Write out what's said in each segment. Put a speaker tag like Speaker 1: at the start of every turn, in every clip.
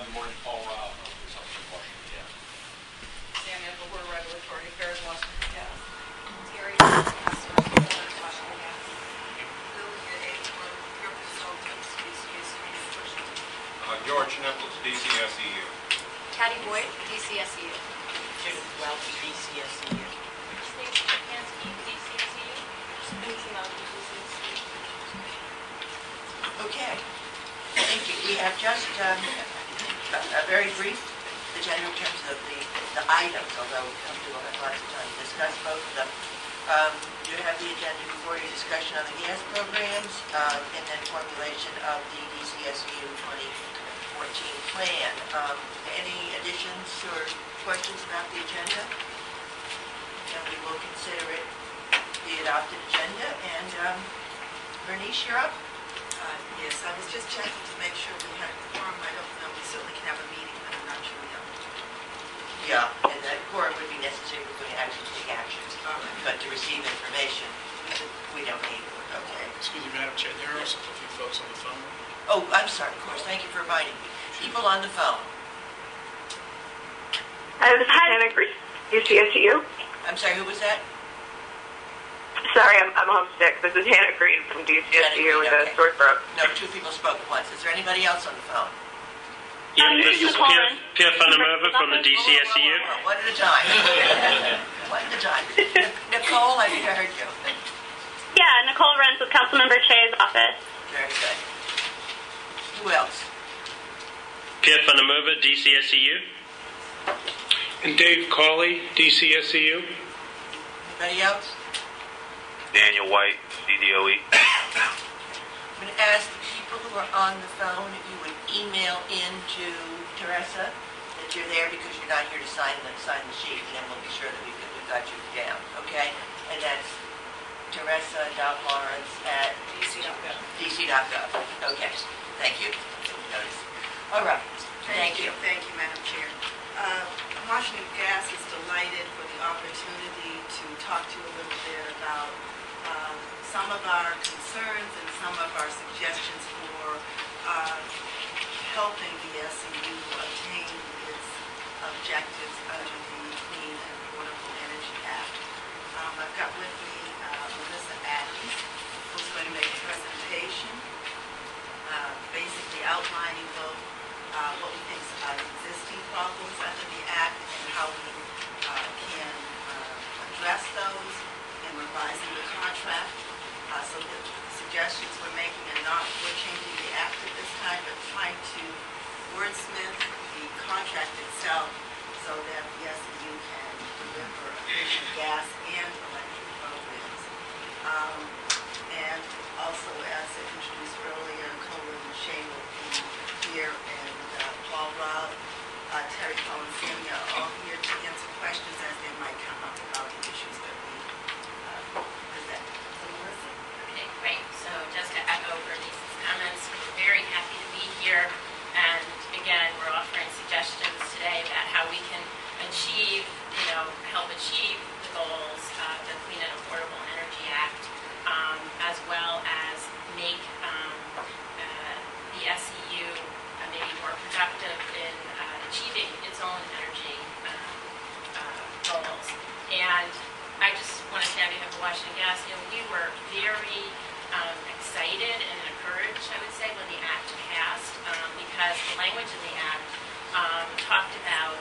Speaker 1: Good morning, Paul Rao, Southern Washington.
Speaker 2: Samuel Before Regulatory Affairs, Washington Gas. Terry Washington Gas. Lillian A. Your consultants, DCSEU.
Speaker 3: George Nichols, DCSEU.
Speaker 4: Patty Boyd, DCSEU.
Speaker 5: Judith Welch, DCSEU.
Speaker 4: Stacey Kapansky, DCSEU. Stacy Melody, DCSEU.
Speaker 5: Okay. Thank you. We have just a very brief agenda in terms of the items, although we come to lots of time to discuss both of them. You have the agenda before you, discussion on the gas programs, and then formulation of the DCSEU 2014 plan. Any additions or questions about the agenda? And we will consider it the adopted agenda. And Bernice, you're up.
Speaker 2: Yes, I was just checking to make sure we had a quorum. I don't know. We certainly can have a meeting, but I'm not sure we have.
Speaker 5: Yeah, and that quorum would be necessary if we're going to actually take action. But to receive information, we don't need it. Okay.
Speaker 6: Excuse me, Madam Chair, there are a few folks on the phone.
Speaker 5: Oh, I'm sorry, of course. Thank you for reminding me. People on the phone.
Speaker 7: Hi, this is Hannah Green, DCSEU.
Speaker 5: I'm sorry, who was that?
Speaker 7: Sorry, I'm homesick. This is Hannah Green from DCSEU with a sore throat.
Speaker 5: No, two people spoke at once. Is there anybody else on the phone?
Speaker 8: Yeah, this is Pierre van der Merwe from the DCSEU.
Speaker 5: One at a time. One at a time. Nicole, I think I heard you.
Speaker 7: Yeah, Nicole Renz with Councilmember Che's office.
Speaker 5: Very good. Who else?
Speaker 8: Pierre van der Merwe, DCSEU.
Speaker 6: And Dave Cawley, DCSEU.
Speaker 5: Anybody else?
Speaker 3: Daniel White, CDOE.
Speaker 5: I'm going to ask the people who are on the phone if you would email in to Teresa that you're there because you're not here to sign the sheet, and then we'll be sure that we've got you down, okay? And that's Teresa.Lawrence@dc.gov. dc.gov. Okay, thank you. Notice. All right. Thank you.
Speaker 2: Thank you, Madam Chair. Washington Gas is delighted for the opportunity to talk to you a little bit about some of our concerns and some of our suggestions for helping the SEU obtain its objectives under the Clean and Affordable Energy Act. I've got with me Melissa Adams, who's going to make a presentation basically outlining both what we think are existing problems under the Act and how we can address those in revising the contract. So the suggestions we're making are not we're changing the Act at this time, but trying to wordsmith the contract itself so that the SEU can deliver efficient gas and electric programs. And also, as I introduced earlier, Colin and Shay will be here, and Paul Rao, Terry Collins, Sammy are all here to answer questions as they might come up about the issues that we present. So, Melissa?
Speaker 4: Okay, great. So just to echo Bernice's comments, we're very happy to be here. And again, we're offering suggestions today about how we can achieve, help achieve the goals of the Clean and Affordable Energy Act, as well as make the SEU maybe more productive in achieving its own energy goals. And I just want to say on behalf of Washington Gas, we were very excited and encouraged, I would say, when the Act passed, because the language in the Act talked about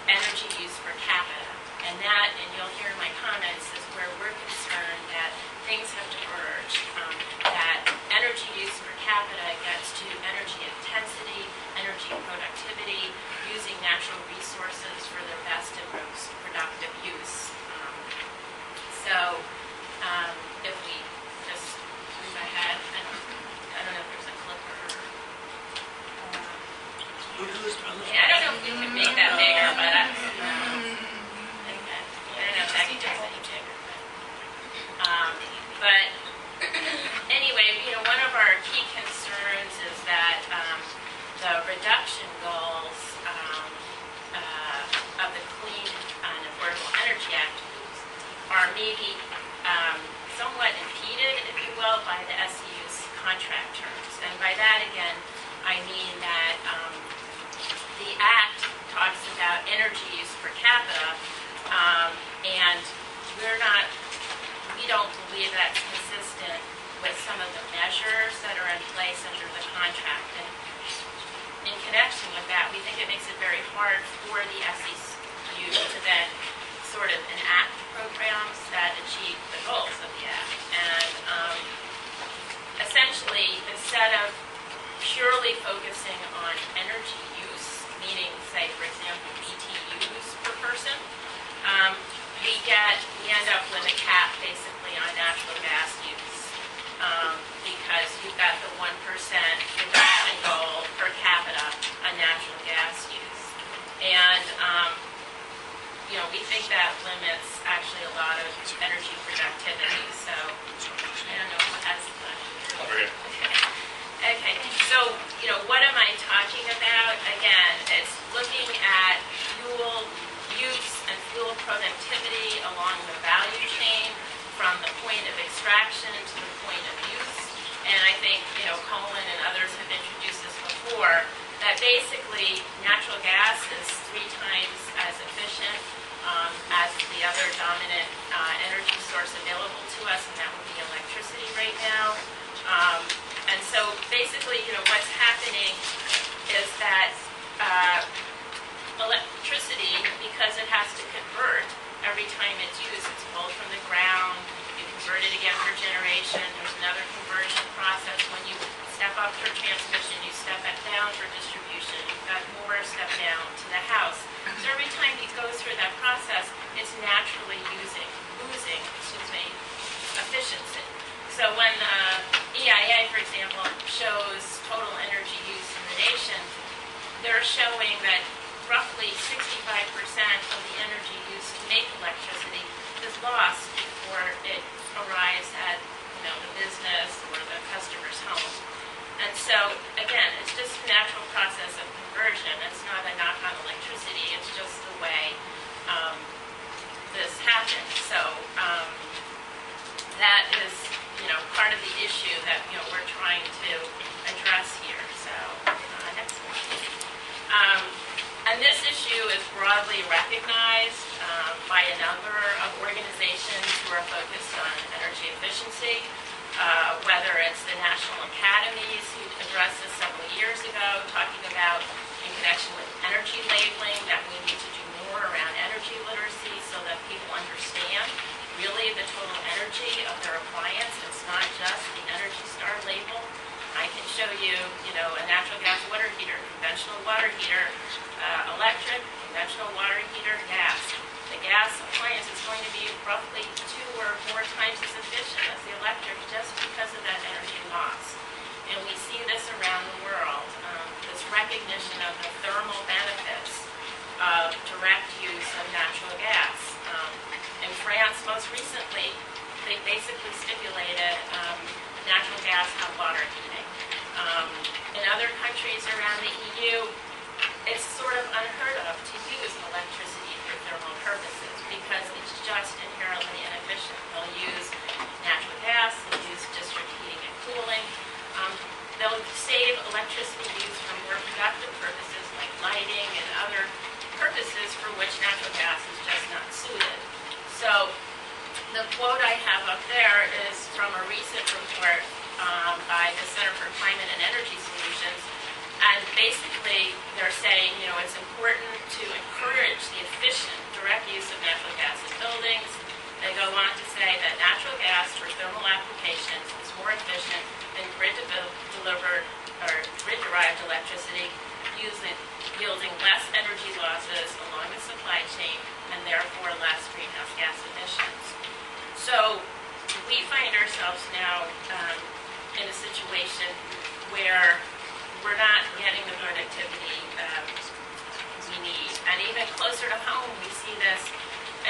Speaker 4: energy use per capita. And that, and you'll hear in my comments, is where we're concerned that things have diverged, that energy use per capita gets to energy intensity, energy productivity, using natural resources for their best and most productive use. So if we just move ahead, I don't know if there's a clicker. I don't know if we can make that bigger, but I don't know if that can just any bigger. But anyway, one of our key concerns is that the reduction goals of the Clean and Affordable Energy Act are maybe somewhat impeded, if you will, by the SEU's contract terms. And by that, again, I mean that energy use per capita, and we don't believe that's consistent with some of the measures that are in place under the contract. And in connection with that, we think it makes it very hard for the SEU to then sort of enact programs that achieve the goals of the Act. And essentially, instead of purely focusing on energy use, meaning, say, for example, BTUs per person, we end up with a cap basically on natural gas use, because you've got the 1% reduction goal per capita on natural gas use. And we think that limits actually a lot of energy productivity. So I don't know who has the question. Okay. So what am I talking about? Again, it's looking at fuel use and fuel productivity along the value chain from the point of extraction to the point of use. And I think Colin and others have introduced this before, that basically natural gas is 3 times as efficient as the other dominant energy source available to us, and that would be electricity right now. And so basically, what's happening is that electricity, because it has to convert every time it's used, it's pulled from the ground, you convert it again for generation, there's another conversion process. When you step up for transmission, you step it down for distribution, you've got more step down to the house. So every time you go through that process, it's naturally losing efficiency. So when the EIA, for example, shows total energy use in the nation, they're showing that roughly 65% of the energy used to make electricity is lost before it arrives at the business or the customer's home. And so, again, it's just a natural process of conversion. It's not a knock on electricity. It's just the way this happens. So that is, part of the issue that, we're trying to address here. So, next one. And this issue is broadly recognized by a number of organizations who are focused on energy efficiency, whether it's the National Academies, who addressed this several years ago, talking about, in connection with energy labeling, that we need to do more around energy literacy so that people understand really the total energy of their appliance. It's not just the Energy Star label. I can show you, a natural gas water heater, conventional water heater, electric, conventional water heater, gas. The gas appliance is going to be roughly 2 or more times as efficient as the electric just because of that energy loss. And we see this around the world, this recognition of the thermal benefits of direct use of natural gas. In France, most recently, they basically stipulated natural gas hot water heating. In other countries around the EU, it's sort of unheard of to use electricity for thermal purposes because it's just inherently inefficient. They'll use natural gas, they'll use district heating and cooling. They'll save electricity use for more productive purposes like lighting and other purposes for which natural gas is just not suited. So the quote I have up there is from a recent report by the Center for Climate and Energy Solutions. And basically, they're saying, it's important to encourage the efficient direct use of natural gas in buildings. They go on to say that natural gas for thermal applications is more efficient than grid-delivered or grid-derived electricity, yielding less energy losses along the supply chain and therefore less greenhouse gas emissions. So we find ourselves now in a situation where we're not getting the productivity we need. And even closer to home, we see this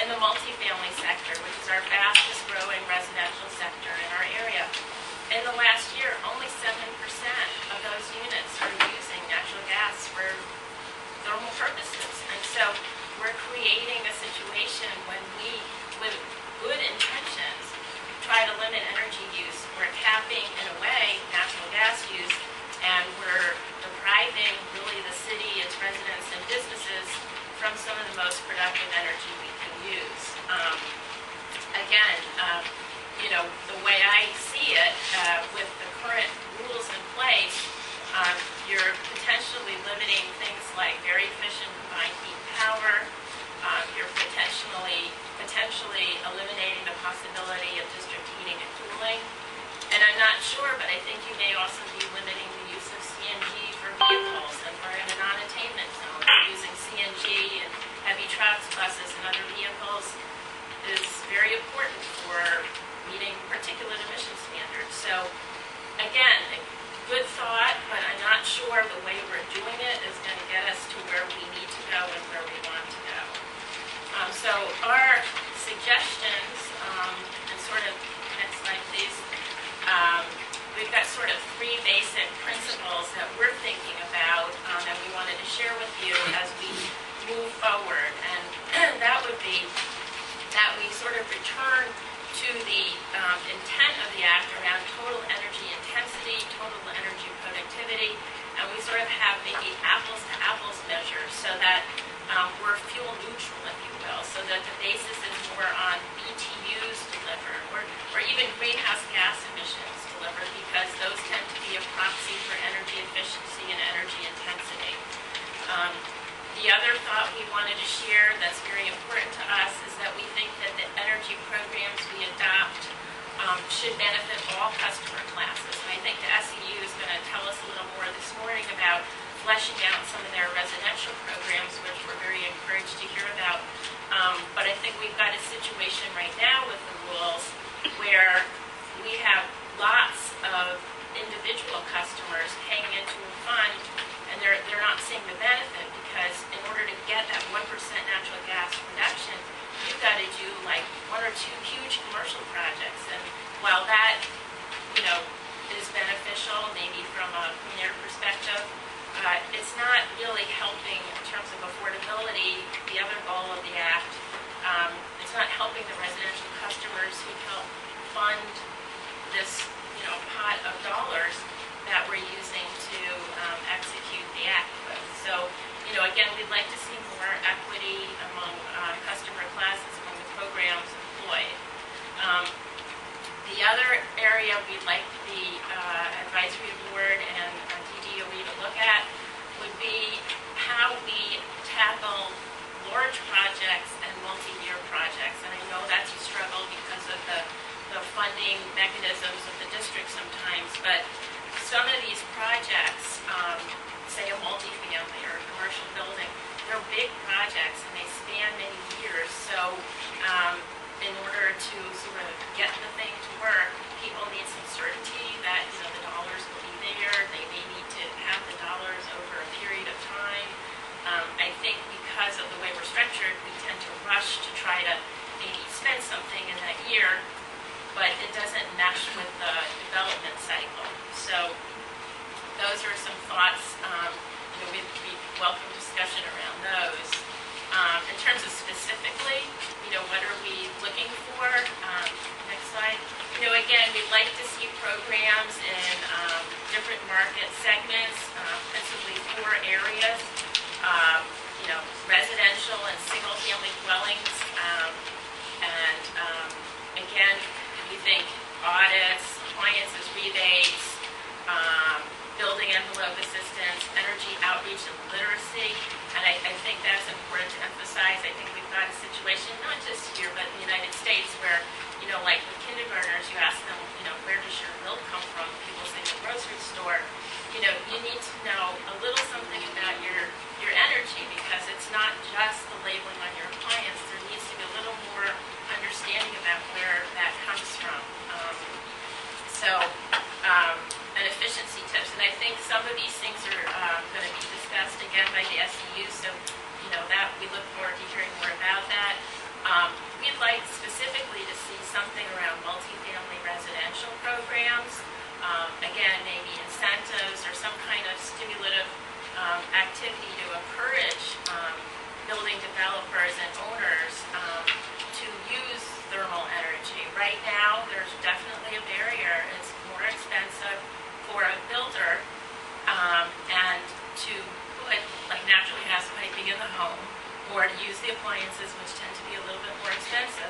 Speaker 4: in the multifamily sector, which is our fastest growing residential sector in our area. In the last year, only 7% of those units are using natural gas for thermal purposes. And so we're creating a situation when we, with good intentions, try to limit energy use. We're capping, in a way, natural gas use, and we're depriving really the city, its residents and businesses from some of productive energy we can use. Again, the way I see it, with the current rules in place, you're potentially limiting things like very efficient combined heat and power. You're potentially eliminating the possibility of district heating and cooling. And I'm not sure, but I think you may also be limiting the use of CNG for vehicles, and we're in a non-attainment zone. Using CNG and heavy trucks, buses, and other vehicles is very important for meeting particulate emission standards. So, again, a good thought, but I'm not sure the way we're doing it is going to get us to where we need to go and where we want to go. So our suggestions, and sort of, next slide please, we've got sort of three basic principles that we're thinking about, that we wanted to share with you as we move forward. And that would be that we sort of return to the intent of the Act around total energy intensity, total energy productivity, and we sort of have maybe apples-to-apples measures so that we're fuel neutral, if you will, so that the basis is more on BTUs delivered, or even greenhouse gas emissions delivered, because those tend to be a proxy for energy efficiency and energy intensity. The other thought we wanted to share that's very important to us is that we think that the energy programs we adopt should benefit all customer classes. And I think the SEU is going to tell us a little more this morning about fleshing out some of their residential programs, which we're very encouraged to hear about. But I think we've got a situation right now with the rules where we have lots of individual customers paying into a fund, and they're not seeing the benefit, because in order to get that 1% natural gas reduction, you've got to do like one or two huge commercial projects. And while that, is beneficial, maybe from a clean air perspective, it's not really helping in terms of affordability, the other goal of the Act. It's not helping the residential customers who help fund this, pot of dollars that we're using to execute the Act with. So, again, we'd like to see more equity among customer classes, among the programs employed. The other area we'd like the advisory board and DDOE to look at would be how we tackle large projects and multi-year projects. And I know that's a struggle because of the funding mechanisms of the district sometimes, but some of these projects, say a multifamily or a commercial building, they're big projects and they span many years. So in order to sort of get the thing to work, people need some certainty that the dollars will be there. They may need to have the dollars over a period of time. I think because of the way we're structured, we tend to rush to try to maybe spend something in that year, but it doesn't mesh with the development cycle. So those are some thoughts. We'd welcome discussion around those. In terms of specifically, what are we looking for? Next slide. Again, we'd like to see programs in different market segments, principally 4 areas. Residential and single-family dwellings, and again, we think audits, appliances rebates, building envelope assistance, energy outreach and literacy, and I think that's important to emphasize. I think we've got a situation, not just here, but in the United States, where, like with kindergartners, you ask them, where does your milk come from? People say the grocery store. You need to know a little something about your energy, because it's not just the labeling on your appliance. There needs to be a little more understanding about where that comes from. And efficiency tips. And I think some of these things are going to be discussed again by the SEU, so that we look forward to hearing more about that. We'd like specifically to see something around multifamily residential programs. Again, maybe incentives or some kind of stimulative activity to encourage building developers and owners to use thermal energy. Right now, there's definitely a barrier. It's more expensive for a builder and to put like natural gas piping in the home, or to use the appliances, which tend to be a little bit more expensive.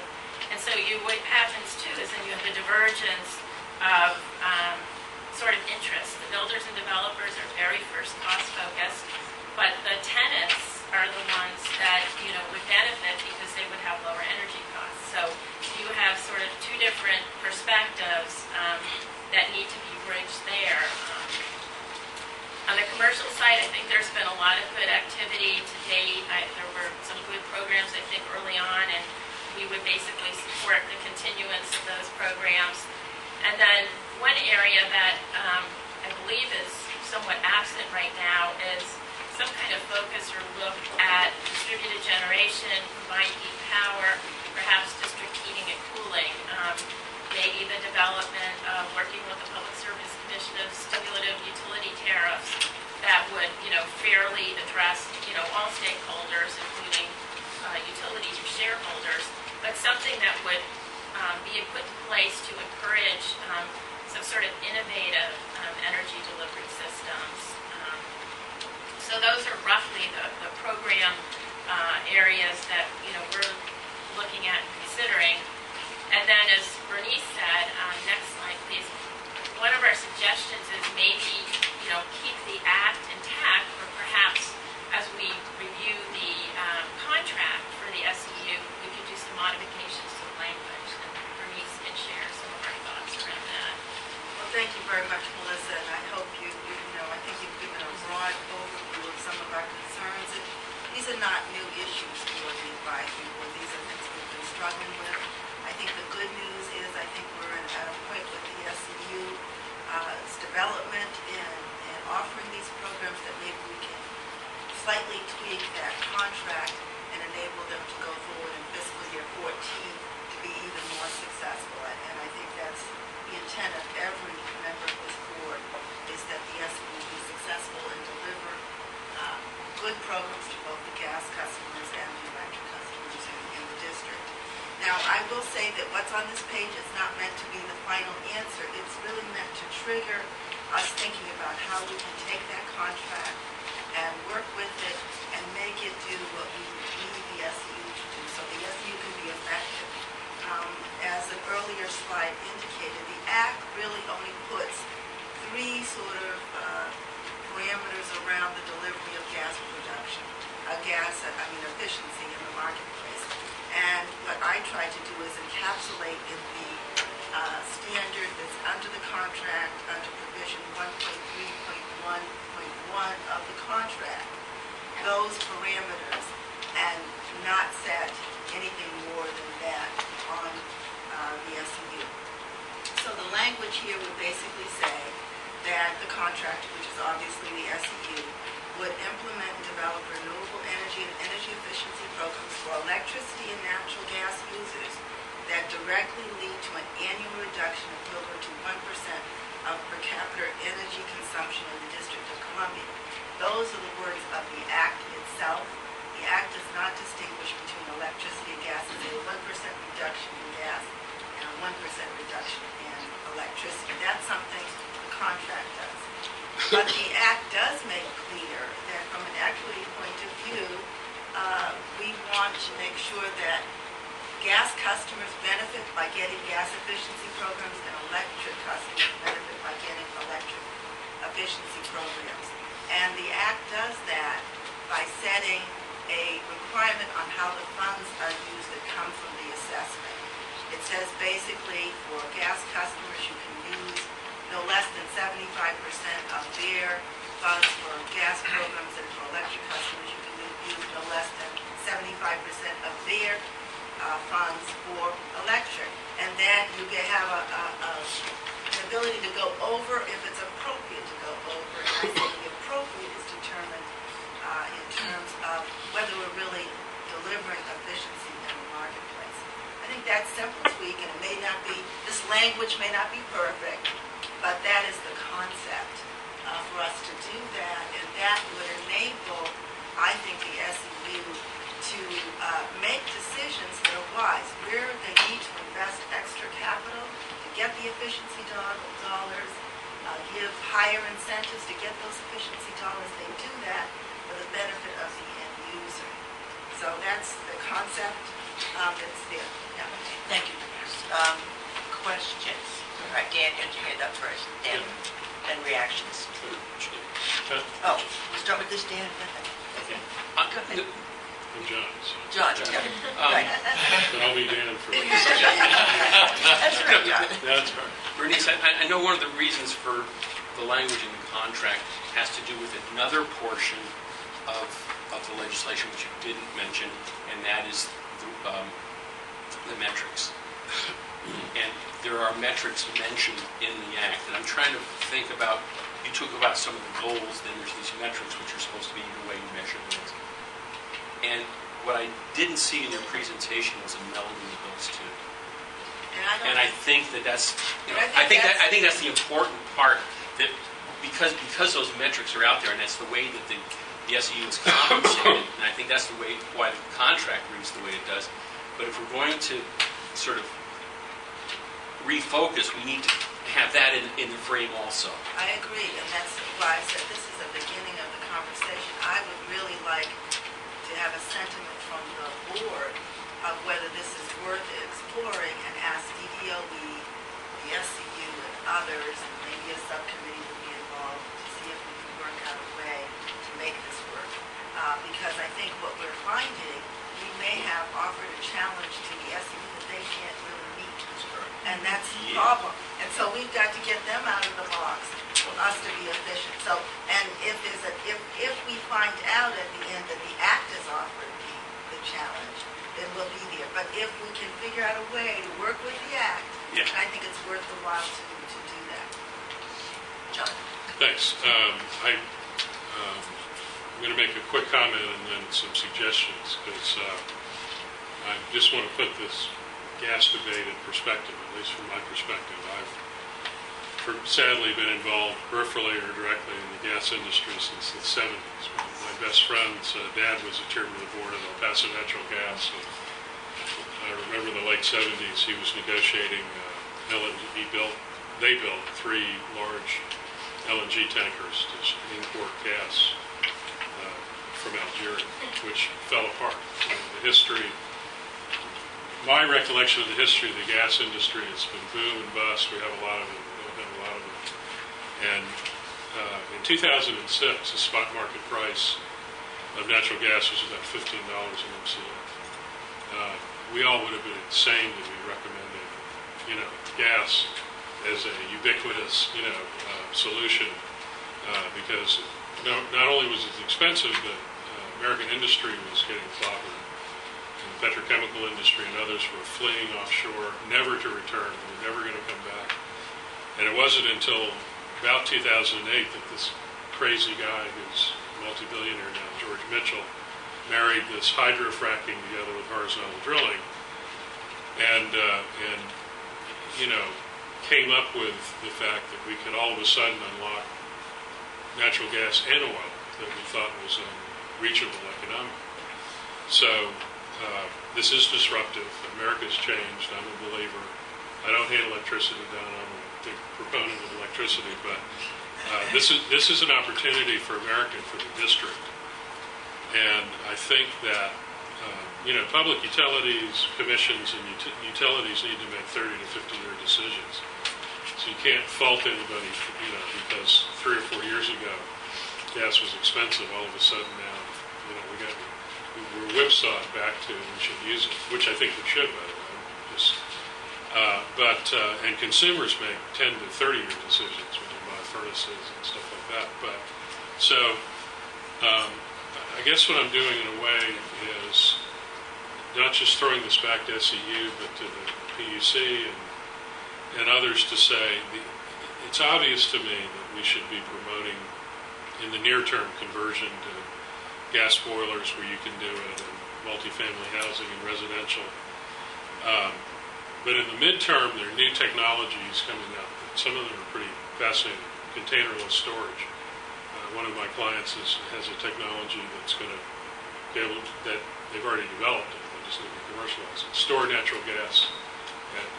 Speaker 4: And so what happens too is then you have the divergence of sort of interest. The builders and developers are very first cost focused, but the tenants are the ones that would benefit because they would have lower energy costs. So you have sort of two different perspectives that need to be bridged there. On the commercial side, I think there's been a lot of good activity to date. There were some good programs, I think, early on, and we would basically support the continuance of those programs. And then one area that I believe is somewhat absent right now is some kind of focus or look at distributed generation, combined heat power, perhaps district heating and cooling. Maybe the development of working with the Public Service Commission of stimulative utility tariffs that would, fairly address, all stakeholders, including utilities or shareholders, but something that would be put in place to encourage some sort of innovative energy delivery systems. So those are roughly the program areas that, we're looking at and considering. And then, as Bernice said, next slide, please. One of our suggestions is maybe, keep the act intact, or perhaps as we review the contract for the SEU, we could do some modifications to the language. And Bernice can share some of our thoughts around that.
Speaker 2: Well, thank you very much, Melissa, and I hope I think you've given a broad overview of some of our concerns. And these are not new issues for the advisory board. These are things we've been struggling with. I think the good news is I think we're at a point with the SEU's development and offering these programs that maybe we can slightly tweak that contract and enable them to go forward in fiscal year 14 to be even more successful. And I think that's the intent of every member of this board, is that the SEU be successful and deliver good programs to both the gas customers and the electric customers in the district. Now, I will say that what's on this page is not meant to be the final answer. It's really meant to trigger us thinking about how we can take that contract and work with it and make it do what we need the SEU to do, so the SEU can be effective. As an earlier slide indicated, the Act really only puts three sort of parameters around the delivery of gas production, efficiency in the marketplace. And what I try to do is encapsulate in the standard that's under the contract, under provision 1.3.1.1 of the contract, those parameters, and not set anything more than that on the SEU. So the language here would basically say that the contractor, which is obviously the SEU, would implement and develop renewable energy and energy efficiency programs for electricity and natural gas users that directly lead to an annual reduction equivalent to 1% of per capita energy consumption in the District of Columbia. Those are the words of the Act itself. The Act does not distinguish between electricity and gas. It's a 1% reduction in gas and a 1% reduction in electricity. That's something the contract does. But the Act does make clear that from an equity point of view, we want to make sure that gas customers benefit by getting gas efficiency programs and electric customers benefit by getting electric efficiency programs. And the Act does that by setting a requirement on how the funds are used that come from the assessment. It says basically for gas customers you can use no less than 75% of their funds for gas programs, and for electric customers you can use no less than 75% of their funds for electric. And then you can have an ability to go over if it's appropriate to go over. And I think the appropriate is determined in terms of whether we're really delivering efficiency in the marketplace. I think that's simple tweak, and it may not be, this language may not be perfect, but that is the concept for us to do that, and that would enable, I think, the SEU to make decisions that are wise, where they need to invest extra capital to get the efficiency dollars, give higher incentives to get those efficiency dollars. They do that for the benefit of the end user. So It's there, yeah.
Speaker 5: Thank you. Questions? All right, Dan, get your hand up first, Dan, and reactions. Oh, we'll start with this, Dan.
Speaker 1: Okay.
Speaker 5: Go ahead.
Speaker 6: I'm John, so
Speaker 5: John, yeah. Right.
Speaker 6: but I'll be Dan for this.
Speaker 5: That's right, John.
Speaker 6: That's right.
Speaker 9: Bernice, I know one of the reasons for the language in the contract has to do with another portion of the legislation which you didn't mention, and that is the metrics. And there are metrics mentioned in the act, and I'm trying to think about, you talk about some of the goals, then there's these metrics which are supposed to be the way you measure things. And what I didn't see in your presentation was a melding of those two. And I think that's, you know, I think that's the important part, that because those metrics are out there, and that's the way that the SEU is compensated, and I think that's the way why the contract reads the way it does. But if we're going to sort of refocus, we need to have that in the frame also.
Speaker 2: I agree, and that's why I said this is the beginning of the conversation. I would really like to have a sentiment from the board of whether this is worth exploring, and ask DDOE, the SCU, and others, and maybe a subcommittee would be involved to see if we can work out a way to make this work. Because I think what we're finding, we may have offered a challenge to the SCU that they can't really meet. And that's the problem. And so we've got to get them out of the box for us to be efficient. So, and if we find out at the end that the act is offered the challenge, then we'll be there. But if we can figure out a way to work with the act, I think it's worth the while to do that. John.
Speaker 6: Thanks. I'm going to make a quick comment and then some suggestions, because I just want to put this gas debate in perspective, at least from my perspective. I've sadly been involved peripherally or directly in the gas industry since the 70s. My best friend's dad was the chairman of the board of El Paso Natural Gas. And I remember the late 70s, he was negotiating LNG. They built 3 large LNG tankers to import gas from Algeria, which fell apart. The history, my recollection of the history of the gas industry, it's been boom and bust. We have a lot of it. And in 2006, the spot market price of natural gas was about $15 an MCF. We all would have been insane to be recommending, gas as a ubiquitous, solution, because not only was it expensive, but American industry was getting clobbered. The petrochemical industry and others were fleeing offshore, never to return. They were never going to come back. And it wasn't until about 2008 that this crazy guy, who's a multi-billionaire now, George Mitchell, married this hydrofracking together with horizontal drilling, and came up with the fact that we could all of a sudden unlock natural gas and oil that we thought was unreachable economically. So this is disruptive. America's changed. I'm a believer. I don't hate electricity down. I'm a big proponent of electricity, but this is an opportunity for America, for the district. And I think that public utilities commissions and utilities need to make 30 to 50-year decisions. So you can't fault anybody, because 3 or 4 years ago, gas was expensive. All of a sudden now, we're whipsawed back to we should use it, which I think we should, by the way. And consumers make 10 to 30-year decisions when they buy furnaces and stuff like that. But so I guess what I'm doing in a way is not just throwing this back to SEU, but to the PUC and others to say, it's obvious to me that we should be promoting in the near term conversion to gas boilers where you can do it, and multifamily housing and residential. But in the midterm, there are new technologies coming out. Some of them are pretty fascinating. Containerless storage. One of my clients has a technology that's going to be able to, that they've already developed it, they just need to commercialize it. Store natural gas at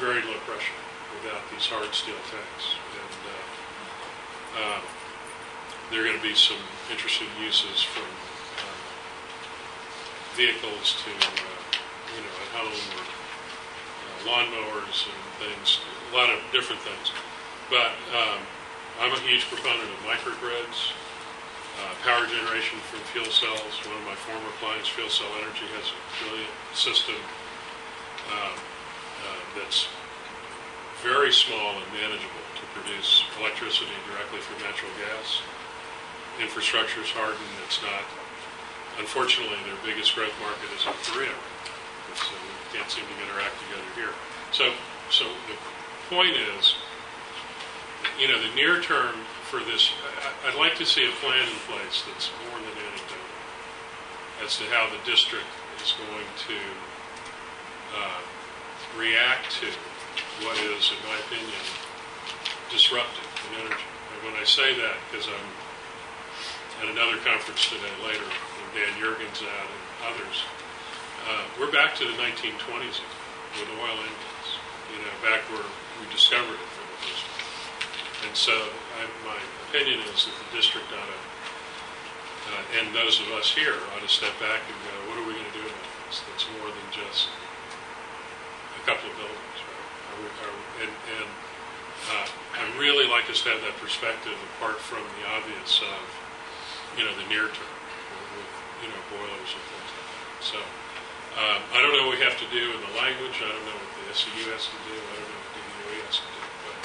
Speaker 6: very low pressure without these hard steel tanks. And there are going to be some interesting uses from vehicles to at home or lawnmowers and things, a lot of different things. But I'm a huge proponent of microgrids, power generation from fuel cells. One of my former clients, Fuel Cell Energy, has a brilliant system that's very small and manageable to produce electricity directly from natural gas. Infrastructure is hardened. It's not, unfortunately, their biggest growth market is in Korea. So we can't seem to get our act together here. So the point is, the near term for this, I'd like to see a plan in place that's more than anecdotal as to how the district is going to react to what is, in my opinion, disruptive in energy. And when I say that, because I'm at another conference today later, where Dan Jurgens at and others, we're back to the 1920s with oil engines, back where we discovered it for the first time. And so my opinion is that the district ought to, and those of us here ought to step back and go, what are we going to do about this? That's more than just a couple of buildings, right? I'd really like us to have that perspective apart from the obvious of, the near term, with, boilers and things like that. So I don't know what we have to do in the language. I don't know what the SEU has to do. I don't know what the DOE has to do. But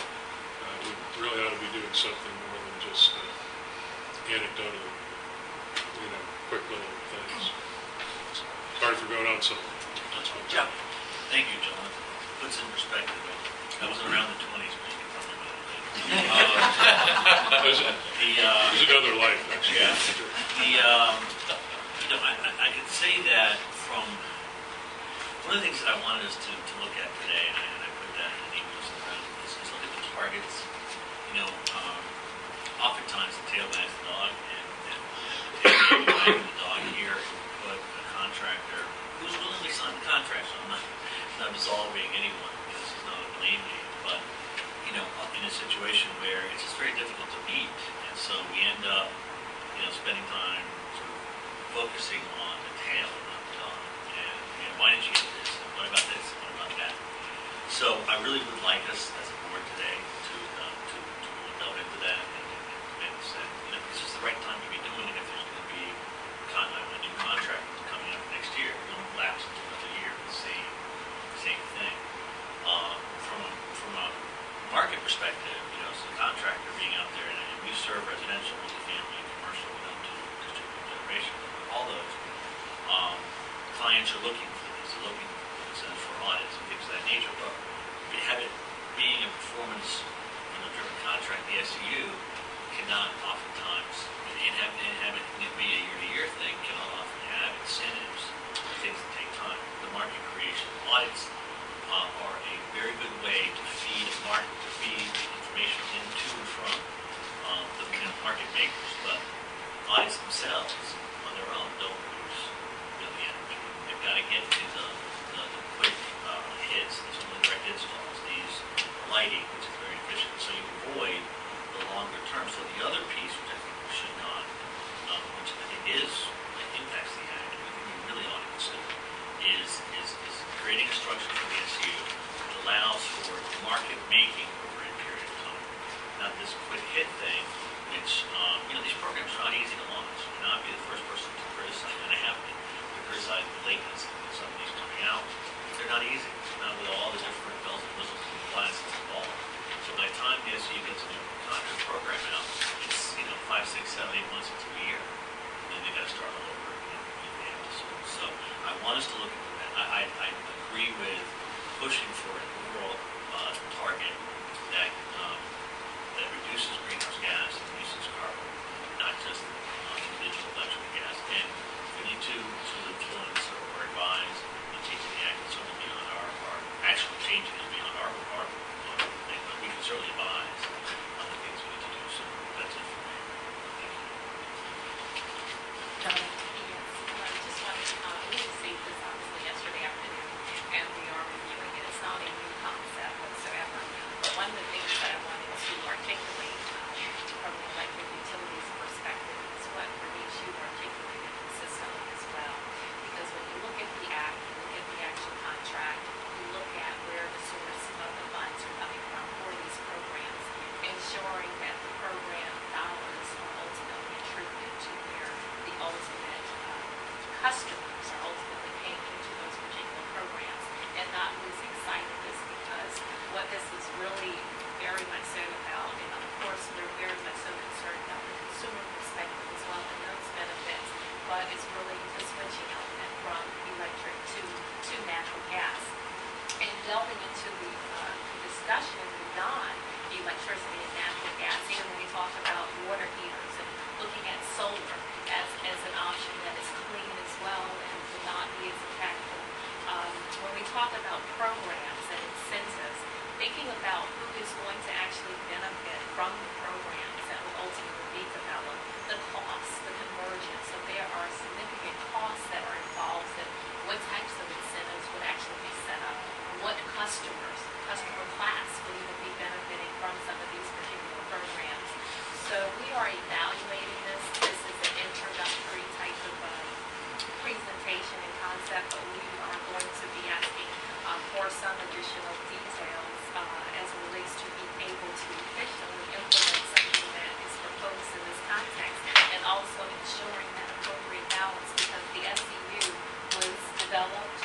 Speaker 6: we really ought to be doing something more than just anecdotal, quick little things. Sorry for going on so long.
Speaker 1: That's all.
Speaker 5: Joe.
Speaker 1: Thank you, John. Puts in perspective. I wasn't around the 20s, but you can tell me about it.
Speaker 6: There's another life, actually.
Speaker 1: Yeah. I could say that from one of the things that I wanted us to look at today, and I put that in the emails around, is look at the targets. Oftentimes the tail wags the dog, and the tail wagging the dog here put a contractor who's willingly signed the contract, so I'm not absolving anyone. This is not a blame game, but in a situation where it's just very difficult to meet, and so we end up, spending time sort of focusing on the tail, not the dog. And why didn't you get this? And what about this? And what about that? So I really would like us as a board today to delve into that and say, this is the right time to be doing it if there's going to be a new contract coming up next year. We don't lapse into another year with the same thing. From a market perspective, so the contractor being out there, and we serve residential, multifamily, commercial, distributed generation, all those clients are looking for this. They're looking for audits and things of that nature. But we have it being a performance-driven contract, the SEU cannot oftentimes, and have it be a year-to-year thing, cannot often have incentives for things that take time. The market creation audits are a very good way to feed the information into and from the market makers, but audits themselves on their own don't produce really energy. They've got to get to the quick hits, these direct installs, these lighting, which is very efficient, so you avoid the longer term. So the other piece, which I think we should not, which I think impacts the ag, and I think we really ought to consider, is creating a structure for the SU that allows for market making over a period of time. Not this quick hit thing, which, these programs are not easy to launch. And I'll be the first person to criticize, and I have been, to criticize the lateness of some of these coming out. They're not easy, not with all the different bells and whistles and compliances involved. So by the time the SU gets a new contract program out, it's, 5, 6, 7, 8 months into a year. And then they got to start all over again if they have to serve. So I want us to look at that. I agree with pushing for an overall target that reduces greenhouse gas and reduces carbon, not just individual electric gas. And we need to influence or advise on changing the act. It's certainly beyond our actual changing is beyond our thing, but we can certainly advise on the things we need to do. So that's it for me.
Speaker 5: John.
Speaker 4: I just wanted to, we received this obviously yesterday afternoon, and we are reviewing it. It's not a new concept whatsoever. But one customers are ultimately paying into those particular programs and not losing sight of this, because what this is really very much so about, and of course we're very much so concerned about the consumer perspective as well and those benefits, but it's really the switching element from electric to natural gas. And delving into the discussion beyond electricity and natural gas, even when we talk about water heaters and looking at solar as an option that is clean as well and will not be as impactful. When we talk about programs and incentives, thinking about who is going to actually benefit from the programs that will ultimately be developed, the costs, the conversion. So there are significant costs that are involved in what types of incentives would actually be set up, what customer class will even be benefiting from some of these particular programs. So we are evaluating this. This is an introductory type of presentation and concept, but we are going to be asking for some additional details as it relates to being able to efficiently implement something that is proposed in this context, and also ensuring that appropriate balance, because the SEU was developed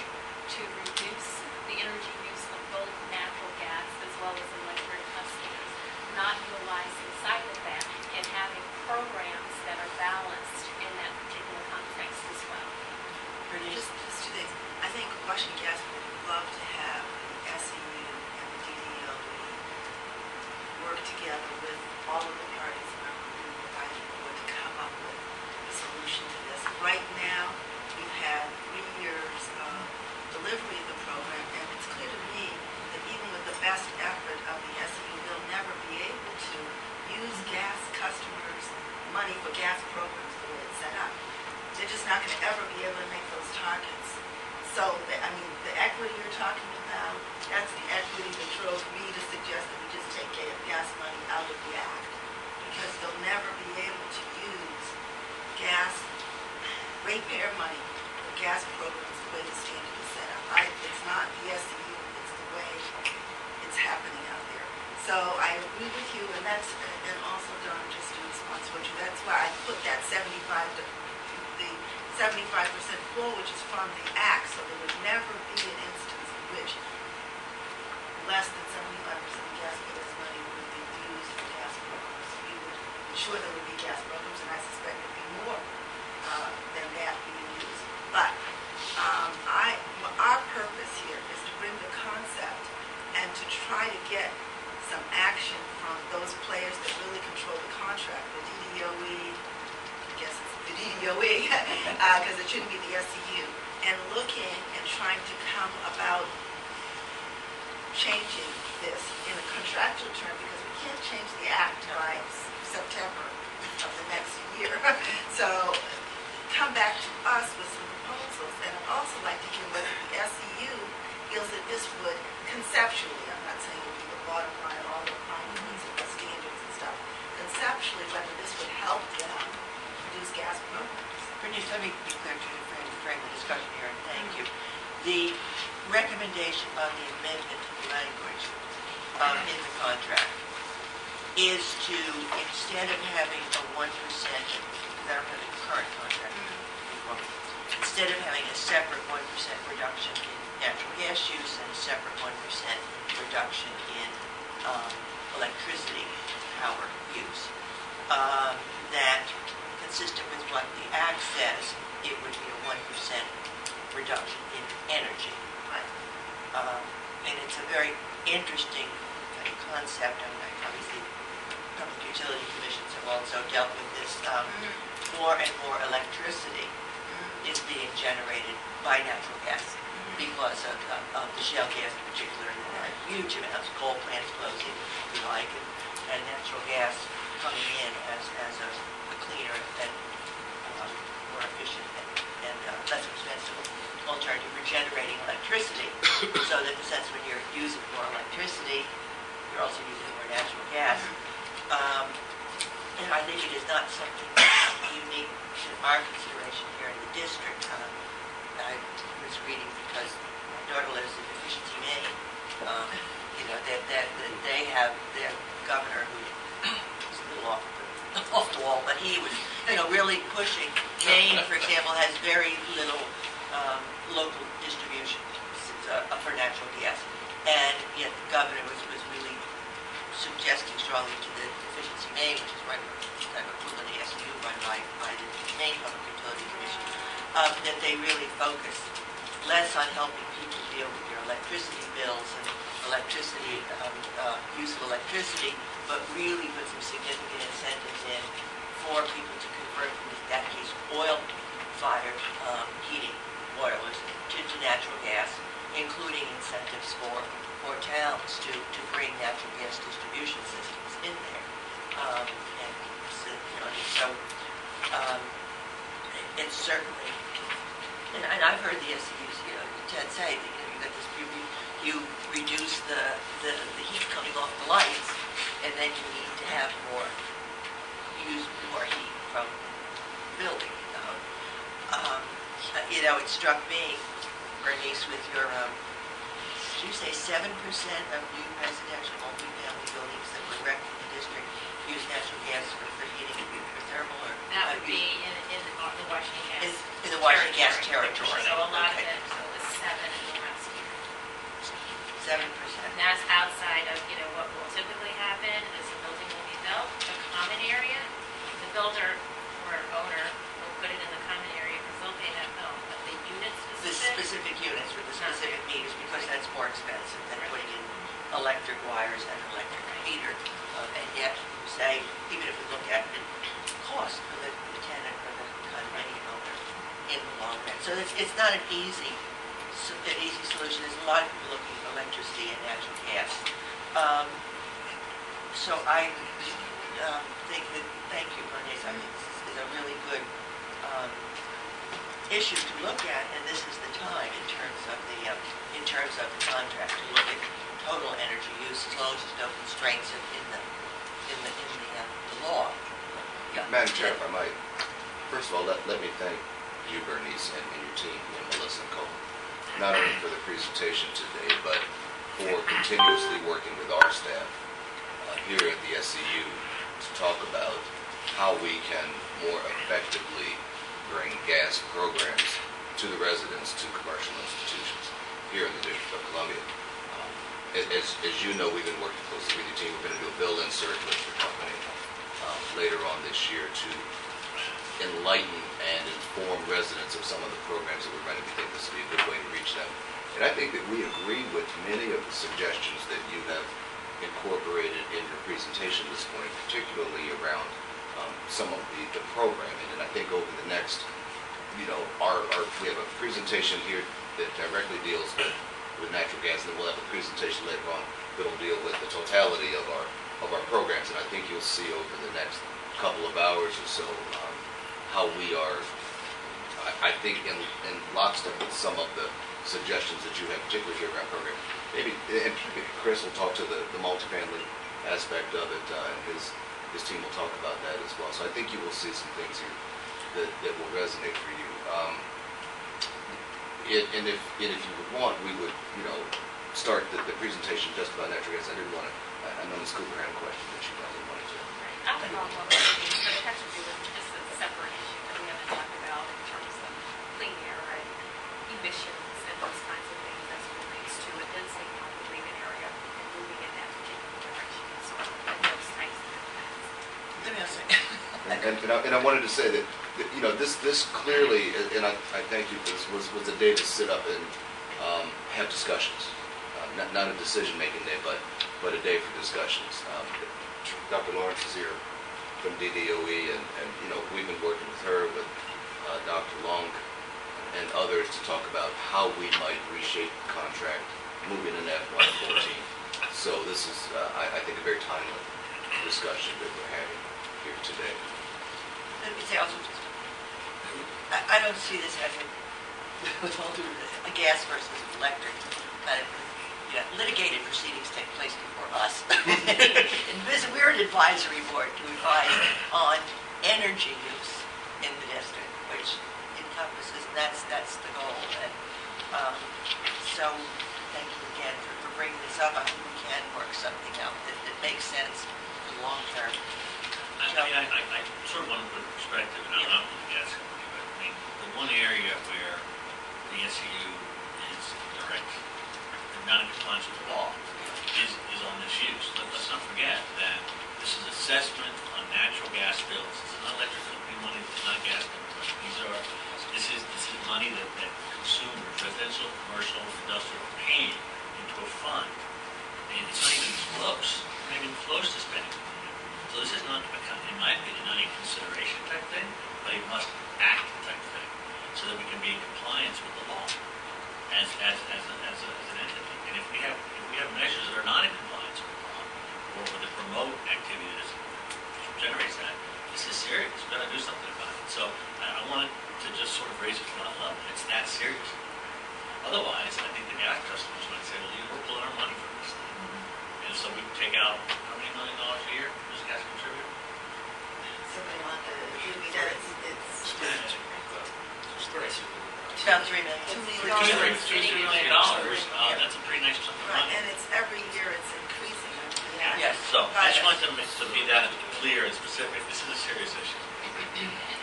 Speaker 4: to reduce the energy use of both natural gas as well as electric customers, not utilizing sight of that and having programs that are balanced in that particular context as well.
Speaker 2: Just two things. I think Washington Gas would love to have the SEU and the DDOE work together with all of the parties in our Green Advisory Board to come up with a solution to this. Right now, we've had 3 years of delivery of the program, and it's clear to me that even with the best effort of the SEU, they'll never be able to use gas customers' money for gas programs the way it's set up. They're just not going to ever be able to make those targets. So, I mean, the equity you're talking about, that's the equity that drove me to suggest that we just take gas money out of the act, because they'll never be able to use gas ratepayer money for gas programs the way the standard is set up. It's not the SEU, it's the way it's happening out there. So I agree with you, and also, Don, just in response to what you, that's why I put that 75% floor, which is from the act, so there would never be an instance in which less than 75% of gas-payers' money would be used for gas programs. We would ensure there would be gas programs, and I suspect there'd be more than that being used. But our purpose here is to bring the concept and to try to get some action from those players that really control the contract, the DDOE, I guess it's the DDOE, because it shouldn't be the SEU, and looking and trying to come about changing this in a contractual term, because we can't change the act by September of the next year. So come back to us with some proposals, and I'd also like to hear whether the SEU feels that this would conceptually, I'm not saying it would be the bottom line, all the requirements and the standards and stuff, conceptually whether this would help them produce gas programs.
Speaker 5: Bernice, let me be clear to you, frame the discussion here, and thank you. The recommendation on the amendment to the language in the contract is to, instead of having a 1%, because I don't have the current contract, instead of having a separate 1% reduction in natural gas use and a separate 1% reduction in electricity power use, that, consistent with what the Act says, it would be a 1% reduction in energy. And it's a very interesting kind of concept. I mean, obviously, public utility commissions have also dealt with this. More and more electricity is being generated by natural gas because of the shale gas in particular, and there are huge amounts of coal plants closing, if you like, and natural gas coming in as a cleaner and more efficient and less expensive alternative for generating electricity. So that in a sense, when you're using more electricity, you're also using more natural gas. And I think it is not something unique to our consideration here in the district. I was reading, because my daughter lives in Efficiency, Maine, that they have their governor, who is a little off the wall, but he was, really pushing Maine Maine, for example, has very little local distribution for natural gas. And yet the governor was really suggesting strongly to the Efficiency Maine, which is run kind of equivalent to SEU, run by the Maine Public Utility Commission, that they really focus less on helping people deal with their electricity bills and electricity, use of electricity, but really put some significant incentives in for people to convert from, in that case, oil-fired heating boilers to natural gas, including incentives for towns to bring natural gas distribution systems in there. And so, it's certainly, and I've heard the SEUs, Ted say that you got this, you reduce the heat coming off the lights, and then you need to have use more heat from the building. It struck me, Bernice, with your, did you say 7% of new residential multifamily buildings that were wrecked in the district use natural gas for heating or thermal? Or
Speaker 4: That would be in the Washington gas.
Speaker 5: In the Washington gas territory.
Speaker 4: So a lot of it, so it was 7 in the last year.
Speaker 5: 7%.
Speaker 4: And that's outside of, what will typically happen is a building will be built, a common area, the builder or owner will put it in the common area because they'll pay that bill, but the unit
Speaker 5: The specific units with the specific meters, because that's more expensive than putting in electric wires and electric heater. And yet, say, even if we look at the cost for the tenant or the condominium owner in the long run. So it's not an easy solution. There's a lot of people looking for electricity and natural gas. So I think that, thank you, Bernice, I think this is a really good issue to look at, and this is the time in terms of the contract to look at total energy use, as long as there's no constraints in the law. Yeah.
Speaker 10: Madam Chair, if I might, first of all, let me thank you, Bernice, and your team, Melissa and Cole, not only for the presentation today, but for continuously working with our staff here at the SEU to talk about how we can more effectively bring gas programs to the residents, to commercial institutions here in the District of Columbia. As you know, we've been working closely with your team. We're going to do a bill insert with your company later on this year to enlighten and inform residents of some of the programs that we're running. We think this would be a good way to reach them. And I think that we agree with many of the suggestions that you have incorporated in your presentation this morning, particularly around some of the programming. And I think over the next, we have a presentation here that directly deals with natural gas, and then we'll have a presentation later on that'll deal with the totality of our programs. And I think you'll see over the next couple of hours or so how we are, I think, in lockstep with some of the suggestions that you have, particularly here around program. Maybe, and Chris will talk to the multifamily aspect of it, and his team will talk about that as well. So I think you will see some things here that will resonate for you. And if you would want, we would, start the presentation just about natural gas. I know Ms. Cooper had a question that she probably wanted to.
Speaker 4: I would love what we're doing, but it has to do with just a separate issue that we haven't talked about in terms of clean air and emissions and those kinds of things as it relates to a densely populated area and moving in that particular direction. So those types of impacts.
Speaker 5: Let me ask
Speaker 10: And I wanted to say that this clearly, and I thank you for this, was a day to sit up and have discussions. Not a decision-making day, but a day for discussions. Dr. Lawrence is here from DDOE, and we've been working with her, with Dr. Long, and others to talk about how we might reshape the contract moving in FY14. So this is, I think, a very timely discussion that we're having here today.
Speaker 5: Let me say also, I don't see this as a gas versus electric kind of, litigated proceedings take place before us. And we're an advisory board to advise on energy use in the district, which encompasses, that's the goal. And so thank you again for bringing this up. I think we can work something out that makes sense for the long term.
Speaker 1: I sort of want to put in perspective, and I'm not from the gas company, but sort of raises one level. It's that serious. Otherwise, I think the gas customers might say, well, we're pulling our money from this thing. And so we take out how many $1 million a year as a gas contributor?
Speaker 2: Somebody want to give me that, it's
Speaker 5: It's about $3 million.
Speaker 2: $2
Speaker 1: $2
Speaker 2: million.
Speaker 1: million. That's a pretty nice chunk of
Speaker 2: Right,
Speaker 1: money.
Speaker 2: and it's every year it's increasing.
Speaker 5: Yes.
Speaker 1: So I just want them to be that clear and specific. This is a serious issue.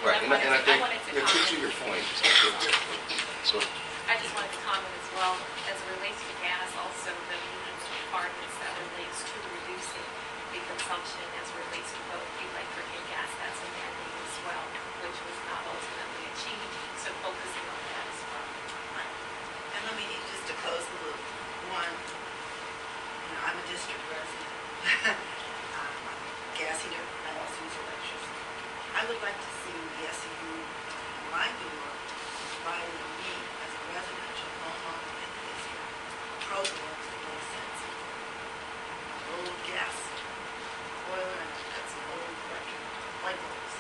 Speaker 10: Right, and I think,
Speaker 4: wanted to
Speaker 10: to
Speaker 4: comment.
Speaker 10: your point, so,
Speaker 4: I just wanted to comment as well, as it relates to gas, also the municipal requirements that relates to reducing the consumption as it relates to both electric and gas, that's a mandate as well, which was not ultimately achieved, so focusing on that as well.
Speaker 2: Right. And let me, just to close the loop, one, I'm a district resident. I'm a gas heater, I also use electricity. I would like to see the SEU in my door providing me as a residential homeowner in the district programs that make sense. Old gas boiler, and I've got some old electric light bulbs.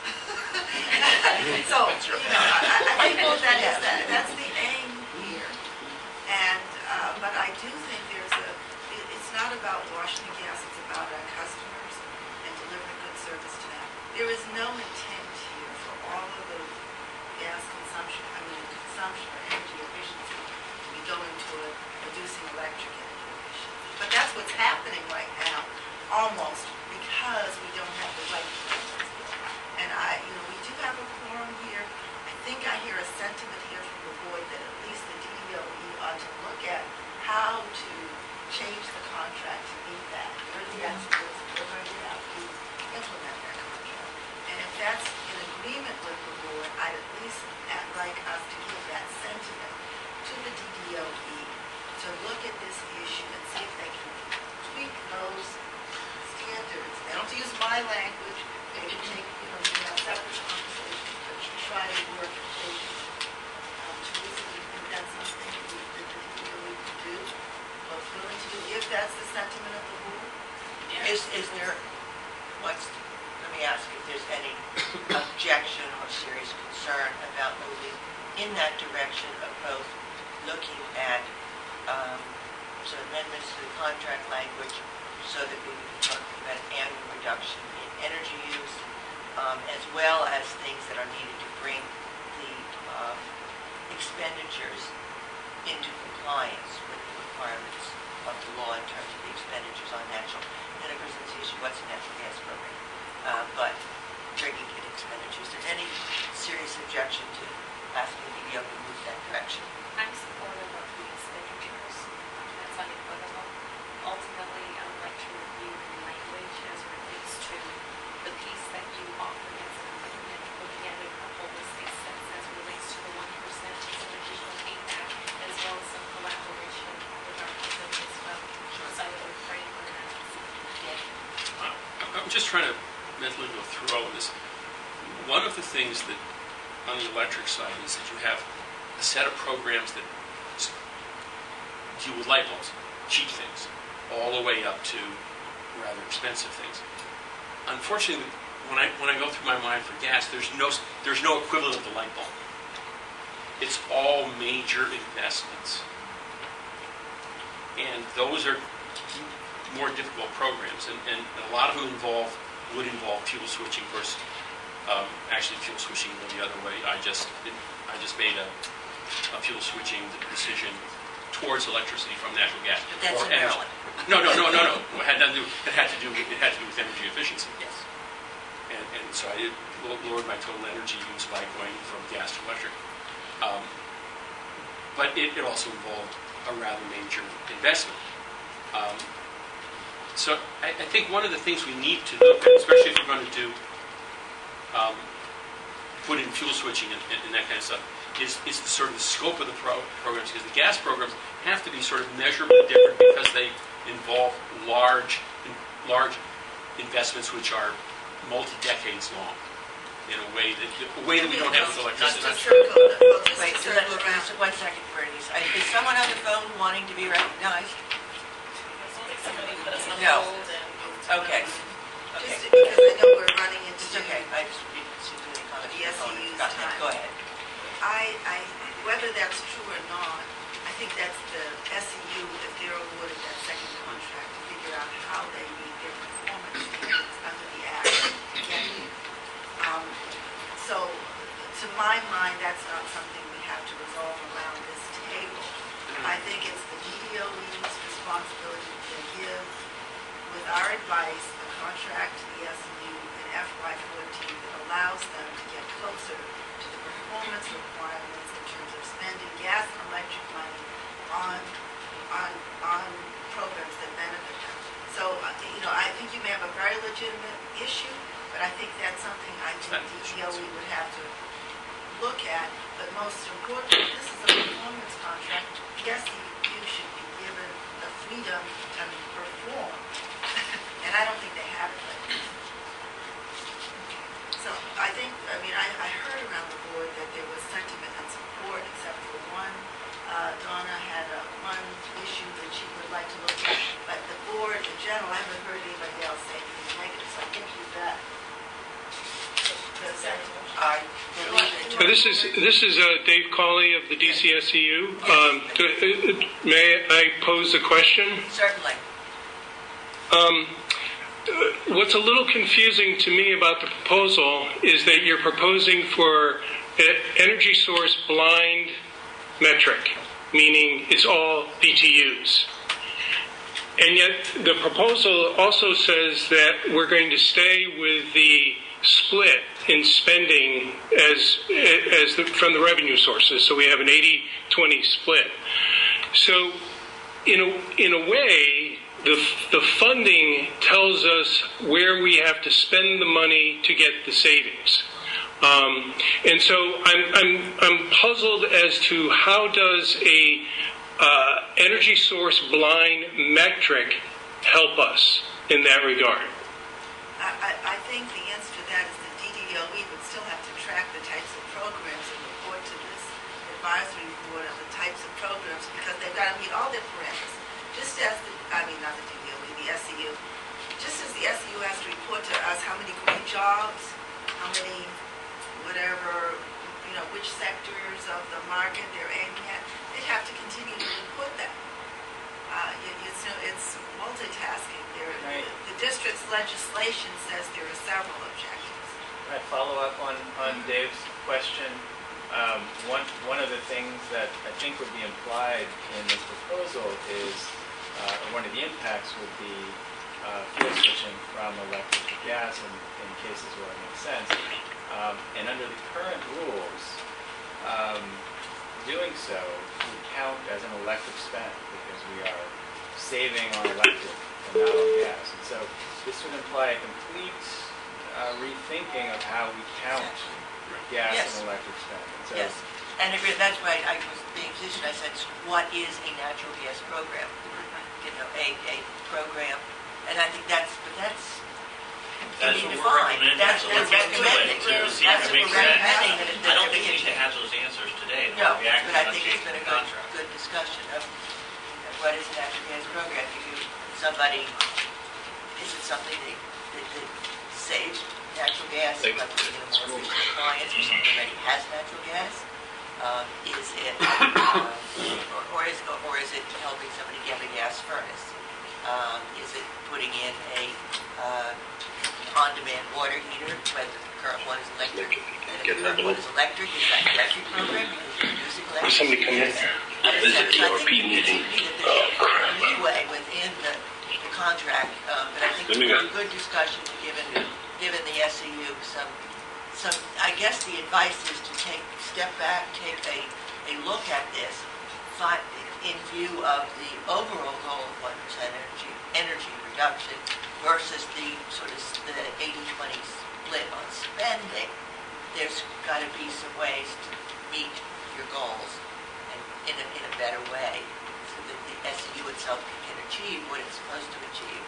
Speaker 2: So, I think that's the aim here. And, but I do think it's not about washing the gas, it's about our customers and delivering good service to them. There is no intent here for all of the gas consumption or energy efficiency to be going toward reducing electric energy efficiency. But that's what's happening right now, almost, because we don't have the right programs here. And we do have a forum here. I think I hear a sentiment here from the board that at least the DDOE ought to look at how to change the contract to meet that. We're the experts, we're going to have to implement that contract. And if that's in agreement with the board, I'd at least like us to give that sentiment to the DDOE to look at this issue and see if they can tweak those standards. They don't have to use my language, they can take, separate conversations, but try to work with patients. Teresa, do you think that's something that the DDOE can do? Or willing to do, if that's the sentiment of the board?
Speaker 5: Is there, let me ask if there's any objection or serious concern about moving in that direction of both looking at some amendments to the contract language so that we would be talking about annual reduction in energy use, as well as things that are needed to bring the expenditures into compliance with the requirements of the law in terms of the expenditures on natural. And of course, it's the issue, what's a natural gas program? But drinking kit expenditures. Is there any serious objection to asking the DDO to move that direction?
Speaker 4: I'm supportive of the expenditures, that's unequivocal. Ultimately, I would like to review the language as it relates to the piece that you offered as an amendment, looking at it in a holistic sense as it relates to the 1%, some additional feedback, as well as some collaboration with our company as well. So I would refrain from that.
Speaker 9: I'm just trying to mentally go through all of this. One of the things that on the electric side is that you have a set of programs that deal with light bulbs, cheap things, all the way up to rather expensive things. Unfortunately, when I go through my mind for gas, there's no equivalent of the light bulb. It's all major investments, and those are more difficult programs, and a lot of them would involve fuel switching versus actually fuel switching the other way. I just made a fuel switching decision towards electricity from natural gas.
Speaker 5: But that's
Speaker 9: or
Speaker 5: in
Speaker 9: energy.
Speaker 5: Maryland.
Speaker 9: No. It had to do with energy efficiency.
Speaker 5: Yes.
Speaker 9: And so I lowered my total energy use by going from gas to electric. But it also involved a rather major investment. So I think one of the things we need to look at, especially if we're going to do put in fuel switching and that kind of stuff, is the sort of the scope of the programs, because the gas programs have to be sort of measurably different because they involve large investments which are multi-decades long in a way that we don't have with electricity.
Speaker 5: Wait, so let's, 1 second, Bernice. Is someone on the phone wanting to be recognized?
Speaker 4: Somebody put us on
Speaker 5: No.
Speaker 4: hold and.
Speaker 5: Okay.
Speaker 2: Just because I know we're running into.
Speaker 5: It's okay. I just didn't see any comments.
Speaker 2: The SEU's
Speaker 5: Go ahead.
Speaker 2: time. whether that's true or not, I think that's the SEU, if they're awarded that second contract, to figure out how they meet their performance standards under the Act. So, to my mind, that's not something we have to resolve around this table. I think it's the DDOE's responsibility to give, with our advice, a contract to the SEU in FY14 that allows them to get closer to the performance requirements in terms of spending gas and electric money on programs that benefit them. So, I think you may have a very legitimate issue, but I think that's something I think DOE would have to look at. But most importantly, this is a performance contract. The SEU should be given the freedom to perform. And I don't think they have it right now. So I think, I heard around the board that there was sentiment and support, except for one. Donna had one issue that she would like to look at, but the board in general, I haven't heard anybody else say anything negative, so I think you bet.
Speaker 5: I believe it.
Speaker 11: This is Dave Cawley of the DCSEU. May I pose a question?
Speaker 5: Certainly.
Speaker 11: What's a little confusing to me about the proposal is that you're proposing for an energy source blind metric, meaning it's all BTUs. And yet the proposal also says that we're going to stay with the split in spending from the revenue sources. So we have an 80-20 split. So in a way, the funding tells us where we have to spend the money to get the savings. And so I'm puzzled as to how does a energy source blind metric help us in that regard?
Speaker 2: I think the answer to that is the DDOE would still have to track the types of programs and report to this advisory board of the types of programs, because they've got to meet all their parameters. Just as not the DDOE, the SEU. Just as the SEU has to report to us how many green jobs, how many whatever, which sectors of the market they're aiming at, they'd have to continue to report that. It's multitasking.
Speaker 12: Right.
Speaker 2: The district's legislation says there are several objectives.
Speaker 12: I follow up on Dave's question. One of the things that I think would be implied in this proposal is, or one of the impacts would be fuel switching from electric to gas in cases where it makes sense. And under the current rules, doing so would count as an electric spend because we are saving on electric and not on gas. And so this would imply a complete rethinking of how we count gas
Speaker 5: Yes.
Speaker 12: and electric spend. And so,
Speaker 5: Yes, and that's why I was being positioned. I said, what is a natural gas program? A program, and I think that's
Speaker 1: That's what we're recommending.
Speaker 5: That's
Speaker 1: So
Speaker 5: what
Speaker 1: let's
Speaker 5: we're
Speaker 1: get to it
Speaker 5: recommending.
Speaker 1: to see if
Speaker 5: That's
Speaker 1: it
Speaker 5: what
Speaker 1: makes
Speaker 5: we're
Speaker 1: sense.
Speaker 5: recommending.
Speaker 1: I don't think we need to have those answers today.
Speaker 5: No,
Speaker 1: We actually
Speaker 5: but I
Speaker 1: have
Speaker 5: think
Speaker 1: to
Speaker 5: it's been
Speaker 1: change
Speaker 5: a
Speaker 1: the contract.
Speaker 5: good discussion of what is a natural gas program. Somebody, is it something that saves natural gas, like more efficient appliance, or something that already has natural gas? Is it, or is it helping somebody get a gas furnace? Is it putting in a on-demand water heater when the current one is electric? And if the current one is electric, is that an electric program? Because you're using electric.
Speaker 11: Somebody come in.
Speaker 5: Visit the RP meeting. There's leeway within the contract, but I think it's a good discussion given the SEU some, I guess the advice is to step back, take a look at this, in view of the overall goal of 1% energy reduction versus the sort of the 80-20 split on spending. There's got to be some ways to meet your goals and in a better way so that the SEU itself can achieve what it's supposed to achieve.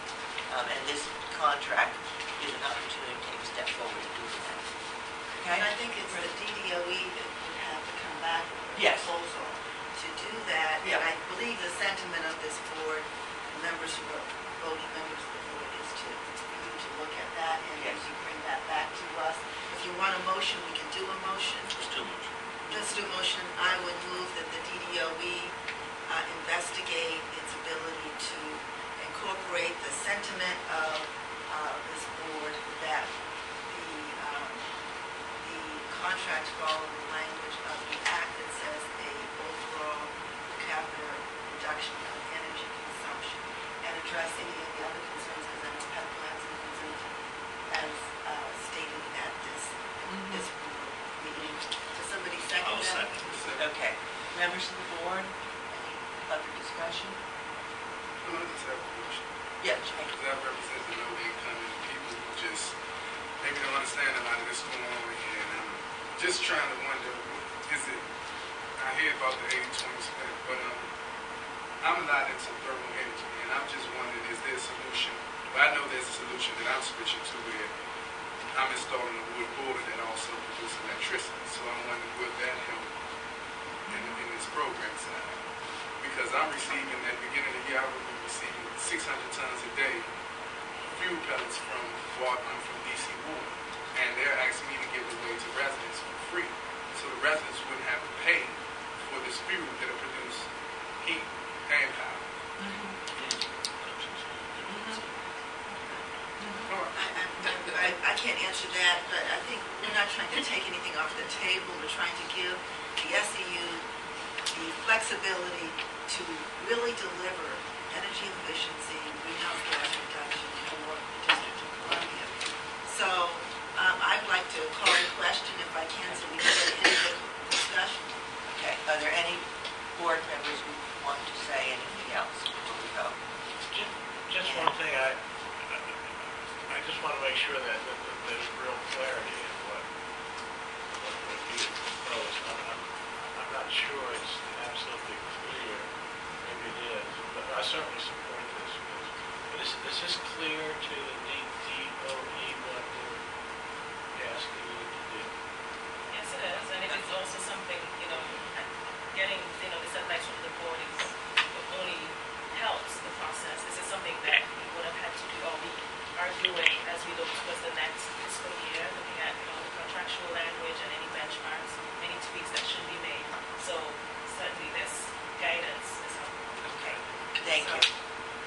Speaker 5: And this contract is an opportunity to take a step forward to do that. Okay?
Speaker 2: And I think it's the DDOE that would have to come back with a
Speaker 5: Yes.
Speaker 2: proposal to do that.
Speaker 5: Yeah.
Speaker 2: And I believe the sentiment of this board, members who are voting members of the board, is for you to look at that and
Speaker 5: Yes.
Speaker 2: you bring that back to us. If you want a motion, we can do a motion.
Speaker 1: Let's do it.
Speaker 2: Let's do a motion. I would move that the DDOE investigate its ability to incorporate the sentiment of this board that the contract follow the language of the act that says a overall per capita reduction of energy consumption and address any of the other concerns, because I know PEP plans and concerns as stated at this board meeting. Does somebody second
Speaker 1: I'll
Speaker 2: that?
Speaker 1: second.
Speaker 5: Okay. Members of the board, any other discussion?
Speaker 13: I just have a question.
Speaker 5: Yes, Jay.
Speaker 13: Because I represent the low-income and people who just maybe don't understand a lot of this going on, and I'm just trying to wonder, is it, I hear about the 80-20 split, but I'm not into thermal energy, and I'm just wondering, is there a solution? But I know there's a solution that I'm switching to where I'm installing a wood boiler that also produces electricity, so I'm wondering, will that help in this program side? Because I'm receiving, at the beginning of the year, I will be receiving 600 tons a day fuel pellets from DC Water, and they're asking me to give it away to residents for free, so the residents wouldn't have to pay for this fuel that'll produce heat and power.
Speaker 2: I can't answer that, but I think we're not trying to take anything off the table. We're trying to give the SEU the flexibility to really deliver energy efficiency, greenhouse gas reduction for the District of Columbia. So I'd like to call the question if I can, so we can get into the discussion.
Speaker 5: Okay, are there any board members who want to say anything else before we go?
Speaker 14: Just one thing, I just want to make sure that there's real clarity in what you propose. I'm not sure it's absolutely clear. Maybe it is, but I certainly support this. But is this clear to the DOE what they're asking you to do?
Speaker 4: Yes, it is, and it is also something, getting, this advice from the board only helps the process. This is something that we would have had to do, or we are doing as we look towards the next fiscal year, looking at, the contractual language and any benchmarks, any tweaks that should be made. So certainly this guidance is helpful.
Speaker 5: Okay, thank you.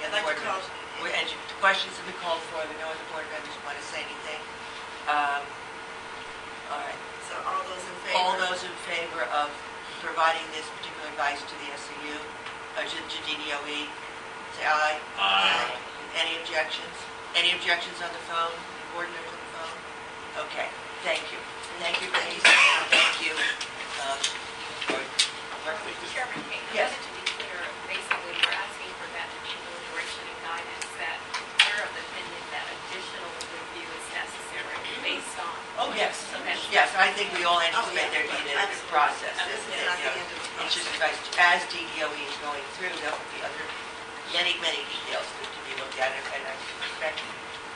Speaker 5: The
Speaker 2: I'd like
Speaker 5: other
Speaker 2: to
Speaker 5: board
Speaker 2: call-
Speaker 5: members- and questions have been called for. Are there no other board members who want to say anything? All right.
Speaker 2: So all those in favor?
Speaker 5: All those in favor of providing this particular advice to the SEU, to DDOE, say aye.
Speaker 1: Aye.
Speaker 5: Any objections? Any objections on the phone? Any board members on the phone? Okay, thank you. Thank you, Denise. Thank you.
Speaker 15: Chairman King, I
Speaker 5: Yes.
Speaker 15: wanted to be clear, basically, we're asking for that particular direction and guidance that we're of the opinion that additional review is necessary based on.
Speaker 5: Oh, yes.
Speaker 15: Okay.
Speaker 5: Yes, I think we all anticipate there
Speaker 2: yeah,
Speaker 5: being a
Speaker 2: absolutely.
Speaker 5: process.
Speaker 2: This is not the end of the
Speaker 5: It's just
Speaker 2: process.
Speaker 5: advice, as DDOE is going through, there will be other, many details that to be looked at, and I suspect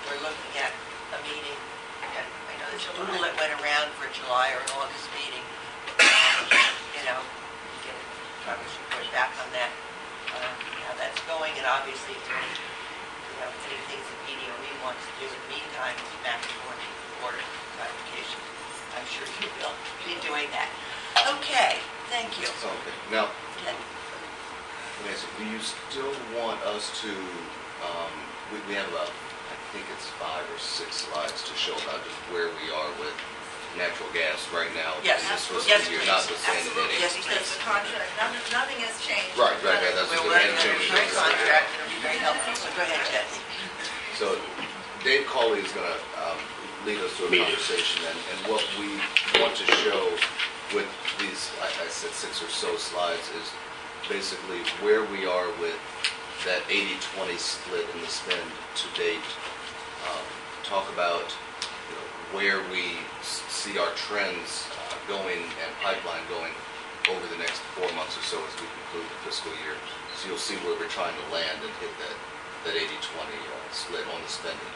Speaker 5: we're looking at a meeting, and I know there's a doodle that went around for July or an August meeting, get a progress report back on that, how that's going, and obviously if there are any things that DDOE wants to do in the meantime, back and forth with the board clarification. I'm sure you will be doing that. Okay, thank you.
Speaker 10: Okay, now,
Speaker 5: Okay.
Speaker 10: let me ask you, do you still want us to, we have about, I think it's 5 or 6 slides to show about just where we are with natural gas right now?
Speaker 5: Yes,
Speaker 10: in this fiscal
Speaker 5: yes,
Speaker 10: year,
Speaker 5: please.
Speaker 10: notwithstanding
Speaker 2: Absolutely,
Speaker 10: any-
Speaker 5: Yes,
Speaker 2: because the contract, nothing has changed.
Speaker 10: Right, that's
Speaker 5: We're
Speaker 10: what
Speaker 5: working
Speaker 10: we
Speaker 5: on a
Speaker 10: changed.
Speaker 5: great contract, and it'll be very helpful, so go ahead, Ted.
Speaker 10: So Dave Cawley is going to lead us through a conversation, and what we want to show with these, like I said, 6 or so slides is basically where we are with that 80-20 split in the spend to date. Talk about where we see our trends going and pipeline going over the next 4 months or so as we conclude the fiscal year. So you'll see where we're trying to land and hit that 80-20 split on the spending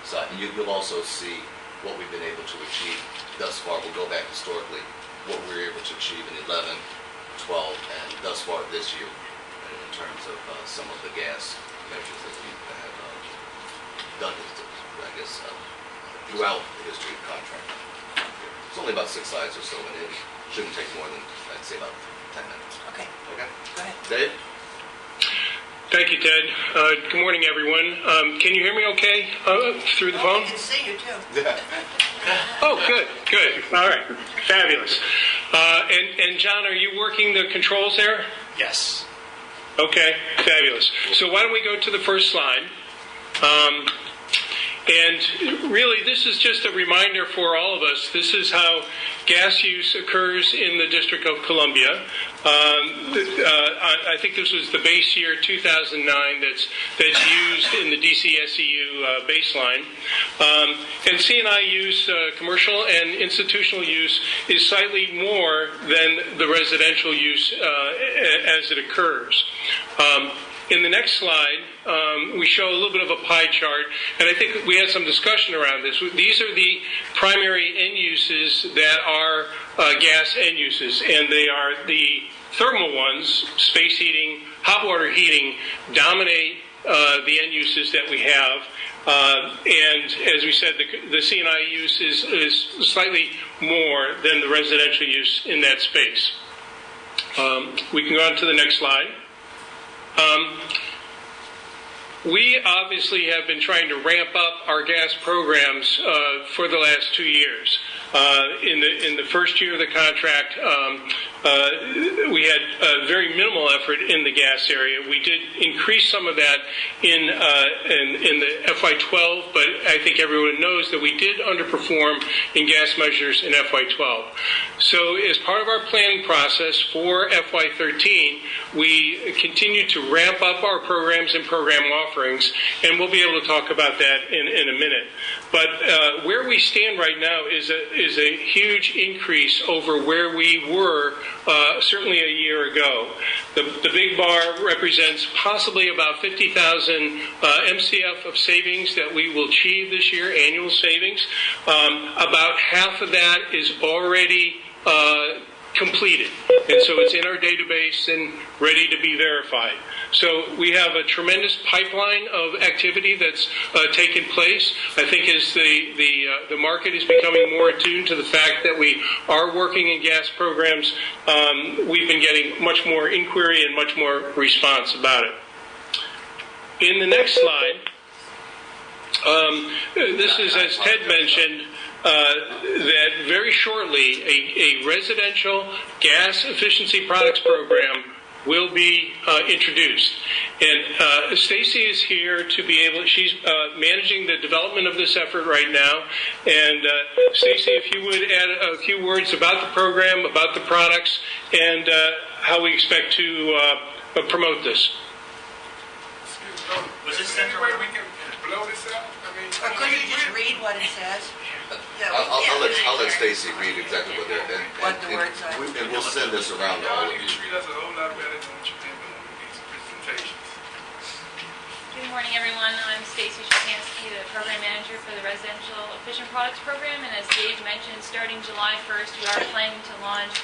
Speaker 10: side. And you'll also see what we've been able to achieve thus far. We'll go back historically, what we were able to achieve in 11, 12, and thus far this year in terms of some of the gas measures that we have done, I guess, throughout the history of contracting. It's only about 6 slides or so, and it shouldn't take more than, I'd say, about 10 minutes.
Speaker 5: Okay,
Speaker 10: Okay?
Speaker 5: go ahead.
Speaker 10: Dave?
Speaker 11: Thank you, Ted. Good morning, everyone. Can you hear me okay through the phone?
Speaker 5: I can see you too.
Speaker 10: Yeah.
Speaker 11: Oh, good, good. All right, fabulous. And John, are you working the controls there?
Speaker 9: Yes.
Speaker 11: Okay, fabulous. So why don't we go to the first slide? And really, this is just a reminder for all of us. This is how gas use occurs in the District of Columbia. I think this was the base year 2009 that's used in the DCSEU baseline. And C&I use, commercial and institutional use, is slightly more than the residential use as it occurs. In the next slide, we show a little bit of a pie chart, and I think we had some discussion around this. These are the primary end uses that are gas end uses, and they are the thermal ones, space heating, hot water heating, dominate the end uses that we have. And as we said, the C&I use is slightly more than the residential use in that space. We can go on to the next slide. We obviously have been trying to ramp up our gas programs for the last 2 years. In the first year of the contract, we had very minimal effort in the gas area. We did increase some of that in the FY12, but I think everyone knows that we did underperform in gas measures in FY12. So as part of our planning process for FY13, we continue to ramp up our programs and program offerings, and we'll be able to talk about that in a minute. But where we stand right now is a huge increase over where we were certainly a year ago. The big bar represents possibly about 50,000 MCF of savings that we will achieve this year, annual savings. About half of that is already completed, and so it's in our database and ready to be verified. So we have a tremendous pipeline of activity that's taken place. I think as the market is becoming more attuned to the fact that we are working in gas programs, we've been getting much more inquiry and much more response about it. In the next slide, this is, as Ted mentioned, that very shortly a residential gas efficiency products program will be introduced. And Stacy is here to be able, she's managing the development of this effort right now. And Stacy, if you would add a few words about the program, about the products, and how we expect to promote this.
Speaker 13: Was this any way we can blow this up?
Speaker 5: Or could you just read what it says? Yeah,
Speaker 10: I'll let Stacy read exactly what
Speaker 5: the words are.
Speaker 10: And we'll send this around to all of you.
Speaker 13: Treat us a whole lot better than what you've been doing with these presentations.
Speaker 16: Good morning, everyone. I'm Stacy Szymanski, the Program Manager for the Residential Efficient Products Program. And as Dave mentioned, starting July 1st, we are planning to launch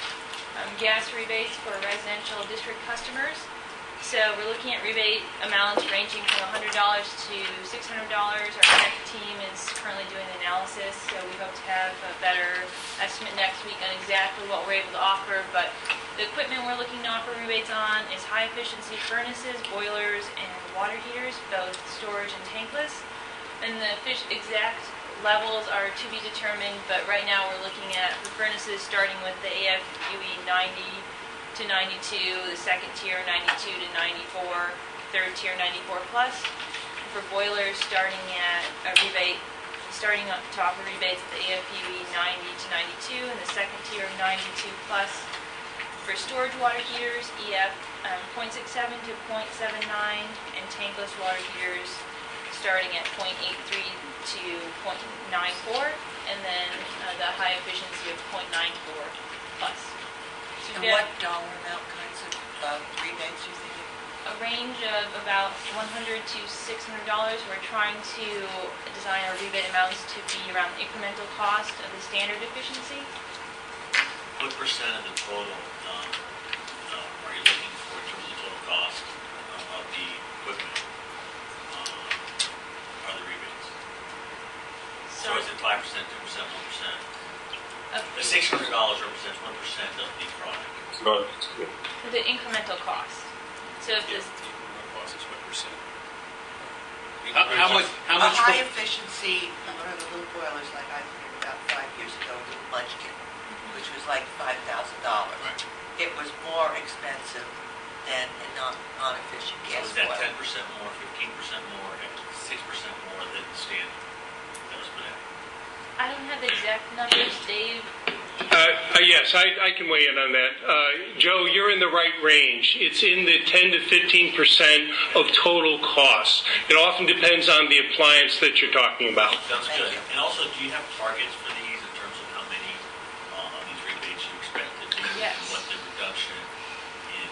Speaker 16: gas rebates for residential district customers. So we're looking at rebate amounts ranging from $100 to $600. Our tech team is currently doing the analysis, so we hope to have a better estimate next week on exactly what we're able to offer. But the equipment we're looking to offer rebates on is high-efficiency furnaces, boilers, and water heaters, both storage and tankless. And the exact levels are to be determined, but right now we're looking at the furnaces starting with the AFUE 90 to 92, the second tier 92 to 94, third tier 94 plus. And for boilers, starting to offer rebates at the AFUE 90 to 92, and the second tier 92 plus. For storage water heaters, EF 0.67 to 0.79, and tankless water heaters starting at 0.83 to 0.94, and then the high efficiency of 0.94 plus.
Speaker 5: And what dollar amount kinds of rebates do you think?
Speaker 16: A range of about $100 to $600. We're trying to design our rebate amounts to be around the incremental cost of the standard efficiency.
Speaker 1: What percent of the total are you looking for in terms of total cost of the equipment? Are the rebates? So is it 5%, 2%, 1%? The
Speaker 16: The incremental cost. So if this,
Speaker 9: Cost is what percent?
Speaker 3: How much?
Speaker 5: A high efficiency, one of the little boilers like I figured about 5 years ago, a little Munchkin, which was like $5,000. It was more expensive than a non-efficient
Speaker 1: So
Speaker 5: gas
Speaker 1: is that
Speaker 5: boiler.
Speaker 1: 10% more, 15% more, and 6% more than the standard that was put out?
Speaker 16: I don't have the exact numbers, Dave.
Speaker 11: Yes, I can weigh in on that. Joe, you're in the right range. It's in the 10 to 15% of total costs. It often depends on the appliance that you're talking about.
Speaker 1: Sounds good. And also, do you have targets for these in terms of how many of these rebates you expect to do?
Speaker 16: Yes.
Speaker 1: And what the reduction in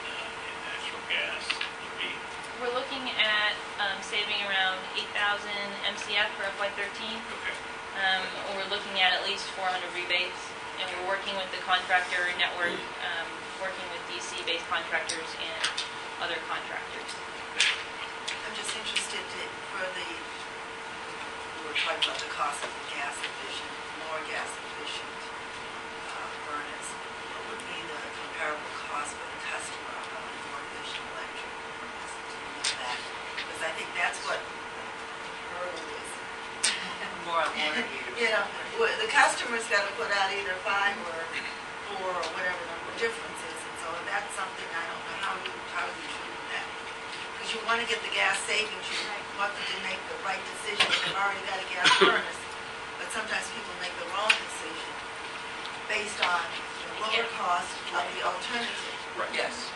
Speaker 1: natural gas would be?
Speaker 16: We're looking at saving around 8,000 MCF for FY13.
Speaker 1: Okay.
Speaker 16: We're looking at least 400 rebates, and we're working with the contractor network, working with DC-based contractors and other contractors.
Speaker 2: I'm just interested for we were talking about the cost of the gas efficient, more gas efficient furnace. What would be the comparable cost for the customer of a more efficient electric furnace? Do you know that? Because I think that's what the hurdle is.
Speaker 5: More on water heaters.
Speaker 2: You know, the customer's got to put out either 5 or 4 or whatever the difference is, and so that's something I don't know how you treat that. Because you want to get the gas savings, you want them to make the right decision. They've already got a gas furnace, but sometimes people make the wrong decision based on the lower cost of the alternative.
Speaker 9: Right.
Speaker 5: Yes.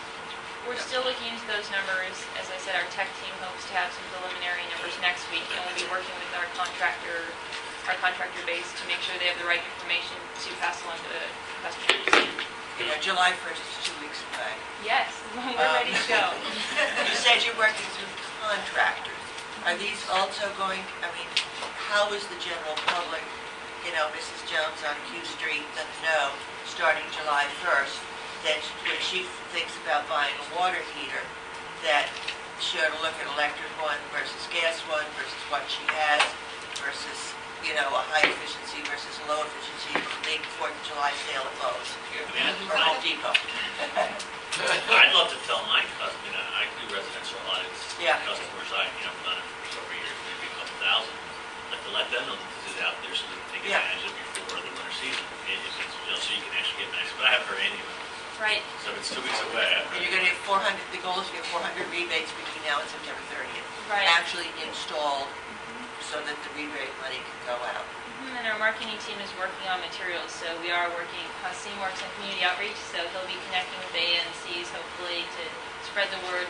Speaker 16: We're still looking into those numbers. As I said, our tech team hopes to have some preliminary numbers next week, and we'll be working with our contractor base to make sure they have the right information to pass along to the customers.
Speaker 5: You know, July 1st is 2 weeks away.
Speaker 16: Yes, we're ready to go.
Speaker 5: You said you're working through contractors. Are these also going, I mean, how is the general public, you know, Mrs. Jones on Q Street, going to know starting July 1st that when she thinks about buying a water heater, that she ought to look at electric one versus gas one versus what she has versus, you know, a high efficiency versus a low efficiency, big 4th of July sale at Lowe's or Home Depot.
Speaker 1: I'd love to tell my customers, I do residential audits,
Speaker 5: Yeah.
Speaker 1: customers I've done it for several years, maybe a couple thousand, but to let them know that this is out there so they can take
Speaker 5: Yeah.
Speaker 1: advantage of it before the winter season. So you can actually get max, but I haven't heard any of it.
Speaker 16: Right.
Speaker 1: So if it's 2 weeks away.
Speaker 5: And you're going to get 400, the goal is to get 400 rebates between now and September 30th.
Speaker 16: Right.
Speaker 5: Actually installed so that the rebate money can go out.
Speaker 16: And our marketing team is working on materials, so we are working, Hasim works on community outreach, so he'll be connecting with ANCs hopefully to spread the word.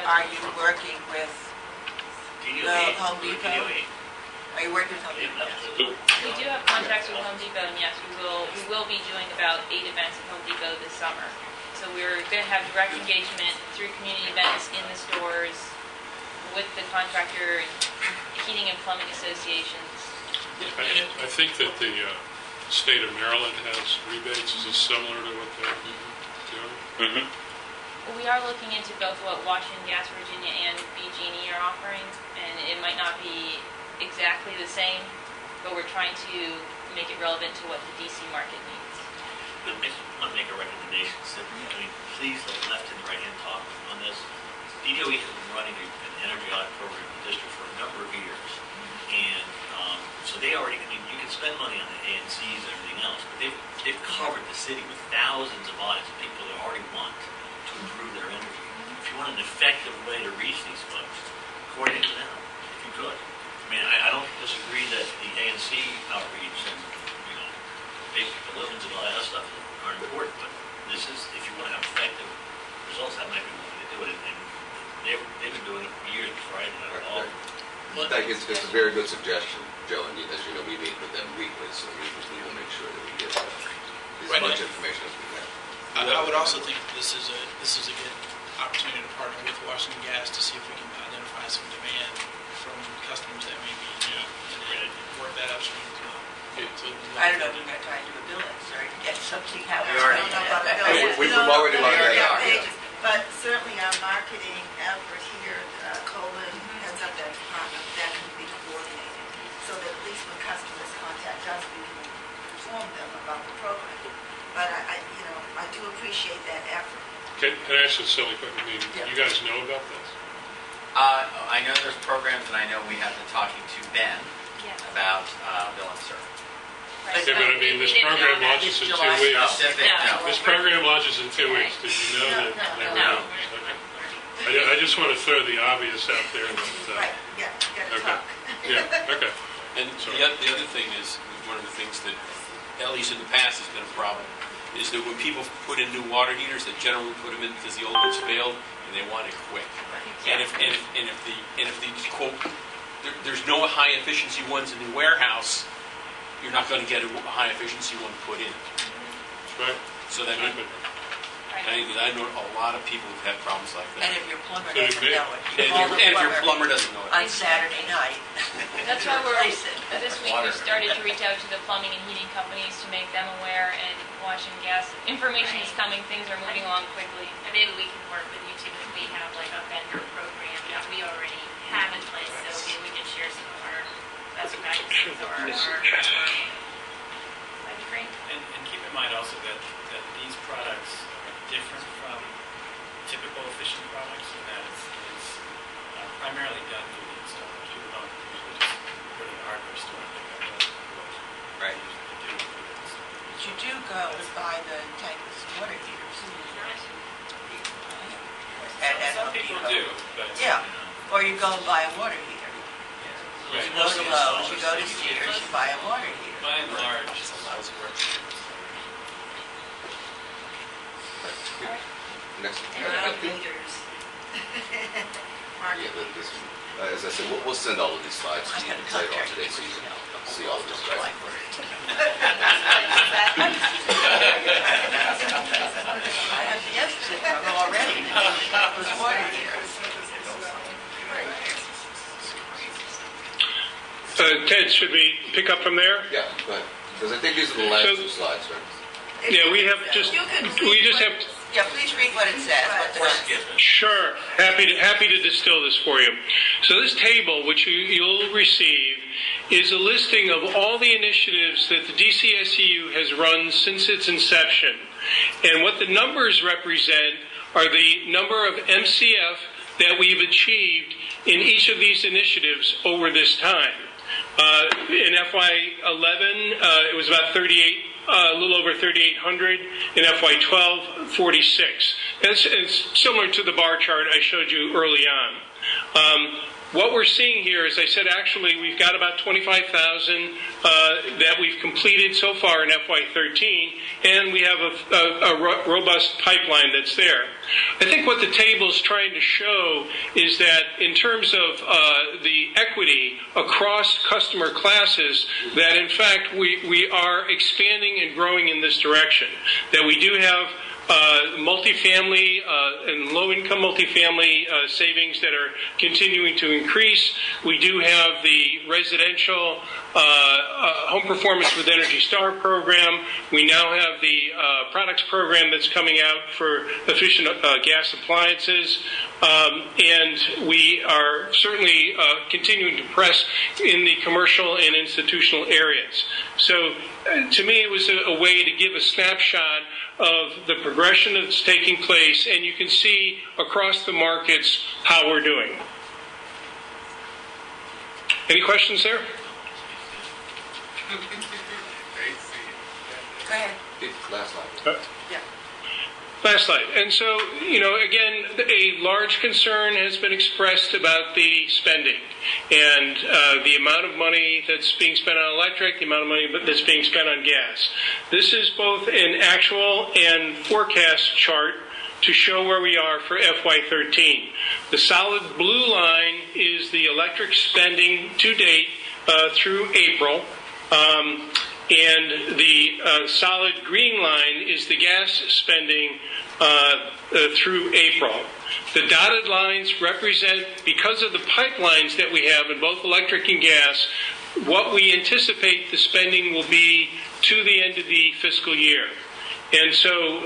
Speaker 5: Are you working with
Speaker 1: DOE.
Speaker 5: the Home Depot?
Speaker 1: DOE.
Speaker 5: Are you working with Home Depot?
Speaker 16: We do have contracts with Home Depot, and yes, we will be doing about 8 events at Home Depot this summer. So we're going to have direct engagement through community events in the stores with the contractor and heating and plumbing associations.
Speaker 6: I think that the state of Maryland has rebates. Is this similar to what they're doing?
Speaker 16: We are looking into both what Washington Gas Virginia and BG&E are offering, and it might not be exactly the same, but we're trying to make it relevant to what the DC market needs.
Speaker 1: I want to make a recommendation. Please let left and right hand talk on this. DOE has been running an energy audit program in the district for a number of years. And so they already, you can spend money on the ANCs and everything else, but they've covered the city with thousands of audits of people that already want to improve their energy. If you want an effective way to reach these folks, coordinate with them, if you could. I don't disagree that the ANC outreach and, basic deliverance and all that other stuff are important, but this is, if you want to have effective results, that might be one way to do it. And they've been doing it for years before I did it at all.
Speaker 10: I think it's a very good suggestion, Joe, and as you know, we meet with them weekly, so we will make sure that we get as much information as we can.
Speaker 17: I would also think this is a good opportunity to partner with Washington Gas to see if we can identify some demand from customers that may be, and work that upstream as well.
Speaker 5: I don't know if you're going to try and do a bill insert to get something out.
Speaker 1: We already
Speaker 5: I don't know about a bill.
Speaker 10: We've already lined that up.
Speaker 2: But certainly our marketing effort here, Colin heads up that department, that can be coordinated, so that at least when customers contact us, we can inform them about the program. But I do appreciate that effort.
Speaker 6: Can I ask a silly question? I mean, you guys know about this?
Speaker 3: I know there's programs, and I know we have been talking to Ben about Bill and Sir.
Speaker 6: Yeah, but I mean, this program launches in 2 weeks. This program launches in 2 weeks. Did you know that?
Speaker 4: No.
Speaker 6: Okay. I just want to throw the obvious out there.
Speaker 2: Right, yeah, you gotta
Speaker 6: Okay.
Speaker 2: talk.
Speaker 6: Yeah, okay.
Speaker 9: And the other thing is, one of the things that, at least in the past, has been a problem, is that when people put in new water heaters, they generally put them in because the old ones failed, and they want it quick. And if the quote, there's no high efficiency ones in the warehouse, you're not going to get a high efficiency one put in.
Speaker 6: Right.
Speaker 9: So that I know a lot of people who've had problems like that.
Speaker 5: And if your plumber doesn't know it, you
Speaker 9: And
Speaker 5: call the
Speaker 9: if your plumber doesn't know it.
Speaker 5: on Saturday night.
Speaker 16: That's why
Speaker 5: replace it.
Speaker 16: this week we started to reach out to the plumbing and heating companies to make them aware, and Washington Gas, information is coming, things are moving along quickly.
Speaker 4: And maybe we can work with you too, if we have like a vendor program that we already have in place, so maybe we can share some of our best practices or that'd be great.
Speaker 12: And keep in mind also that these products are different from typical efficient products, and that it's primarily done through the installers. People don't usually just put in a hardware store and pick up what
Speaker 5: Right.
Speaker 12: they do for the installer.
Speaker 5: But you do go and buy the tankless water heaters.
Speaker 12: Some people do, but...
Speaker 5: Yeah, or you go and buy a water heater.
Speaker 12: Right.
Speaker 5: You go to Lowe's, you go to Sears, you buy a water heater.
Speaker 12: By and large,
Speaker 9: It's a lousy work.
Speaker 10: Next.
Speaker 2: Leaders.
Speaker 10: Yeah, but this, as I said, we'll send all of these slides to you later on today, so you can see all of this. Right?
Speaker 5: I have the yesterday already. It was water heaters.
Speaker 11: Ted, should we pick up from there?
Speaker 10: Yeah, go ahead. Because I think these are the last two slides, right?
Speaker 11: Yeah, we just have.
Speaker 5: Yeah, please read what it says.
Speaker 11: Sure, happy to distill this for you. So this table, which you'll receive, is a listing of all the initiatives that the DCSEU has run since its inception. And what the numbers represent are the number of MCF that we've achieved in each of these initiatives over this time. In FY11, it was about 38. A little over 3,800. In FY12, 46. It's similar to the bar chart I showed you early on. What we're seeing here, as I said, actually we've got about 25,000 that we've completed so far in FY13, and we have a robust pipeline that's there. I think what the table is trying to show is that in terms of the equity across customer classes, that in fact we are expanding and growing in this direction. That we do have multifamily and low-income multifamily savings that are continuing to increase. We do have the residential home performance with Energy Star program. We now have the products program that's coming out for efficient gas appliances. And we are certainly continuing to press in the commercial and institutional areas. So to me, it was a way to give a snapshot of the progression that's taking place, and you can see across the markets how we're doing. Any questions there?
Speaker 5: Go ahead.
Speaker 10: Last slide.
Speaker 5: Yeah.
Speaker 11: Last slide. And so, again, a large concern has been expressed about the spending and the amount of money that's being spent on electric, the amount of money that's being spent on gas. This is both an actual and forecast chart to show where we are for FY13. The solid blue line is the electric spending to date through April. And the solid green line is the gas spending through April. The dotted lines represent, because of the pipelines that we have in both electric and gas, what we anticipate the spending will be to the end of the fiscal year. And so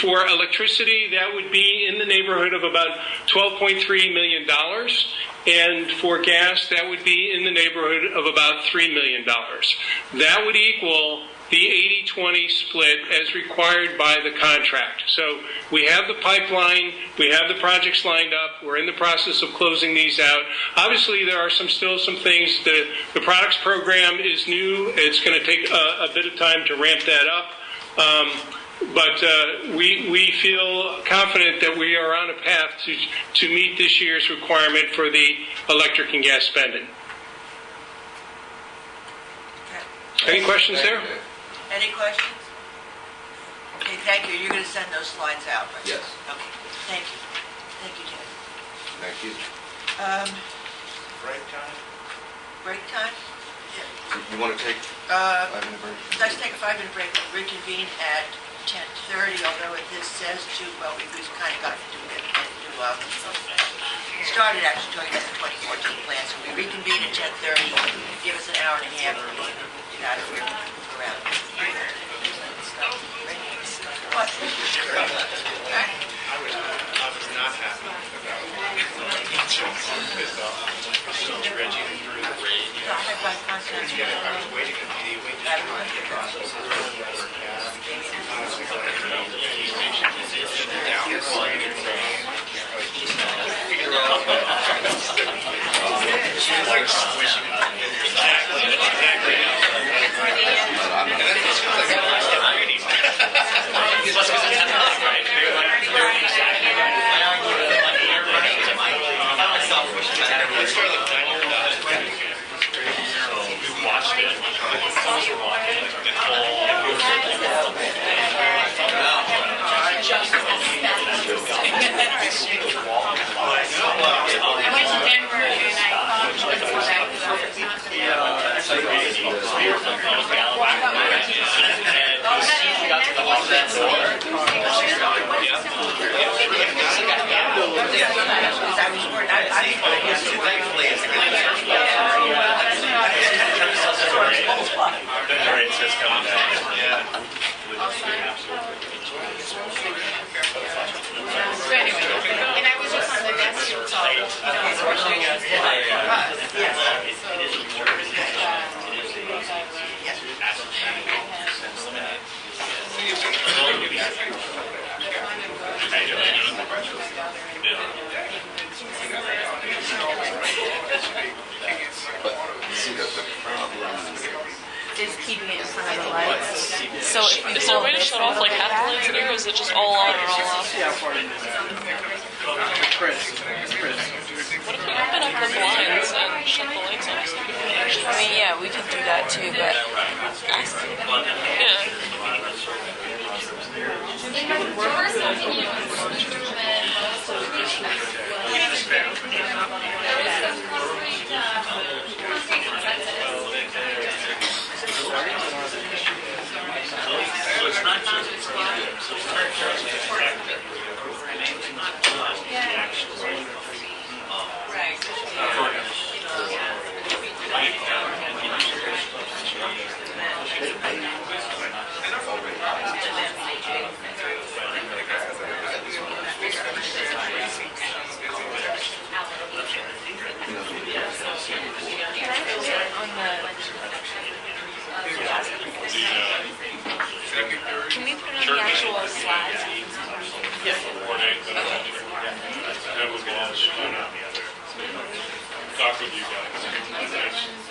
Speaker 11: for electricity, that would be in the neighborhood of about $12.3 million. And for gas, that would be in the neighborhood of about $3 million. That would equal the 80-20 split as required by the contract. So we have the pipeline, we have the projects lined up, we're in the process of closing these out. Obviously, there are still some things. The products program is new. It's going to take a bit of time to ramp that up. But we feel confident that we are on a path to meet this year's requirement for the electric and gas spending. Any questions there?
Speaker 5: Any questions? Okay, thank you. You're going to send those slides out, right?
Speaker 10: Yes.
Speaker 5: Okay, thank you. Thank you, Jen.
Speaker 10: Thank you.
Speaker 5: Break time? Break time?
Speaker 10: You want to take
Speaker 5: Uh,
Speaker 10: 5-minute break?
Speaker 5: Let's take a 5-minute break and reconvene at 10:30, although this says well, we've kind of got to do it. Started actually talking about the 2014 plan, so we reconvene at 10:30, give us an hour and a half to get out of here around. What?
Speaker 18: I was not happy about Reggie through the rain.
Speaker 5: I
Speaker 18: was waiting to be the process.
Speaker 16: Is keeping it in front of the lights. So is there a way to shut off like half the lights in here, or is it just all on or all off?
Speaker 17: Chris.
Speaker 16: What if we open up the blinds and shut the lights off so people can actually
Speaker 15: I mean, yeah, we could do that too, but
Speaker 1: It's not just the project, so it's not just the project. It's not just the actual.
Speaker 16: Can we put it on the actual slides?
Speaker 6: Yes. Have a launch. Talk with you guys.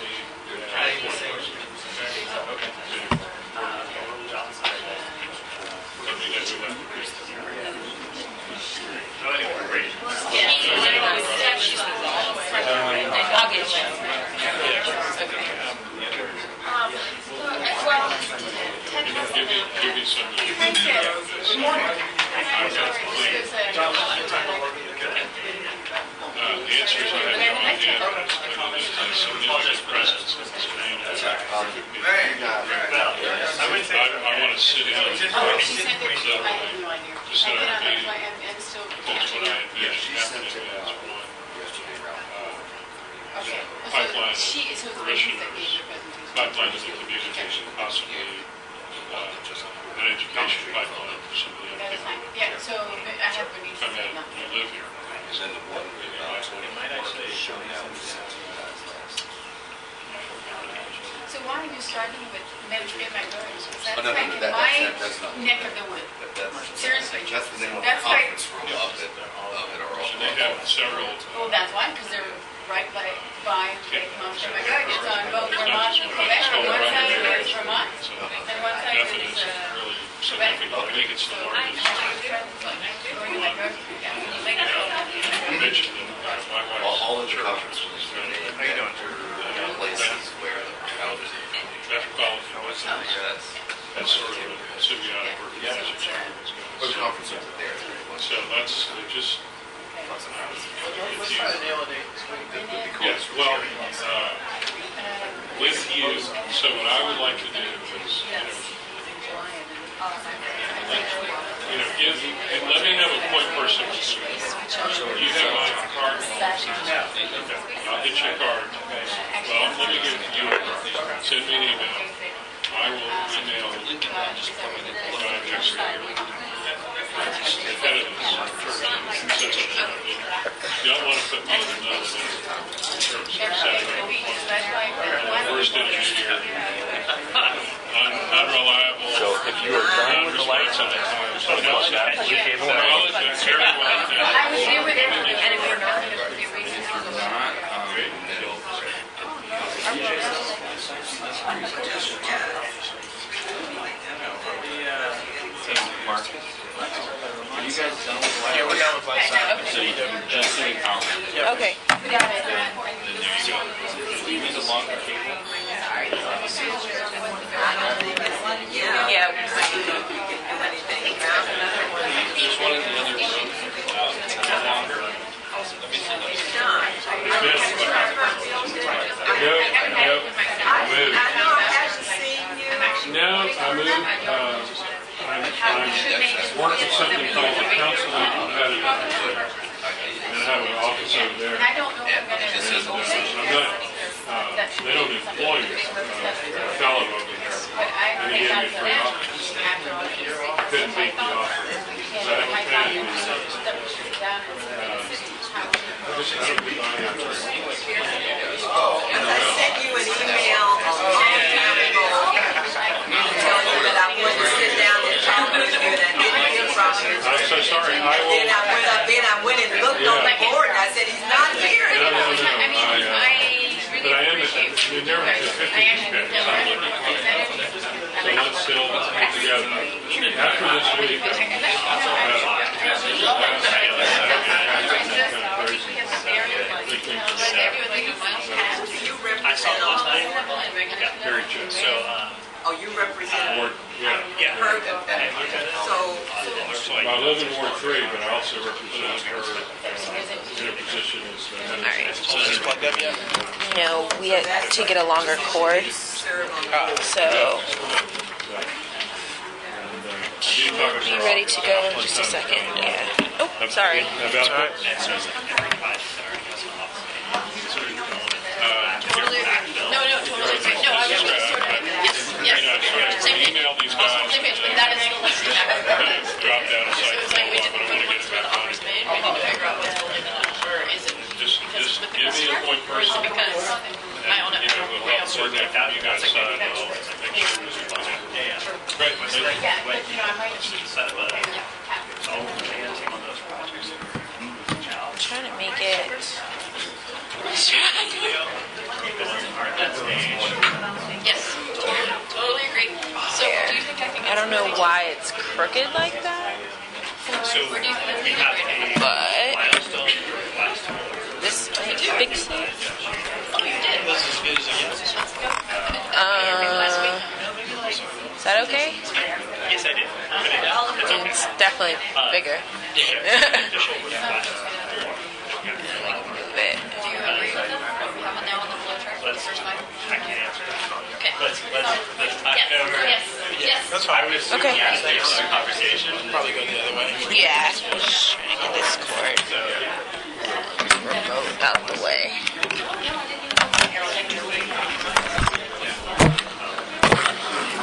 Speaker 16: I'll get you.
Speaker 6: Give me some.
Speaker 16: Thank you. Good morning.
Speaker 6: The answers I have no idea. Significant presence in this name. I want to sit in on it. Just so I can be, because what I envision is one, pipeline parishioners, pipeline to the communication, possibly an education pipeline for some of the young people
Speaker 15: Yeah, so I have Bernice
Speaker 6: come
Speaker 15: say
Speaker 6: in
Speaker 15: nothing.
Speaker 6: and live here.
Speaker 10: Is in the one.
Speaker 12: It might actually show
Speaker 15: So why are you starting with Medicare Roads? That's
Speaker 10: Oh, no, no,
Speaker 15: like
Speaker 10: that's not.
Speaker 15: my neck of the woods. Seriously.
Speaker 10: That's the name of the
Speaker 15: That's like-
Speaker 10: conference room up at our
Speaker 6: And they have several,
Speaker 15: Well, that's why, because they're right by Lake Monster. My God, it's on both Vermont and Quebec. On one side is Vermont, and one side
Speaker 6: definitely
Speaker 15: is
Speaker 6: really
Speaker 15: Quebec.
Speaker 6: significant. I think it's the largest
Speaker 15: Going to my grocery
Speaker 6: convention in my wife's
Speaker 10: all of the
Speaker 6: church.
Speaker 10: conference rooms. How you doing? Places where houses.
Speaker 6: Metropolitan, that's sort of a symbiotic organization.
Speaker 10: What conference is it there?
Speaker 6: So that's just.
Speaker 12: Let's try to nail a date this week.
Speaker 6: Yes, well, with you, so what I would like to do is, let me have a point person. You have my card? I'll get you a card. Well, let me give it to you. Send me an email. I will email you don't want to put me in another in terms of setting up worst engineer, unreliable.
Speaker 8: So if you are done with the lights on, so what's that? Blue cable?
Speaker 6: Very well done.
Speaker 15: I was there with him, and if you're not going to be reasons
Speaker 12: Mark, are you guys done with life? Yeah, we're done with life. So you just doing power.
Speaker 16: Okay.
Speaker 12: You need a longer cable?
Speaker 16: Yeah.
Speaker 6: There's one in the other room. Longer. Let me see those. No, I moved. I'm working something called the Council on Competitiveness. And I have an office over there.
Speaker 15: I don't know if I'm going to
Speaker 6: I'm not, they don't employ me, a fellow over there. And he gave me free office. Couldn't beat the offer. So I haven't paid him. I don't be buying that very much.
Speaker 5: I sent you an email a long time ago to tell you that I wouldn't sit down and talk with you, and I didn't hear from you.
Speaker 6: I'm so sorry. I will.
Speaker 5: Then I went and looked on the board, and I said, he's not here.
Speaker 6: No. But I am, you never have to 50 picks. So let's still get together. After this week,
Speaker 1: I saw it last night.
Speaker 6: Very good.
Speaker 1: So,
Speaker 5: Oh, you represent
Speaker 6: Yeah.
Speaker 5: her. So,
Speaker 6: Well, I live in Ward 3, but I also represent her in a position as the head of the
Speaker 17: Alright. So is this plugged up yet?
Speaker 16: No, we had to get a longer cord. So be ready to go in just a second. Yeah. Oh, sorry.
Speaker 6: About that?
Speaker 15: Totally agree. No, totally agree. No, I was just sort of, yes. Same thing.
Speaker 6: Email these guys.
Speaker 15: Same page, but that is the list.
Speaker 6: Drop down a
Speaker 15: So
Speaker 6: site.
Speaker 15: it's like we didn't put the where the offer's made, we need to figure out what's holding it up, or is it
Speaker 6: Just
Speaker 15: with the
Speaker 6: give me a point
Speaker 15: or is
Speaker 6: person.
Speaker 15: it because I own it?
Speaker 6: We'll help sort that out. You guys sign. I'll make sure this is fine. Great.
Speaker 15: Yeah, but I might
Speaker 16: I'm trying to make it.
Speaker 15: Yes, totally agree. So do you think I can?
Speaker 16: I don't know why it's crooked like that,
Speaker 15: Where do you think we have it?
Speaker 16: but this might fix it.
Speaker 15: Oh, you did.
Speaker 17: This is as good as it gets.
Speaker 16: Is that okay?
Speaker 1: Yes, I did.
Speaker 16: It's definitely bigger. Move it.
Speaker 15: Do you agree with them? How about now on the flow chart for the first time?
Speaker 1: I can't answer that.
Speaker 15: Okay.
Speaker 1: Let's
Speaker 15: Yes.
Speaker 17: That's fine.
Speaker 16: Okay.
Speaker 1: Conversation.
Speaker 17: Probably go the other way.
Speaker 16: Yeah. Trying to get this cord remote out the way.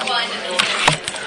Speaker 15: Well, I didn't.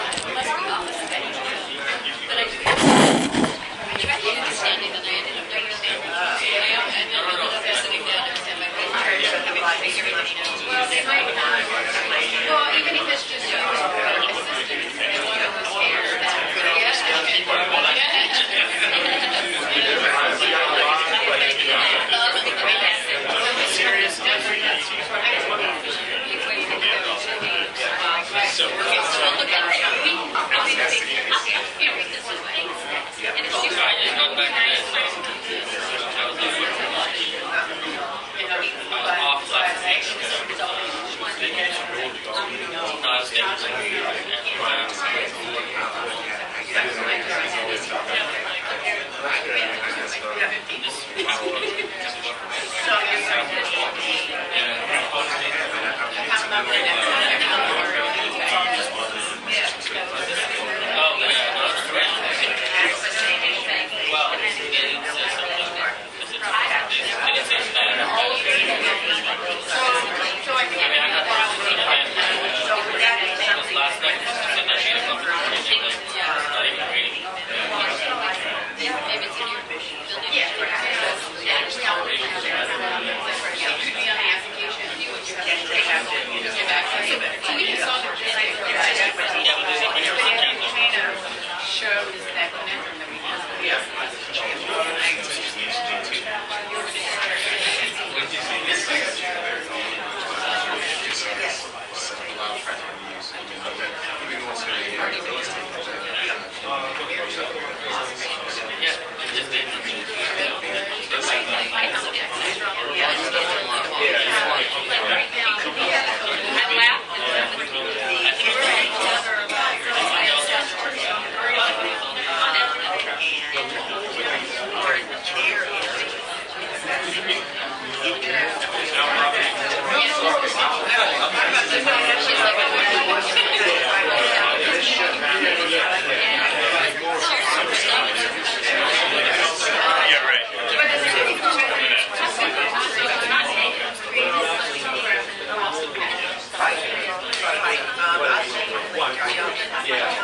Speaker 5: Yeah.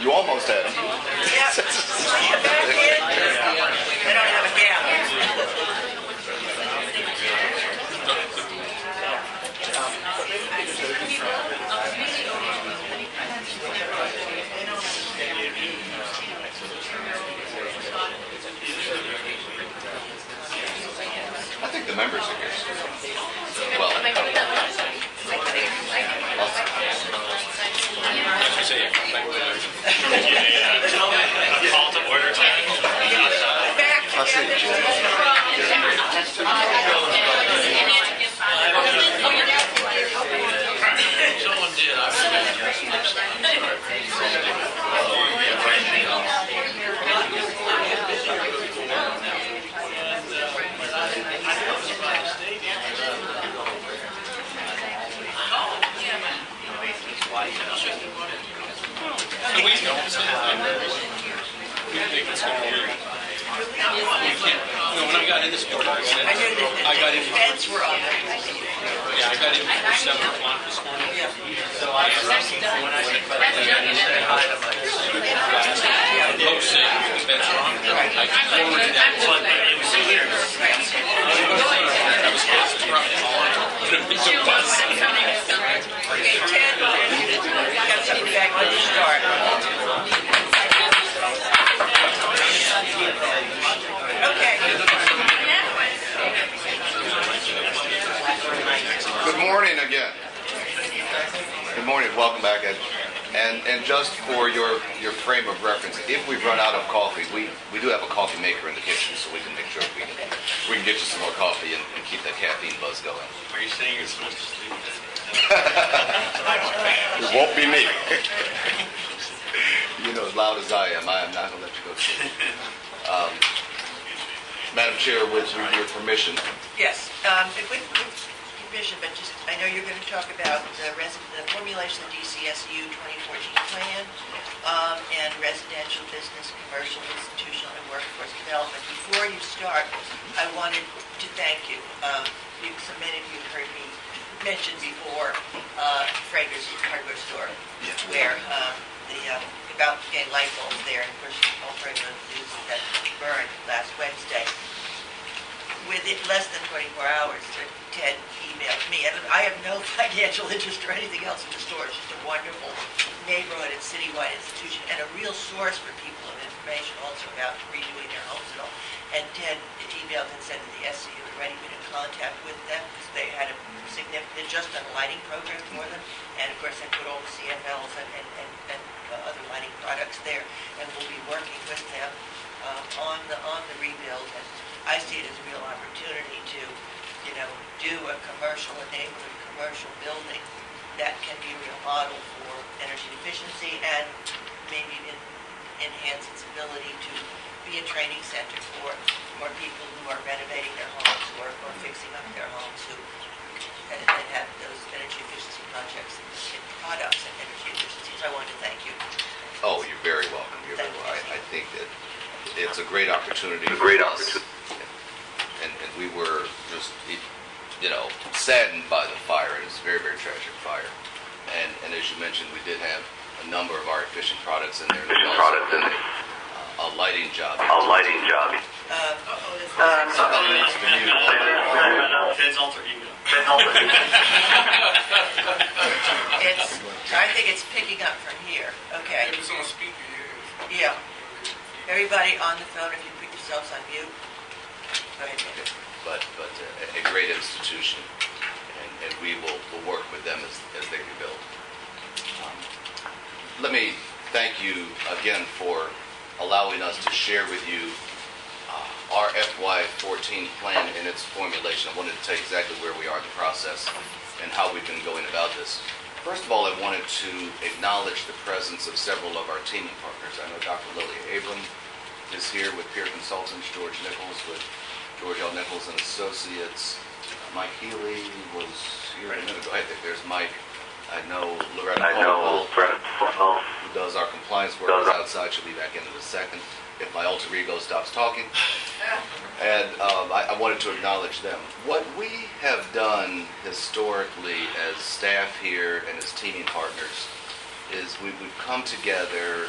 Speaker 10: You almost had him.
Speaker 5: Yep. See the back end? They don't have a gap.
Speaker 10: I think the members are here. Well,
Speaker 1: Call to order.
Speaker 10: I'll see you,
Speaker 1: Someone did.
Speaker 9: No, when I got in this morning, I got in.
Speaker 5: Feds were on there.
Speaker 9: Yeah, I got in before 7 o'clock this morning. So I Lowe's saying the feds are on. I forwarded that one.
Speaker 1: It was here.
Speaker 9: I was supposed to drop it all. It's a bus.
Speaker 5: Okay, Ted, we got something back on the start. Okay.
Speaker 10: good morning again. Good morning, welcome back, Ed. And just for your frame of reference, if we've run out of coffee, we do have a coffee maker in the kitchen, so we can make sure we can get you some more coffee and keep that caffeine buzz going.
Speaker 1: Are you saying you're supposed to sleep?
Speaker 10: It won't be me. You know, as loud as I am not going to let you go to sleep. Madam Chair, with your permission.
Speaker 5: Yes, with permission, but just, I know you're going to talk about the formulation of the DCSU 2014 plan and residential, business, commercial, institutional, and workforce development. Before you start, I wanted to thank you. Some many of you have heard me mention before Frager's hardware store, where about getting light bulbs there, and of course, all Frager news that burned last Wednesday. With it less than 24 hours, Ted emailed me. And I have no financial interest or anything else in the store. It's just a wonderful neighborhood and citywide institution and a real source for people of information also about renewing their homes and all. And Ted emailed and said that the SCU had already been in contact with them because they had a significant, just done a lighting program for them. And of course, they put all the CFLs and other lighting products there. And we'll be working with them on the rebuild. And I see it as a real opportunity to, do a commercial, a neighborhood commercial building that can be a real model for energy efficiency and maybe enhance its ability to be a training center for people who are renovating their homes or fixing up their homes and have those energy efficiency projects and products and energy efficiency. So I want to thank you.
Speaker 10: Oh, you're very welcome. You're very welcome. I think that it's a great opportunity. And we were just, saddened by the fire. It's a very, very tragic fire. And as you mentioned, we did have a number of our efficient products in there. A lighting job.
Speaker 1: Ted's alter ego.
Speaker 5: I think it's picking up from here. Okay.
Speaker 13: It was on speaker,
Speaker 5: yeah. Everybody on the phone, if you put yourselves on mute. Go ahead, David.
Speaker 10: But a great institution, and we will work with them as they rebuild. Let me thank you again for allowing us to share with you our FY14 plan and its formulation. I wanted to tell you exactly where we are in the process and how we've been going about this. First of all, I wanted to acknowledge the presence of several of our teaming partners. I know Dr. Lily Abram is here with Peer Consultants, George Nichols with George L. Nichols and Associates. Mike Healy was here a minute ago. I think there's Mike. I know Loretta Caldwell, who does our compliance work, is outside. She'll be back in a second if my alter ego stops talking. And I wanted to acknowledge them. What we have done historically as staff here and as teaming partners is we've come together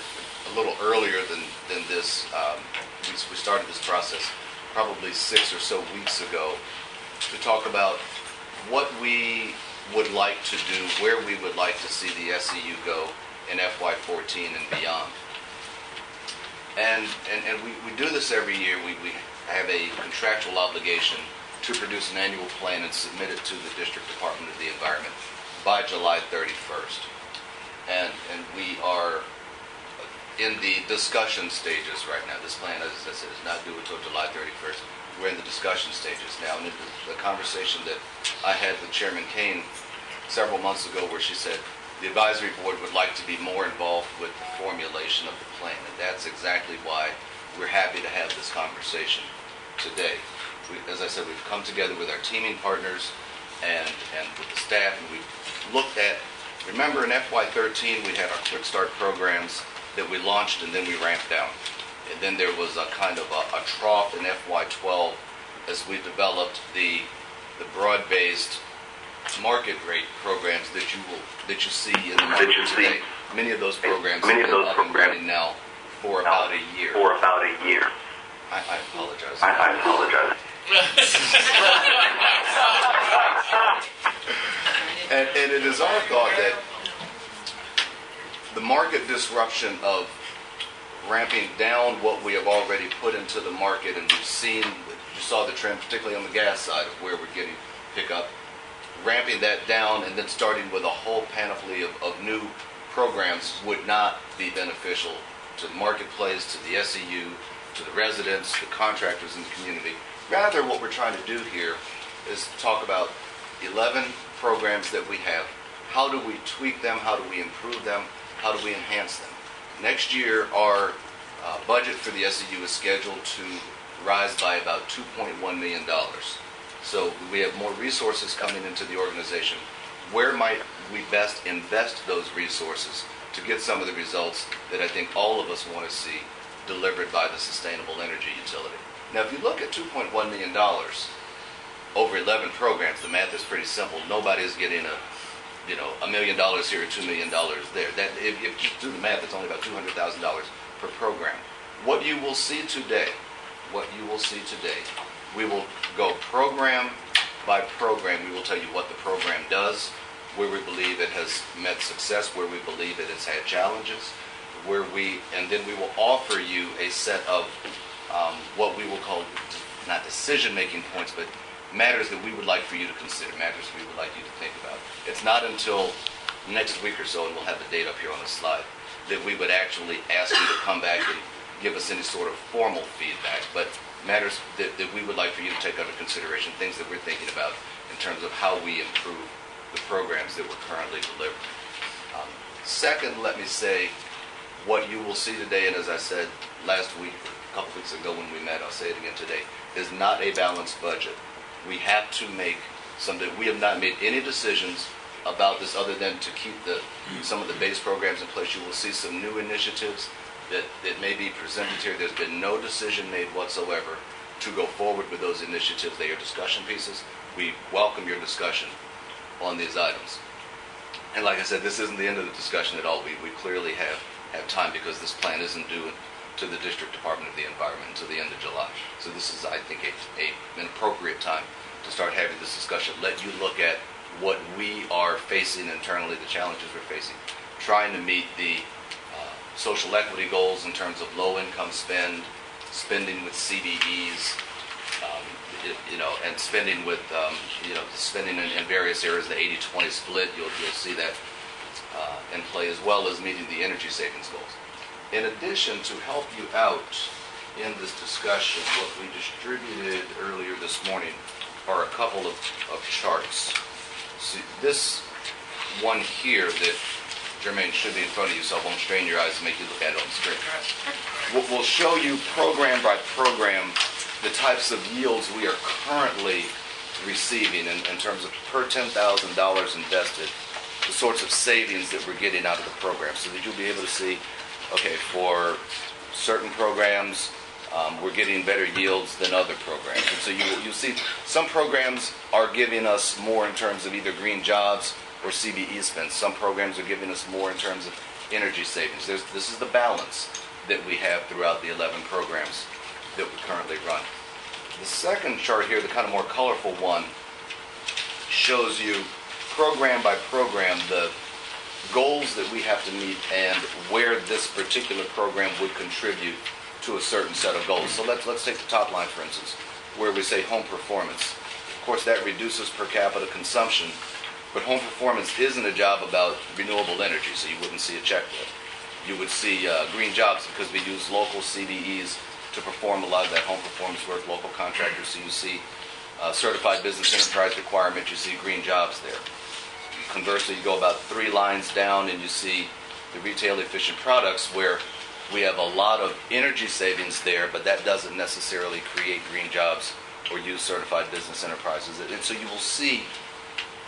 Speaker 10: a little earlier than this. We started this process probably 6 or so weeks ago to talk about what we would like to do, where we would like to see the SEU go in FY14 and beyond. And we do this every year. We have a contractual obligation to produce an annual plan and submit it to the District Department of the Environment by July 31st. And we are in the discussion stages right now. This plan, as I said, is not due until July 31st. We're in the discussion stages now. And the conversation that I had with Chairman Kane several months ago where she said the advisory board would like to be more involved with the formulation of the plan. And that's exactly why we're happy to have this conversation today. As I said, we've come together with our teaming partners and with the staff, and we've looked at, remember in FY13 we had our Quick Start programs that we launched and then we ramped down. And then there was a kind of a trough in FY12 as we developed the broad-based market rate programs that you see in the market today. Many of those programs have been up and running now for about a year. I apologize. And it is our thought that the market disruption of ramping down what we have already put into the market, and you saw the trend particularly on the gas side of where we're getting pickup, ramping that down and then starting with a whole panoply of new programs would not be beneficial to the marketplace, to the SEU, to the residents, the contractors in the community. Rather, what we're trying to do here is talk about 11 programs that we have. How do we tweak them? How do we improve them? How do we enhance them? Next year, our budget for the SEU is scheduled to rise by about $2.1 million. So we have more resources coming into the organization. Where might we best invest those resources to get some of the results that I think all of us want to see delivered by the sustainable energy utility? Now, if you look at $2.1 million over 11 programs, the math is pretty simple. Nobody is getting $1 million here or $2 million there. That, if you do the math, it's only about $200,000 per program. What you will see today, we will go program by program. We will tell you what the program does, where we believe it has met success, where we believe it has had challenges, and then we will offer you a set of what we will call not decision-making points, but matters that we would like for you to consider, matters we would like you to think about. It's not until next week or so, and we'll have the date up here on the slide, that we would actually ask you to come back and give us any sort of formal feedback, but matters that we would like for you to take under consideration, things that we're thinking about in terms of how we improve the programs that we're currently delivering. Second, let me say, what you will see today, and as I said last week, a couple weeks ago when we met, I'll say it again today, is not a balanced budget. We have to make we have not made any decisions about this other than to keep some of the base programs in place. You will see some new initiatives that may be presented here. There's been no decision made whatsoever to go forward with those initiatives. They are discussion pieces. We welcome your discussion on these items. And like I said, this isn't the end of the discussion at all. We clearly have time because this plan isn't due to the District Department of the Environment until the end of July. So this is, I think, an appropriate time to start having this discussion. Let you look at what we are facing internally, the challenges we're facing, trying to meet the social equity goals in terms of low-income spending with CBEs, and spending with, spending in various areas, the 80-20 split. You'll see that in play, as well as meeting the energy savings goals. In addition, to help you out in this discussion, what we distributed earlier this morning are a couple of charts. See, this one here that, Jermaine, should be in front of you, so I won't strain your eyes to make you look at it on the screen. We'll show you program by program the types of yields we are currently receiving in terms of per $10,000 invested, the sorts of savings that we're getting out of the program, so that you'll be able to see, okay, for certain programs, we're getting better yields than other programs. And so you'll see some programs are giving us more in terms of either green jobs or CBE spend. Some programs are giving us more in terms of energy savings. This is the balance that we have throughout the 11 programs that we currently run. The second chart here, the kind of more colorful one, shows you program by program the goals that we have to meet and where this particular program would contribute to a certain set of goals. So let's take the top line, for instance, where we say home performance. Of course, that reduces per capita consumption, but home performance isn't a job about renewable energy, so you wouldn't see a check there. You would see green jobs because we use local CDEs to perform a lot of that home performance work, local contractors, so you see certified business enterprise requirement, you see green jobs there. Conversely, you go about 3 lines down and you see the retail efficient products where we have a lot of energy savings there, but that doesn't necessarily create green jobs or use certified business enterprises. And so you will see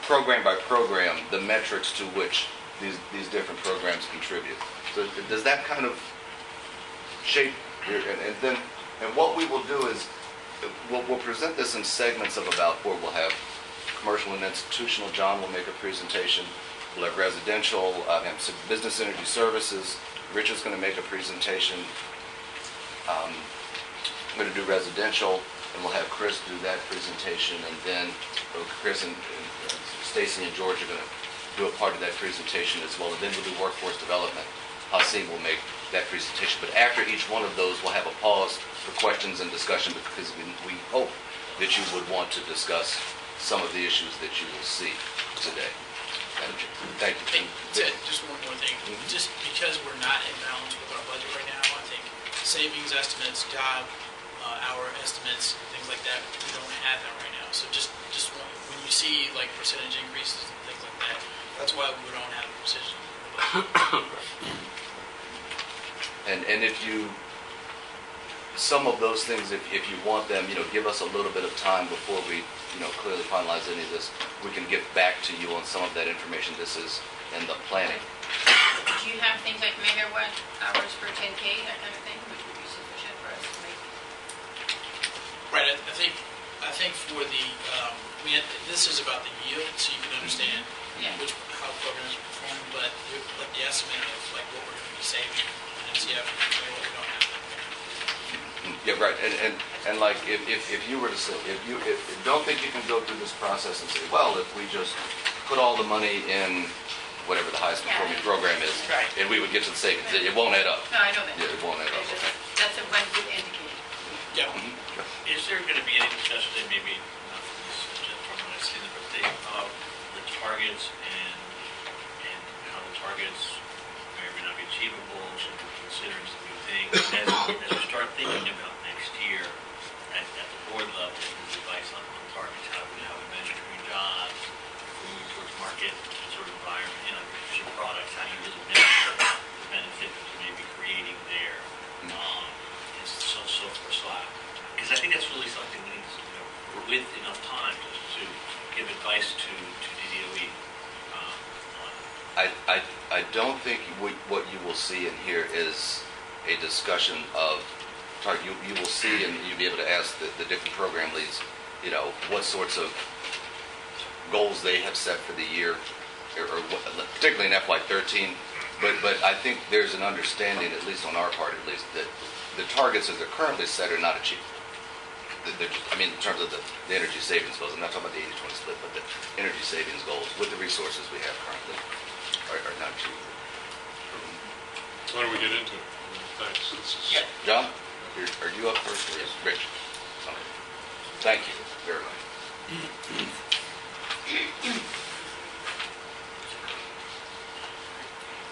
Speaker 10: program by program the metrics to which these different programs contribute. So does that kind of shape your, and what we will do is we'll present this in segments of about 4. We'll have commercial and institutional. John will make a presentation. We'll have residential, business energy services. Rich is going to make a presentation. I'm going to do residential, and we'll have Chris do that presentation, and then Chris and Stacy and George are going to do a part of that presentation as well, and then we'll do workforce development. Hasim will make that presentation, but after each one of those, we'll have a pause for questions and discussion because we hope that you would want to discuss some of the issues that you will see today. Thank you.
Speaker 17: Ted, just one more thing. Just because we're not in balance with our budget right now, I think savings estimates, job hour estimates, things like that, we don't have that right now. So just when you see like percentage increases and things like that, that's why we don't have precision.
Speaker 10: And if you, some of those things, if you want them, give us a little bit of time before we, clearly finalize any of this. We can get back to you on some of that information. This is in the planning.
Speaker 4: Do you have things like megawatt hours per 10K, that kind of thing, which would be sufficient for us to make?
Speaker 17: Right. I think for the this is about the yield, so you can understand how programs are performing, but the estimate of like what we're going to be saving in NCF, what we don't have.
Speaker 10: Yeah, right. And like if you were to say, if don't think you can go through this process and say, well, if we just put all the money in whatever the highest performing program is, and we would get to the savings, it won't add up.
Speaker 4: No, I know that.
Speaker 10: Yeah, it won't add up. Okay.
Speaker 4: That's a one good indicator.
Speaker 17: Yeah.
Speaker 1: Is there going to be any discussion, and maybe not from this agenda, from what I've seen, but the targets and how the targets may or may not be achievable? Should we consider some new things as we start thinking about next year at the board level? There's advice on targets, how we measure green jobs, moving towards market sort of environment, efficient products, how you really measure the benefit that you may be creating there, and so forth. So because I think that's really something we need, with enough time just to give advice to DDOE.
Speaker 10: I don't think what you will see in here is a discussion of target. You will see, and you'll be able to ask the different program leads, what sorts of goals they have set for the year, or particularly in FY13. But I think there's an understanding, at least on our part at least, that the targets as they're currently set are not achievable. In terms of the energy savings goals, I'm not talking about the 80-20 split, but the energy savings goals with the resources we have currently are not achievable.
Speaker 6: Why don't we get into it? Thanks.
Speaker 10: John, are you up first or is Rich? Okay. Thank you very much.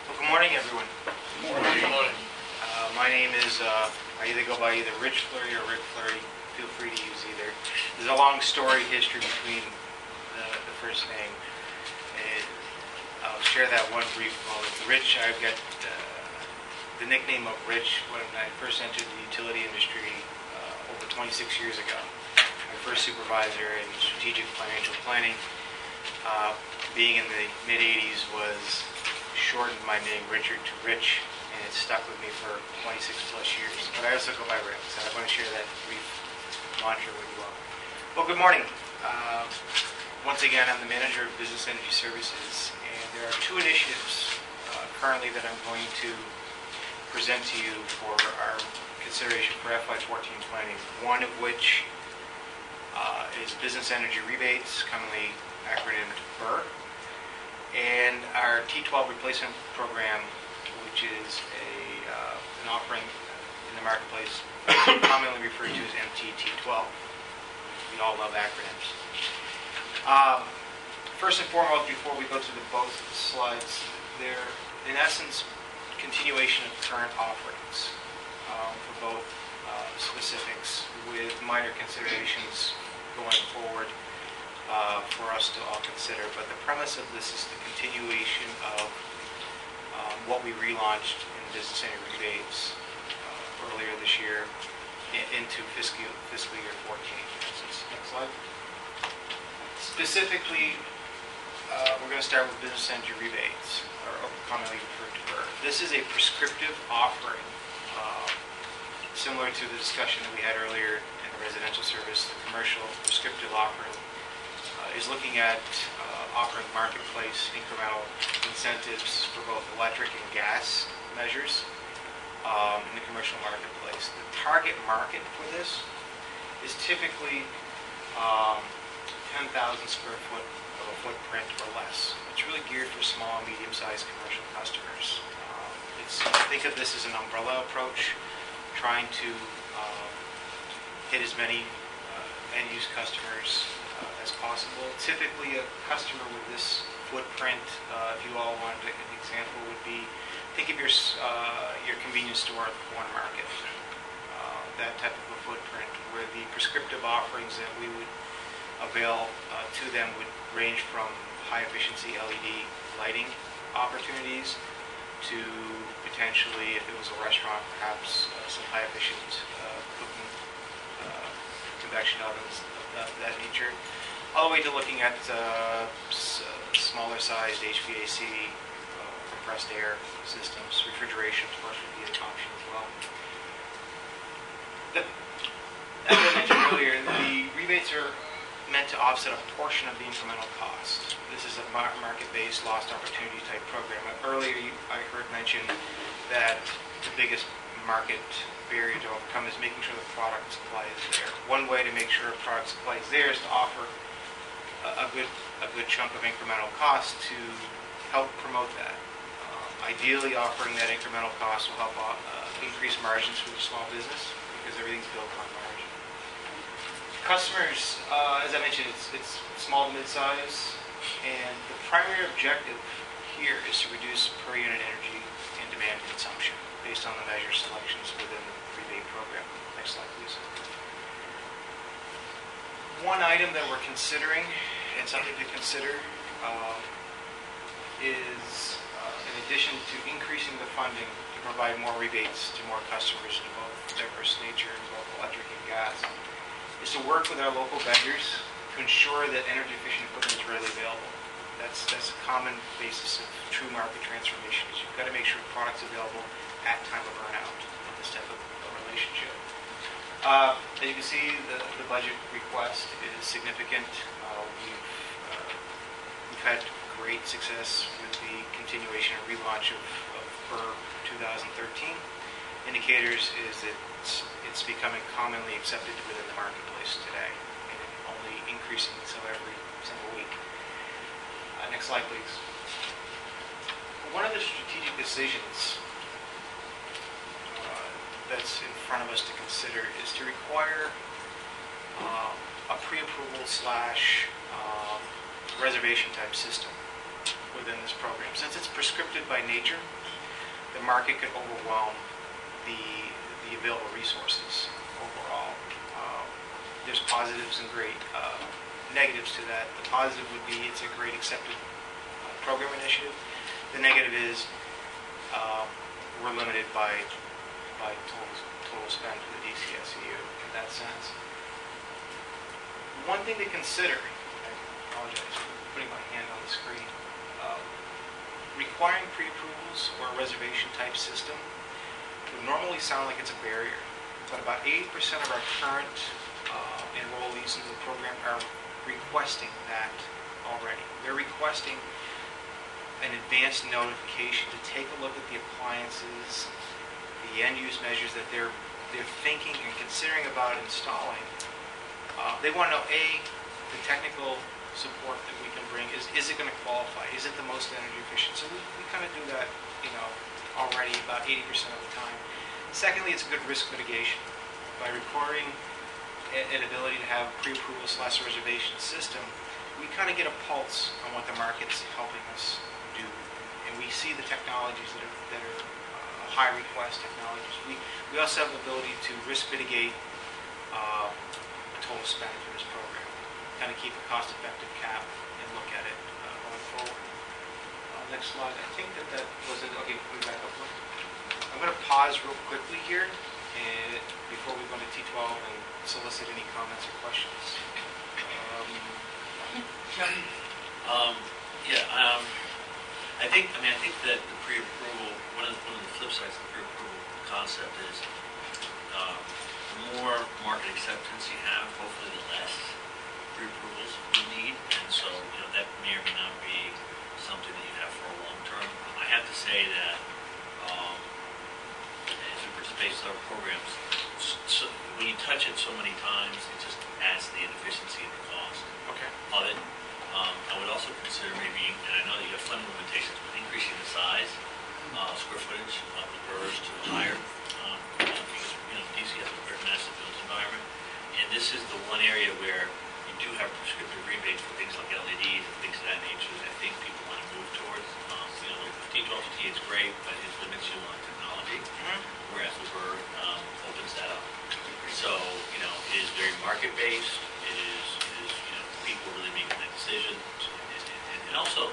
Speaker 18: Well, good morning, everyone.
Speaker 14: Good morning.
Speaker 18: My name is, I either go by either Rich Fleury or Rick Fleury. Feel free to use either. There's a long story history between the first name. And I'll share that one brief moment. Rich, I've got the nickname of Rich when I first entered the utility industry over 26 years ago. My first supervisor in strategic financial planning, being in the mid-'80s, was shortened my name Richard to Rich, and it stuck with me for 26 plus years. But I also go by Rick, so I want to share that brief mantra with you all. Well, good morning. Once again, I'm the manager of Business Energy Services, and there are 2 initiatives currently that I'm going to present to you for our consideration for FY14 planning, one of which is Business Energy Rebates, commonly acronymed BER, and our T12 replacement program, which is an offering in the marketplace commonly referred to as MTT12. We all love acronyms. First and foremost, before we go through both slides, they're in essence continuation of current offerings for both specifics with minor considerations going forward for us to all consider. But the premise of this is the continuation of what we relaunched in Business Energy Rebates earlier this year into fiscal year 14. Next slide. Specifically, we're going to start with Business Energy Rebates, or commonly referred to BER. This is a prescriptive offering, similar to the discussion that we had earlier in the residential service. The commercial prescriptive offering is looking at offering marketplace incremental incentives for both electric and gas measures in the commercial marketplace. The target market for this is typically 10,000 square foot of a footprint or less. It's really geared for small and medium-sized commercial customers. Think of this as an umbrella approach, trying to hit as many end-use customers as possible. Typically, a customer with this footprint, if you all wanted an example, would be, think of your convenience store at the corner market. That type of a footprint, where the prescriptive offerings that we would avail to them would range from high-efficiency LED lighting opportunities to potentially, if it was a restaurant, perhaps some high-efficient cooking convection ovens of that nature, all the way to looking at smaller-sized HVAC, compressed air systems. Refrigeration, of course, would be an option as well. As I mentioned earlier, the rebates are meant to offset a portion of the incremental cost. This is a market-based lost opportunity type program. Earlier, I heard mentioned that the biggest market barrier to overcome is making sure the product supply is there. One way to make sure a product supply is there is to offer a good chunk of incremental cost to help promote that. Ideally, offering that incremental cost will help increase margins for the small business, because everything's built on margin. Customers, as I mentioned, it's small to mid-size, and the primary objective here is to reduce per unit energy and demand consumption based on the measure selections within the rebate program. Next slide, please. One item that we're considering, and something to consider, is in addition to increasing the funding to provide more rebates to more customers in both diverse nature, both electric and gas, is to work with our local vendors to ensure that energy efficient equipment is readily available. That's a common basis of true market transformation, is you've got to make sure product's available at time of burnout in this type of relationship. As you can see, the budget request is significant. We've had great success with the continuation and relaunch of BER 2013. Indicators is that it's becoming commonly accepted within the marketplace today, and only increasing so every single week. Next slide, please. One of the strategic decisions that's in front of us to consider is to require a pre-approval / reservation type system within this program. Since it's prescriptive by nature, the market could overwhelm the available resources overall. There's positives and great negatives to that. The positive would be it's a great accepted program initiative. The negative is we're limited by total spend for the DCSEU in that sense. One thing to consider, I apologize for putting my hand on the screen, requiring pre-approvals or a reservation type system would normally sound like it's a barrier, but about 80% of our current enrollees into the program are requesting that already. They're requesting an advanced notification to take a look at the appliances, the end-use measures that they're thinking and considering about installing. They want to know, A, the technical support that we can bring. Is it going to qualify? Is it the most energy efficient? So we kind of do that, already about 80% of the time. Secondly, it's a good risk mitigation. By recording an ability to have pre-approval/reservation system, we kind of get a pulse on what the market's helping us do. And we see the technologies that are high request technologies. We also have the ability to risk mitigate a total spend for this program. Kind of keep a cost-effective cap and look at it going forward. Next slide. I think that was it. Okay, can we back up one? I'm going to pause real quickly here before we go to T12 and solicit any comments or questions.
Speaker 1: I think that the pre-approval, one of the flip sides of the pre-approval concept is the more market acceptance you have, hopefully the less pre-approvals you need, and so that may or may not be something that you have for a long term. I have to say that as we participate in our programs, so when you touch it so many times, it just adds to the inefficiency and the cost of it. I would also consider maybe, and I know that you have funding limitations, but increasing the size, square footage of the BRRs to higher, because DC has a very massive built environment, and this is the one area where you do have prescriptive rebates for things like LEDs and things of that nature that I think people want to move towards. T12T is great, but it limits you on technology, whereas the BRR opens that up. So, it is very market-based. It is people really making that decision. And also,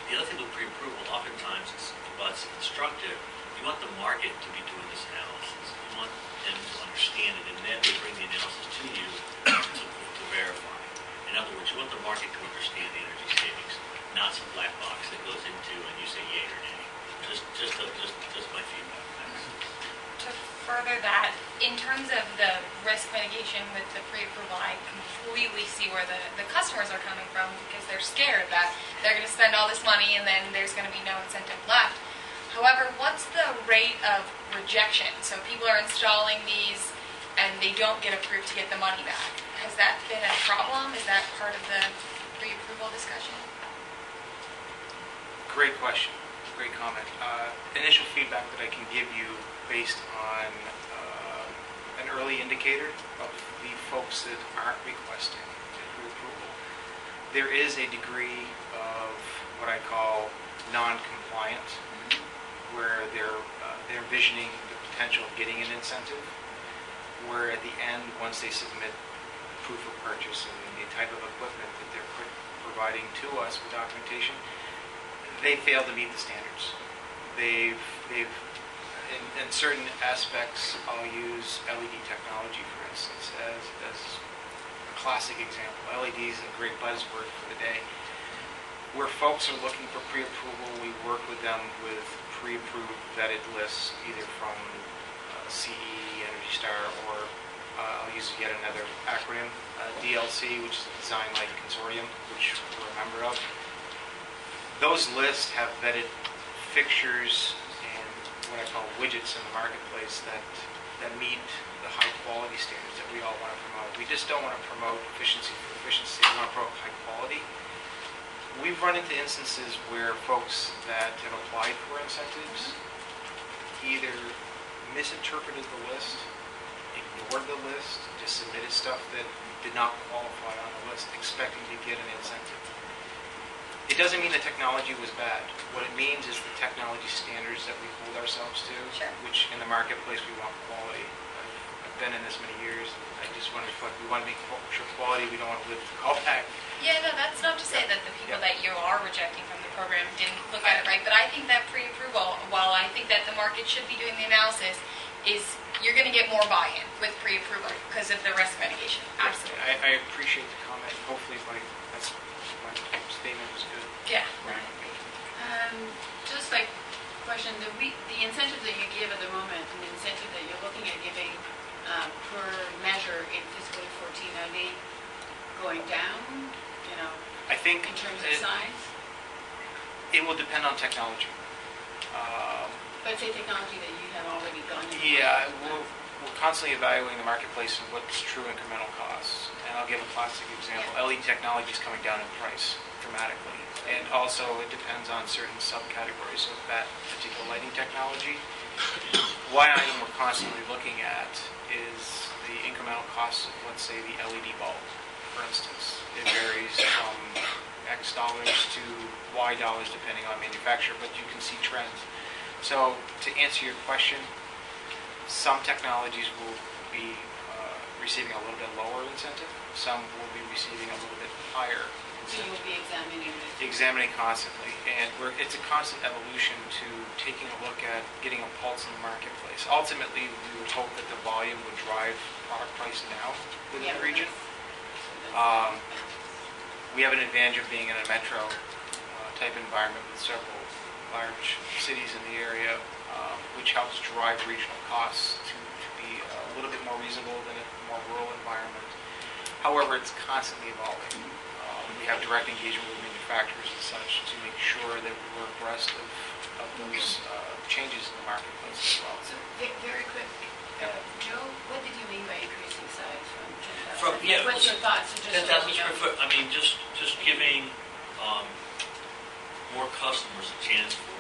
Speaker 1: the other thing with pre-approval, oftentimes, while it's instructive, you want the market to be doing this analysis. You want them to understand it, and then they bring the analysis to you to verify. In other words, you want the market to understand the energy savings, not some black box that goes into and you say yay or nay. Just my feedback.
Speaker 16: To further that, in terms of the risk mitigation with the pre-approval, I completely see where the customers are coming from, because they're scared that they're going to spend all this money and then there's going to be no incentive left. However, what's the rate of rejection? So people are installing these and they don't get approved to get the money back. Has that been a problem? Is that part of the pre-approval discussion?
Speaker 18: Great question. Great comment. Initial feedback that I can give you based on an early indicator of the folks that aren't requesting pre-approval. There is a degree of what I call non-compliance, where they're envisioning the potential of getting an incentive, where at the end, once they submit proof of purchase and the type of equipment that they're providing to us with documentation, they fail to meet the standards. They've in certain aspects, I'll use LED technology, for instance, as a classic example. LED is a great buzzword for the day. Where folks are looking for pre-approval, we work with them with pre-approved vetted lists, either from CE, Energy Star, or I'll use yet another acronym, DLC, which is the Design Light Consortium, which we're a member of. Those lists have vetted fixtures and what I call widgets in the marketplace that meet the high quality standards that we all want to promote. We just don't want to promote efficiency for efficiency. We want to promote high quality. We've run into instances where folks that have applied for incentives either misinterpreted the list, ignored the list, just submitted stuff that did not qualify on the list, expecting to get an incentive. It doesn't mean the technology was bad. What it means is the technology standards that we hold ourselves to, which in the marketplace we want quality. I've been in this many years, and I just want to reflect, we want to make sure quality, we don't want to live to call back.
Speaker 16: Yeah, no, that's not to say that the people that you are rejecting from the program didn't look at it right, but I think that pre-approval, while I think that the market should be doing the analysis, is you're going to get more buy-in with pre-approval because of the risk mitigation. Absolutely.
Speaker 18: I appreciate the comment. Hopefully my statement was good.
Speaker 16: Yeah.
Speaker 19: Just like question, the incentive that you give at the moment, and the incentive that you're looking at giving per measure in fiscal year 14, are they going down?
Speaker 18: I think
Speaker 19: in terms of size?
Speaker 18: It will depend on technology.
Speaker 19: But say technology that you have already gone into.
Speaker 18: Yeah, we're constantly evaluating the marketplace and what's true incremental costs. And I'll give a classic example. LED technology is coming down in price dramatically. And also it depends on certain subcategories of that particular lighting technology. One item we're constantly looking at is the incremental cost of, let's say, the LED bulb, for instance. It varies from X dollars to Y dollars depending on manufacturer, but you can see trends. So to answer your question, some technologies will be receiving a little bit lower incentive. Some will be receiving a little bit higher
Speaker 19: So
Speaker 18: incentive.
Speaker 19: you'll be examining this.
Speaker 18: Examining constantly, and it's a constant evolution to taking a look at getting a pulse in the marketplace. Ultimately, we would hope that the volume would drive product price down within the region. We have an advantage of being in a metro type environment with several large cities in the area, which helps drive regional costs to be a little bit more reasonable than a more rural environment. However, it's constantly evolving. We have direct engagement with manufacturers and such to make sure that we're abreast of those changes in the marketplace as well.
Speaker 19: So very quick, Joe, what did you mean by increasing size
Speaker 1: From,
Speaker 19: from 10,000?
Speaker 1: yeah,
Speaker 19: What's your thoughts? So just
Speaker 1: 10,000
Speaker 19: so that we
Speaker 1: square
Speaker 19: know.
Speaker 1: foot, I mean, just giving more customers a chance for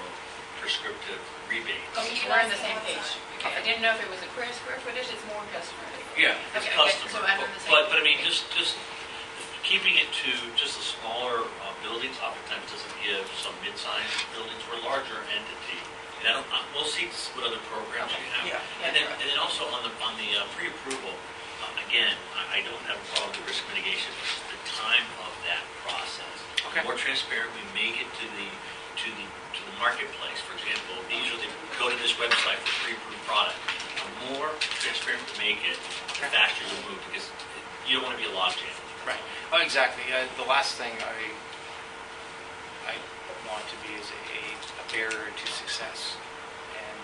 Speaker 1: prescriptive rebates.
Speaker 19: Okay, we're on the same page. Okay, I didn't know if it was a per square footage, it's more customer.
Speaker 1: Yeah, it's
Speaker 19: Okay,
Speaker 1: customer,
Speaker 19: so I'm on the same
Speaker 1: but I
Speaker 19: page.
Speaker 1: mean, just keeping it to just the smaller buildings oftentimes doesn't give some mid-sized buildings or larger entity. And we'll see what other programs you have.
Speaker 5: Yeah,
Speaker 1: And then also on the pre-approval, again, I don't have a problem with risk mitigation, it's the time of that process.
Speaker 18: Okay.
Speaker 1: The more transparent we make it to the marketplace, for example, go to this website for pre-approved product. The more transparent we make it, the faster you'll move, because you don't want to be a logjam.
Speaker 18: Right. Oh, exactly. The last thing I want to be is a barrier to success. And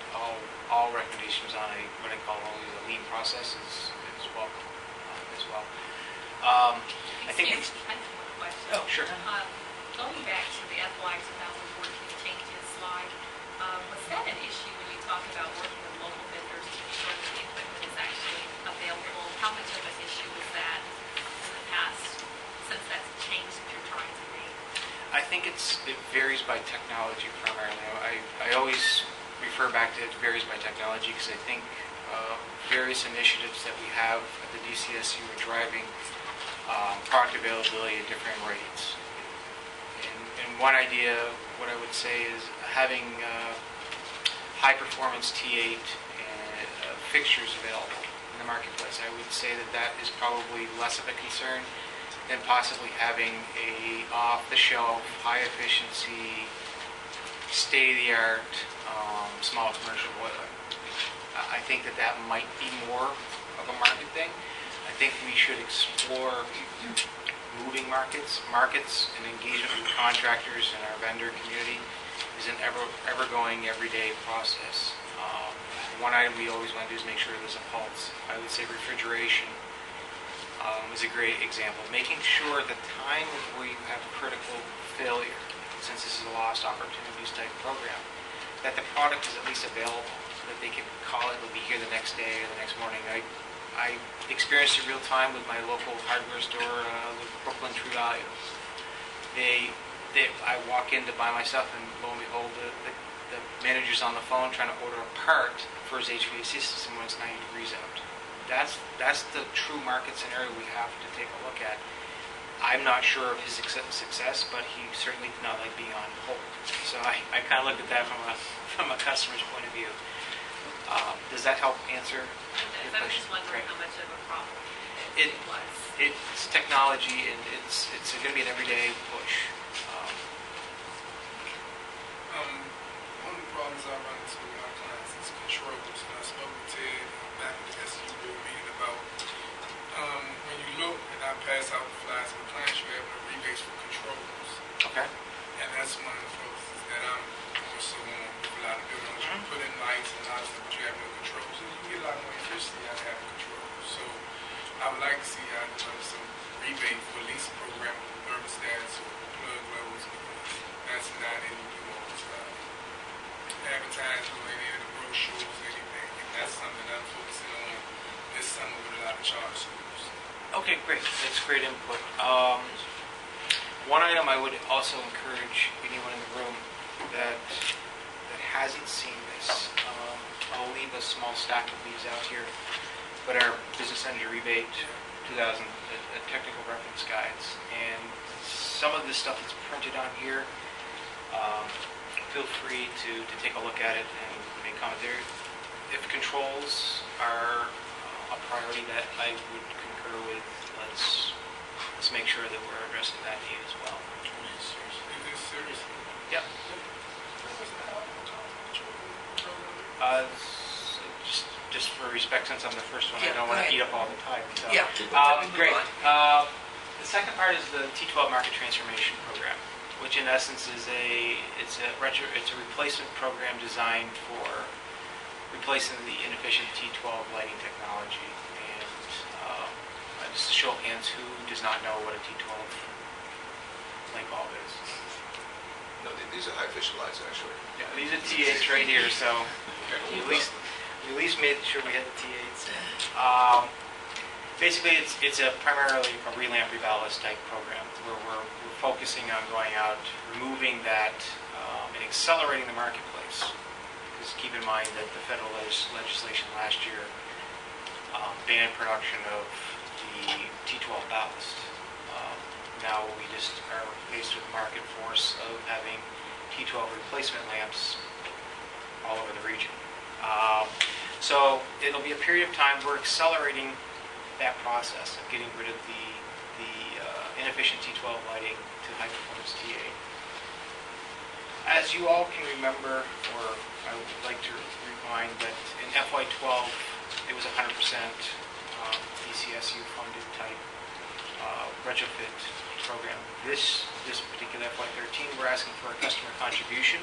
Speaker 18: all recommendations on what I call always a lean process is welcome as well. I think.
Speaker 15: Excuse me, I have one question.
Speaker 18: Oh, sure.
Speaker 15: Going back to the FY 2014 changes slide, was that an issue when you talk about working with local vendors to ensure that the equipment is actually available? How much of an issue was that in the past, since that's a change that you're trying to make?
Speaker 18: I think it varies by technology primarily. I always refer back to it varies by technology because I think various initiatives that we have at the DCSU are driving product availability at different rates. And one idea, what I would say is having high-performance T8 fixtures available in the marketplace. I would say that is probably less of a concern than possibly having a off-the-shelf, high-efficiency, state-of-the-art small commercial boiler. I think that might be more of a market thing. I think we should explore moving markets and engagement with contractors and our vendor community is an ever-going, everyday process. One item we always want to do is make sure there's a pulse. I would say refrigeration is a great example. Making sure the time where you have critical failure, since this is a lost opportunities type program, that the product is at least available so that they can call it, it'll be here the next day or the next morning. I experienced it real time with my local hardware store, the Brooklyn True Value. I walk in to buy my stuff, and lo and behold, the manager's on the phone trying to order a part for his HVAC system when it's 90 degrees out. That's the true market scenario we have to take a look at. I'm not sure of his success, but he certainly did not like being on hold. So I kind of look at that from a customer's point of view. Does that help answer your
Speaker 15: I was
Speaker 18: question?
Speaker 15: just wondering how much of a problem
Speaker 18: It
Speaker 15: it was.
Speaker 18: It's technology, and it's going to be an everyday push.
Speaker 13: One of the problems I run into with our clients is controls. And I spoke with Ted back at the SU board meeting about when you look and I pass out the flyers with clients, you have no rebates for controls.
Speaker 18: Okay.
Speaker 13: And that's one of the focuses that I'm also on with a lot of buildings. You put in lights and a lot of stuff, but you have no controls. So you can get a lot more efficiency out of having controls. So I would like to see y'all develop some rebate for at least a program with thermostats or plug levels, because that's not in
Speaker 18: Okay, great. That's great input. One item I would also encourage anyone in the room that hasn't seen this, I'll leave a small stack of these out here, but our Business Energy Rebate 2000 technical reference guides. And some of the stuff that's printed on here, feel free to take a look at it and make comment there. If controls are a priority that I would concur with, let's make sure that we're addressing that need as well. Yep. Just for respect, since I'm the first one, I don't want to eat up all the time. So.
Speaker 5: Yeah.
Speaker 18: Great. The second part is the T12 Market Transformation Program, which in essence is a replacement program designed for replacing the inefficient T12 lighting technology. And just a show of hands, who does not know what a T12 light bulb is?
Speaker 10: No, these are high efficient lights, actually.
Speaker 18: Yeah, these are T8s right here, so at least made sure we had the T8s. Basically, it's primarily a relamp reballast type program where we're focusing on going out, removing that, and accelerating the marketplace. Because keep in mind that the federal legislation last year banned production of the T12 ballast. Now we just are faced with the market force of having T12 replacement lamps all over the region. So it'll be a period of time. We're accelerating that process of getting rid of the inefficient T12 lighting to high performance T8. As you all can remember, or I would like to remind that in FY12 it was 100% DCSU funded type retrofit program. This particular FY13 we're asking for a customer contribution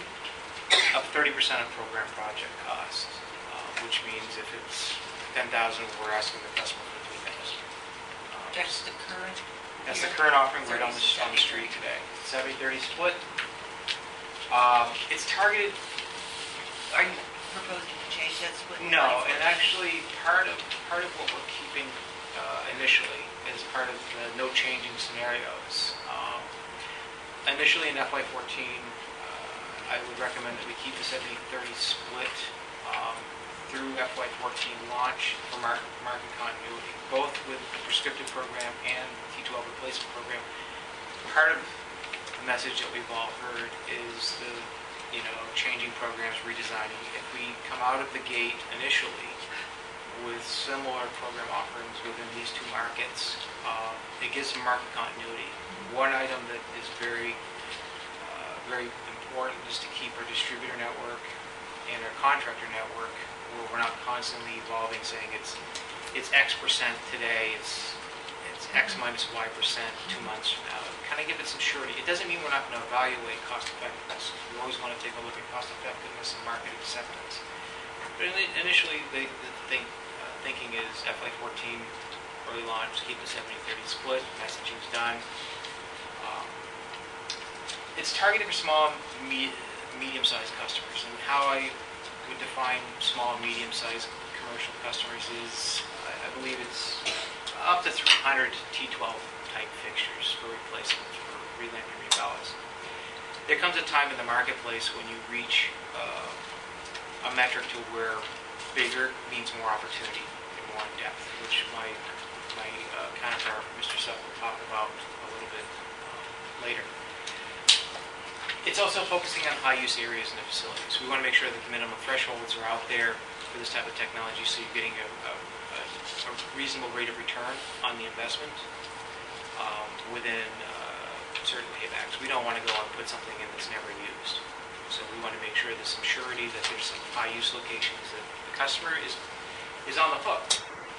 Speaker 18: of 30% of program project cost, which means if it's 10,000, we're asking the customer for 3,000.
Speaker 5: That's the current?
Speaker 18: That's the current offering right on the street today. 70-30 split. It's targeted.
Speaker 5: Are you proposing to change that split?
Speaker 18: No, and actually part of what we're keeping initially is part of the no changing scenarios. Initially in FY14, I would recommend that we keep the 70-30 split through FY14 launch for market continuity, both with the prescriptive program and the T12 replacement program. Part of the message that we've all heard is the changing programs, redesigning. If we come out of the gate initially with similar program offerings within these two markets, it gives some market continuity. One item that is very important is to keep our distributor network and our contractor network where we're not constantly evolving, saying it's X percent today, it's X minus Y percent 2 months from now. Kind of give it some surety. It doesn't mean we're not going to evaluate cost effectiveness. We always want to take a look at cost effectiveness and market acceptance. But initially, the thinking is FY14 early launch, keep the 70-30 split, messaging's done. It's targeted for small, medium-sized customers, and how I would define small and medium-sized commercial customers is, I believe it's up to 300 T12 type fixtures for replacement for relamp and reballast. There comes a time in the marketplace when you reach a metric to where bigger means more opportunity and more in depth, which my counterpart, Mr. Supp, will talk about a little bit later. It's also focusing on high-use areas in the facilities. We want to make sure that the minimum thresholds are out there for this type of technology, so you're getting a reasonable rate of return on the investment within certain paybacks. We don't want to go and put something in that's never used. So we want to make sure there's some surety that there's some high-use locations that the customer is on the hook.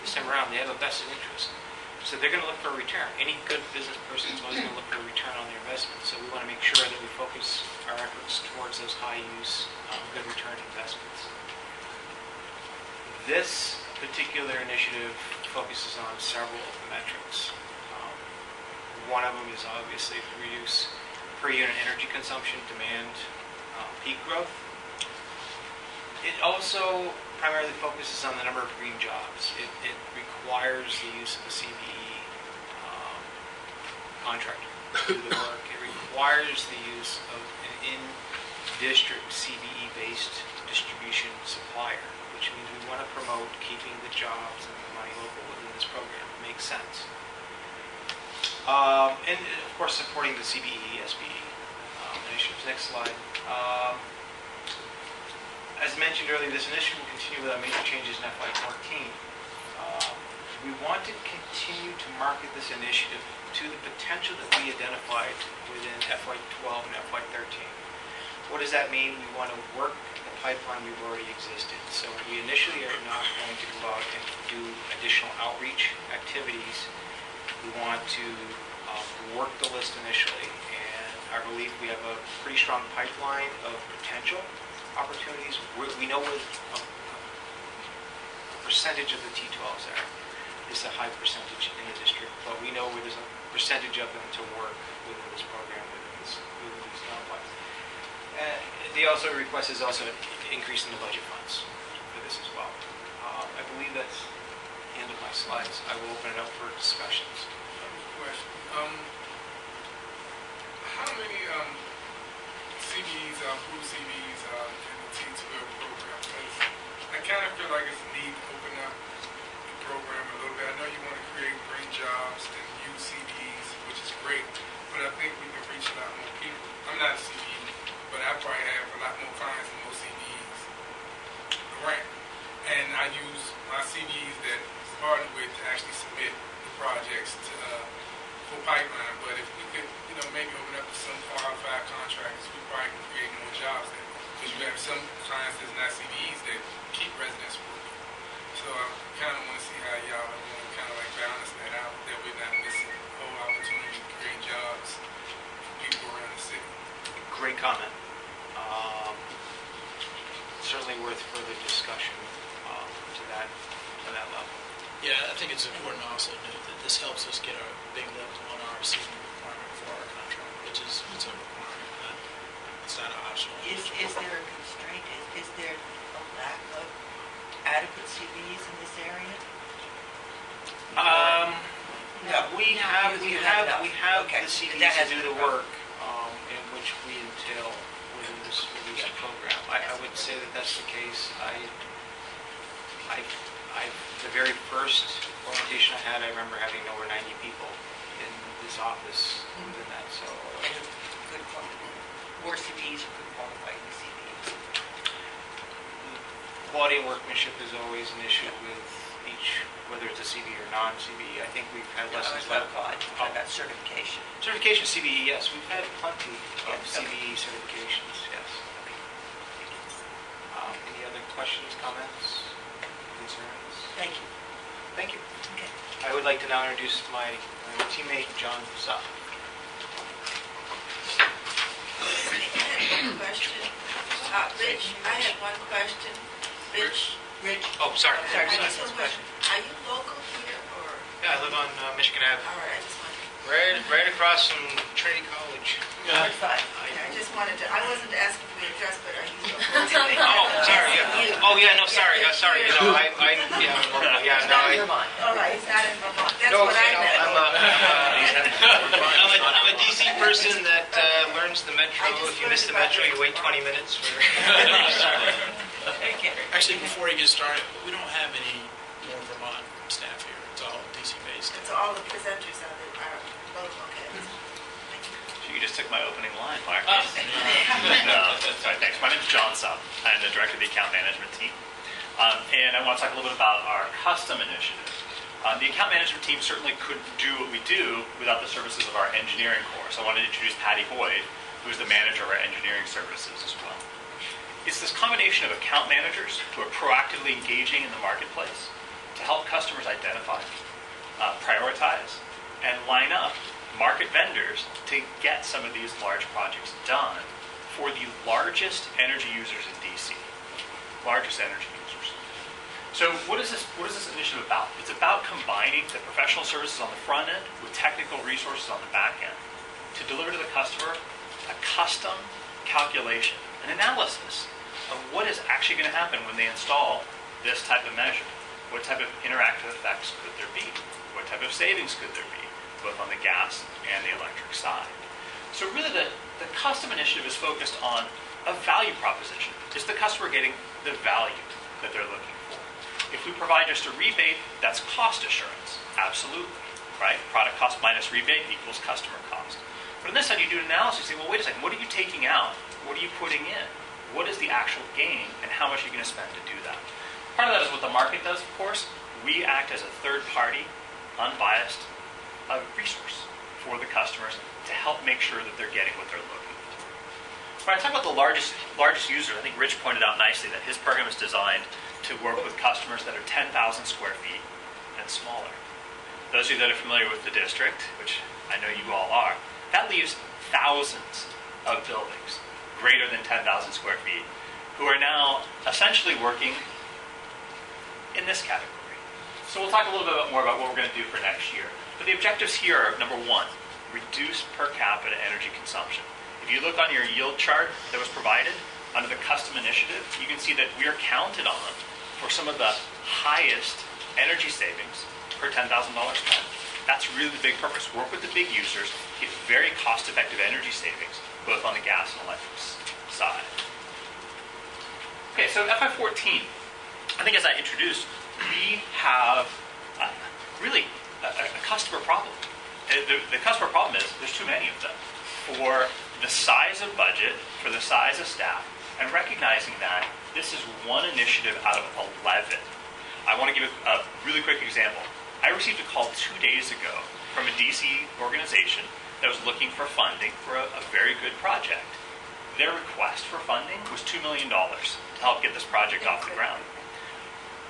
Speaker 18: This time around, they have a vested interest. So they're going to look for a return. Any good business person is always going to look for a return on their investment. So we want to make sure that we focus our efforts towards those high-use, good return investments. This particular initiative focuses on several metrics. One of them is obviously to reduce per unit energy consumption, demand, peak growth. It also primarily focuses on the number of green jobs. It requires the use of the CVE contractor to do the work. It requires the use of an in-district CBE-based distribution supplier, which means we want to promote keeping the jobs and the money local within this program. It makes sense. And of course, supporting the CBE, SBE initiatives. Next slide. As mentioned earlier, this initiative will continue without major changes in FY14. We want to continue to market this initiative to the potential that we identified within FY12 and FY13. What does that mean? We want to work the pipeline we've already existed. So we initially are not going to go out and do additional outreach activities. We want to work the list initially, and I believe we have a pretty strong pipeline of potential opportunities. We know what a percentage of the T12s are. It's a high percentage in the district, but we know where there's a percentage of them to work within this program, within these complex. The also request is also an increase in the budget funds for this as well. I believe that's the end of my slides. I will open it up for discussions.
Speaker 13: Question. How many CBEs, food CBEs in the T12 program? Because I kind of feel like it's a need to open up the program a little bit. I know you want to bring jobs and use CBEs, which is great, but I think we can reach a lot more people. I'm not a CBE, but I probably have a lot more clients than most CBEs around. And I use my CBEs that I'm partnered with to actually submit the projects to for pipeline. But if we could, maybe open up to some qualified contractors, we probably can create more jobs there. Because you have some clients that's not CBEs that keep residents working. So I kind of want to see how y'all are going to kind of like balance that out, that we're not missing the whole opportunity to create jobs for people around the city.
Speaker 18: Great comment. Certainly worth further discussion to that level.
Speaker 17: Yeah, I think it's important to also note that this helps us get a big lift on our receiving requirement for our contract, which is it's a requirement. It's not optional.
Speaker 5: Is there a constraint? Is there a lack of adequate CBEs in this area?
Speaker 18: No, we have
Speaker 5: Okay.
Speaker 18: the CBEs to do the work in which we entail within this program. I would say that that's the case. The very first orientation I had, I remember having over 90 people in this office within that. So,
Speaker 5: more CBEs or good qualified CBEs.
Speaker 18: Quality and workmanship is always an issue with each, whether it's a CBE or non-CBE. I think we've had lessons
Speaker 5: about certification.
Speaker 18: Certification CBE, yes. We've had plenty of CBE certifications, yes. Any other questions, comments, concerns?
Speaker 5: Thank you.
Speaker 18: Thank you.
Speaker 5: Okay.
Speaker 18: I would like to now introduce my teammate, John Sapp.
Speaker 2: Question. Rich, I had one question. Rich.
Speaker 18: Oh, sorry.
Speaker 2: I just have a question. Are you local here or?
Speaker 18: Yeah, I live on Michigan Ave.
Speaker 2: All right, I just wanted.
Speaker 18: Right across from Trinity College.
Speaker 2: I just wanted to, I wasn't asking for your address, but are you local?
Speaker 18: Sorry. Yeah. Oh, yeah. No, sorry. Sorry.
Speaker 2: All right, he's not in Vermont. That's what I meant.
Speaker 18: I'm a DC person that learns the metro. If you miss the metro, you wait 20 minutes.
Speaker 17: Actually, before you get started, we don't have any more Vermont staff here. It's all DC based.
Speaker 2: So all the presenters are local. Okay.
Speaker 20: You just took my opening line, Mark. Sorry, thanks. My name is John Sapp. I'm the director of the account management team. And I want to talk a little bit about our custom initiative. The account management team certainly couldn't do what we do without the services of our engineering corps. So I wanted to introduce Patty Boyd, who's the manager of our engineering services as well. It's this combination of account managers who are proactively engaging in the marketplace to help customers identify, prioritize, and line up market vendors to get some of these large projects done for the largest energy users in DC. Largest energy users. So what is this initiative about? It's about combining the professional services on the front end with technical resources on the back end to deliver to the customer a custom calculation, an analysis of what is actually going to happen when they install this type of measure. What type of interactive effects could there be? What type of savings could there be? both on the gas and the electric side. So really the custom initiative is focused on a value proposition. Is the customer getting the value that they're looking for? If we provide just a rebate, that's cost assurance. Absolutely, right? Product cost minus rebate equals customer cost. But on this side, you do an analysis. You say, well, wait a second. What are you taking out? What are you putting in? What is the actual gain, and how much are you going to spend to do that? Part of that is what the market does, of course. We act as a third-party, unbiased resource for the customers to help make sure that they're getting what they're looking for. When I talk about the largest users, I think Rich pointed out nicely that his program is designed to work with customers that are 10,000 square feet and smaller. Those of you that are familiar with the district, which I know you all are, that leaves thousands of buildings greater than 10,000 square feet who are now essentially working in this category. So we'll talk a little bit more about what we're going to do for next year. But the objectives here are, number one, reduce per capita energy consumption. If you look on your yield chart that was provided under the custom initiative, you can see that we are counted on for some of the highest energy savings per $10,000 spent. That's really the big purpose. Work with the big users, get very cost-effective energy savings, both on the gas and electric side. Okay, so FY14, I think as I introduced, we have really a customer problem. The customer problem is there's too many of them. For the size of budget, for the size of staff, and recognizing that this is one initiative out of 11. I want to give a really quick example. I received a call 2 days ago from a DC organization that was looking for funding for a very good project. Their request for funding was $2 million to help get this project off the ground.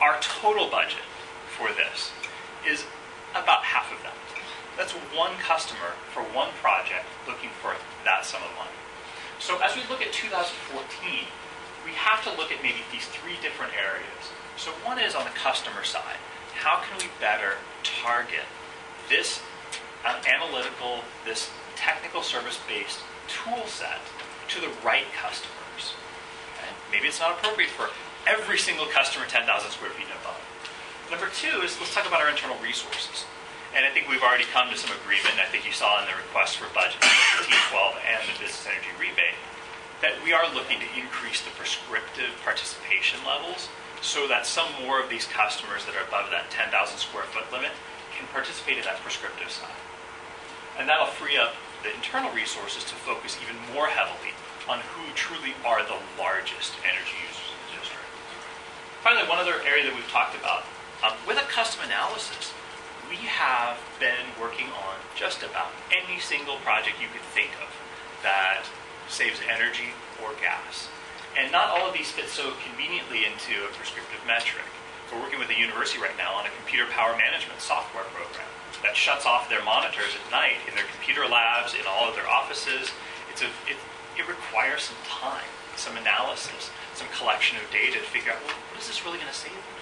Speaker 20: Our total budget for this is about half of that. That's one customer for one project looking for that sum of money. So as we look at 2014, we have to look at maybe these three different areas. So one is on the customer side. How can we better target this analytical, this technical service-based tool set to the right customers? Okay? Maybe it's not appropriate for every single customer 10,000 square feet and above. Number two is let's talk about our internal resources. And I think we've already come to some agreement, I think you saw in the request for budget, the T12 and the business energy rebate, that we are looking to increase the prescriptive participation levels so that some more of these customers that are above that 10,000 square foot limit can participate in that prescriptive side. And that'll free up the internal resources to focus even more heavily on who truly are the largest energy users in the district. Finally, one other area that we've talked about, with a custom analysis, we have been working on just about any single project you could think of that saves energy or gas. And not all of these fit so conveniently into a prescriptive metric. We're working with a university right now on a computer power management software program that shuts off their monitors at night in their computer labs, in all of their offices. It requires some time, some analysis, some collection of data to figure out, well, what is this really going to save them?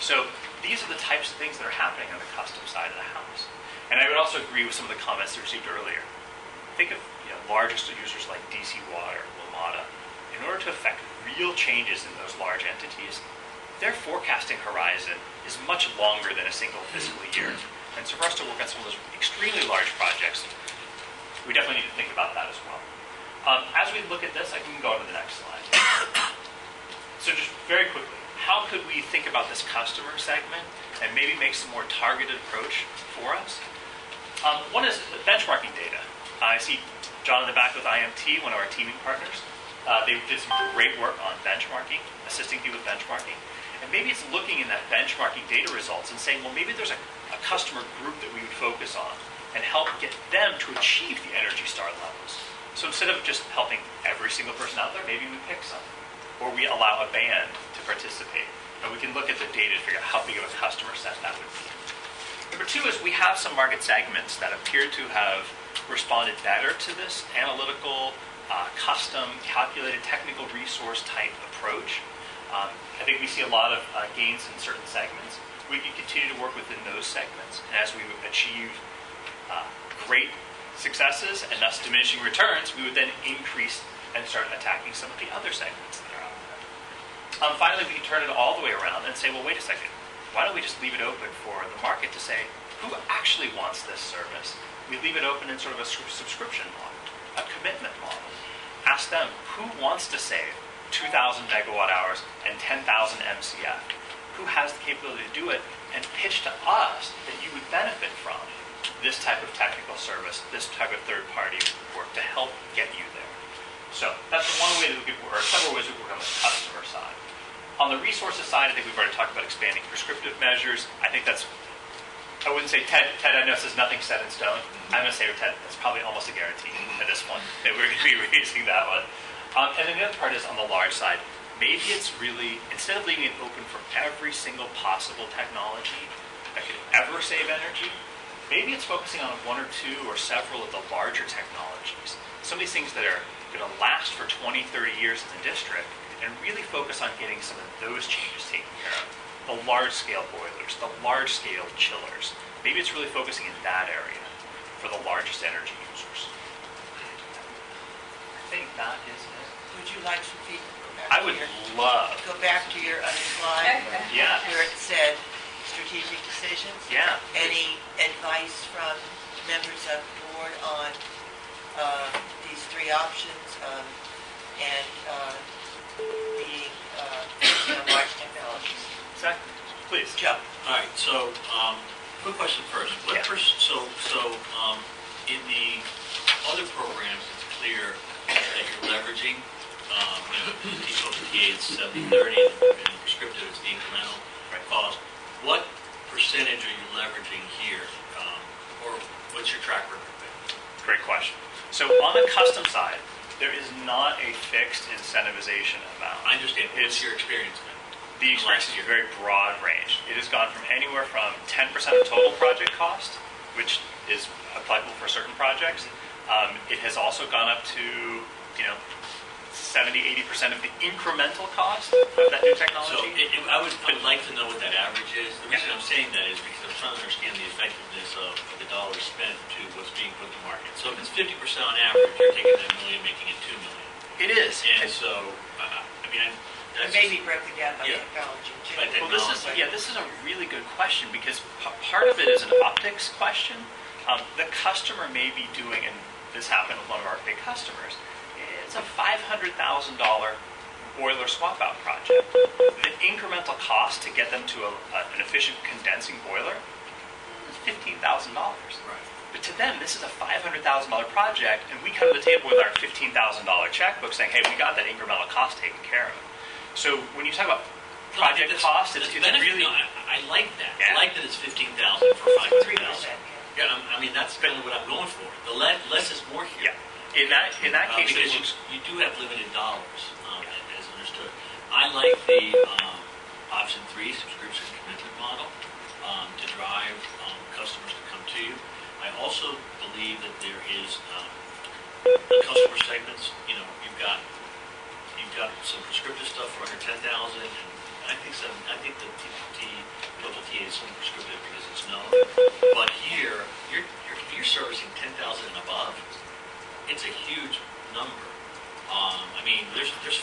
Speaker 20: So these are the types of things that are happening on the custom side of the house. And I would also agree with some of the comments that received earlier. Think of largest users like DC Water, WMATA. In order to affect real changes in those large entities, their forecasting horizon is much longer than a single fiscal year. And so for us to work on some of those extremely large projects, we definitely need to think about that as well. As we look at this, I can go to the next slide. So just very quickly, how could we think about this customer segment and maybe make some more targeted approach for us? One is benchmarking data. I see John in the back with IMT, one of our teaming partners. They did some great work on benchmarking, assisting people with benchmarking. And maybe it's looking in that benchmarking data results and saying, well, maybe there's a customer group that we would focus on and help get them to achieve the Energy Star levels. So instead of just helping every single person out there, maybe we pick some. Or we allow a band to participate. And we can look at the data to figure out how big of a customer set that would be. Number two is we have some market segments that appear to have responded better to this analytical, custom, calculated technical resource type approach. I think we see a lot of gains in certain segments. We can continue to work within those segments. And as we achieve great successes and thus diminishing returns, we would then increase and start attacking some of the other segments that are out there. Finally, we can turn it all the way around and say, well, wait a second. Why don't we just leave it open for the market to say, who actually wants this service? We leave it open in sort of a subscription model, a commitment model. Ask them, who wants to save 2,000 megawatt hours and 10,000 MCF? Who has the capability to do it? And pitch to us that you would benefit from this type of technical service, this type of third-party work to help get you there. So that's one way that we could work, or several ways we could work on the customer side. On the resources side, I think we've already talked about expanding prescriptive measures. I think that's, I wouldn't say, Ted, I know says nothing's set in stone. I'm going to say with Ted, that's probably almost a guarantee at this point that we're going to be raising that one. And then the other part is on the large side, maybe it's really, instead of leaving it open for every single possible technology that could ever save energy, maybe it's focusing on one or two or several of the larger technologies. Some of these things that are going to last for 20, 30 years in the district, and really focus on getting some of those changes taken care of. The large-scale boilers, the large-scale chillers. Maybe it's really focusing in that area for the largest energy users. I think that is it.
Speaker 5: Would you like some feedback?
Speaker 20: I would love.
Speaker 5: Go back to your other slide.
Speaker 20: Yeah.
Speaker 5: Where it said strategic decisions.
Speaker 20: Yeah.
Speaker 5: Any advice from members of the board on these three options and being large technologies?
Speaker 20: Exactly. Please.
Speaker 5: Joe.
Speaker 1: All right, so, quick question first. What in the other programs, it's clear that you're leveraging, TOTA it's 70/30, and prescriptive it's the incremental cost. What percentage are you leveraging here, or what's your track record?
Speaker 20: Great question. So on the custom side, there is not a fixed incentivization amount.
Speaker 1: I understand. What's your experience been?
Speaker 20: The experience is a very broad range. It has gone from anywhere from 10% of total project cost, which is applicable for certain projects. It has also gone up to, 70, 80% of the incremental cost of that new technology.
Speaker 1: So I would like to know what that average is. The reason I'm saying that is because I'm trying to understand the effectiveness of the dollars spent to what's being put in the market. So if it's 50% on average, you're taking that $1 million, making it $2 million.
Speaker 20: It is.
Speaker 1: And so,
Speaker 5: It may be broken down by technology too.
Speaker 20: Well, this is a really good question because part of it is an optics question. The customer may be doing, and this happened with one of our big customers, it's a $500,000 boiler swap out project. The incremental cost to get them to an efficient condensing boiler is $15,000.
Speaker 1: Right.
Speaker 20: But to them, this is a $500,000 project, and we come to the table with our $15,000 checkbook saying, hey, we got that incremental cost taken care of. So when you talk about project cost, it's really...
Speaker 1: No, I like that.
Speaker 20: Yeah.
Speaker 1: I like that it's $15,000 for $500,000. Yeah, that's kind of what I'm going for. The less is more here.
Speaker 20: Yeah. In that case,
Speaker 1: because you do have limited dollars, as understood. I like the option 3 subscription commitment model to drive customers to come to you. I also believe that there is the customer segments. You've got some prescriptive stuff for under 10,000, and I think the total TA is somewhat prescriptive because it's known. But here, you're servicing 10,000 and above. It's a huge number. There's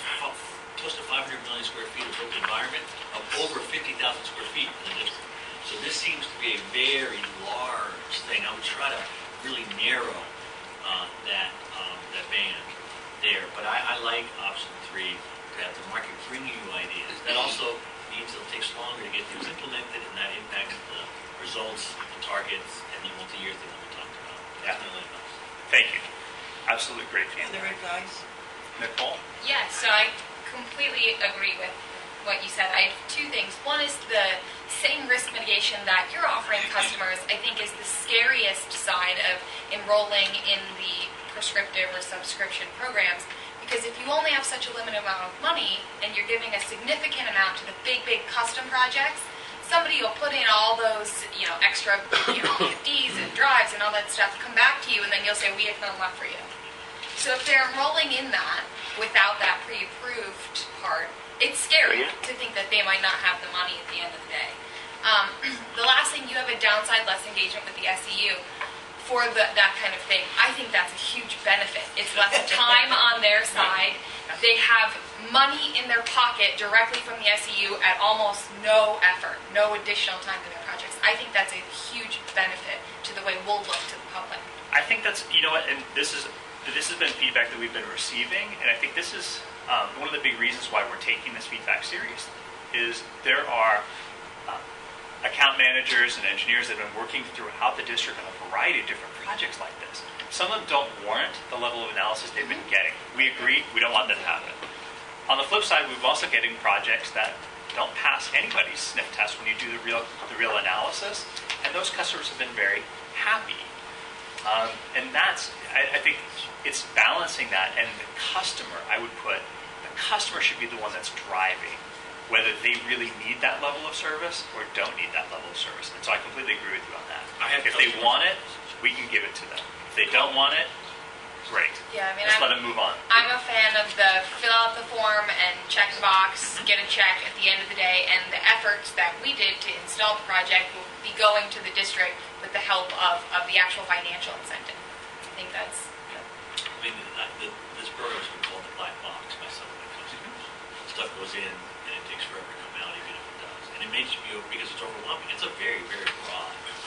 Speaker 1: close to 500 million square feet of built environment of over 50,000 square feet in the district. So this seems to be a very large thing. I would try to really narrow that band there. But I like option 3 to have the market bring you ideas. That also means it'll take longer to get things implemented, and that impacts the results, the targets, and the multi-year thing that we talked about. Definitely nice.
Speaker 20: Thank you. Absolutely great feedback.
Speaker 5: Other advice?
Speaker 20: Nicole?
Speaker 4: Yeah, so I completely agree with what you said. I have two things. One is the same risk mitigation that you're offering customers, I think, is the scariest side of enrolling in the prescriptive or subscription programs. Because if you only have such a limited amount of money and you're giving a significant amount to the big custom projects, somebody will put in all those, extra, PFDs and drives and all that stuff, come back to you, and then you'll say, we have none left for you. So if they're enrolling in that without that pre-approved part, it's scary to think that they might not have the money at the end of the day. The last thing, you have a downside, less engagement with the SEU for that kind of thing. I think that's a huge benefit. It's less time on their side. They have money in their pocket directly from the SEU at almost no effort, no additional time to their projects.
Speaker 15: I think that's a huge benefit to the way we'll look to the public.
Speaker 20: I think that's, you know what, and this has been feedback that we've been receiving, and I think this is one of the big reasons why we're taking this feedback seriously, is there are account managers and engineers that have been working throughout the district on a variety of different projects like this. Some of them don't warrant the level of analysis they've been getting. We agree, we don't want that to happen. On the flip side, we're also getting projects that don't pass anybody's sniff test when you do the real analysis, and those customers have been very happy. And that's, I think it's balancing that, and the customer, I would put, the customer should be the one that's driving whether they really need that level of service or don't need that level of service. And so I completely agree with you on that. If they want it, we can give it to them. If they don't want it, great.
Speaker 15: Yeah, I mean,
Speaker 20: let's let them move on.
Speaker 15: I'm a fan of the fill out the form and check the box, get a check at the end of the day, and the efforts that we did to install the project will be going to the district with the help of the actual financial incentive. I think that's...
Speaker 1: I mean, this program's been called the black box by some of the customers. Stuff goes in, and it takes forever to come out, even if it does. And it makes you, because it's overwhelming, it's a very, very broad thing.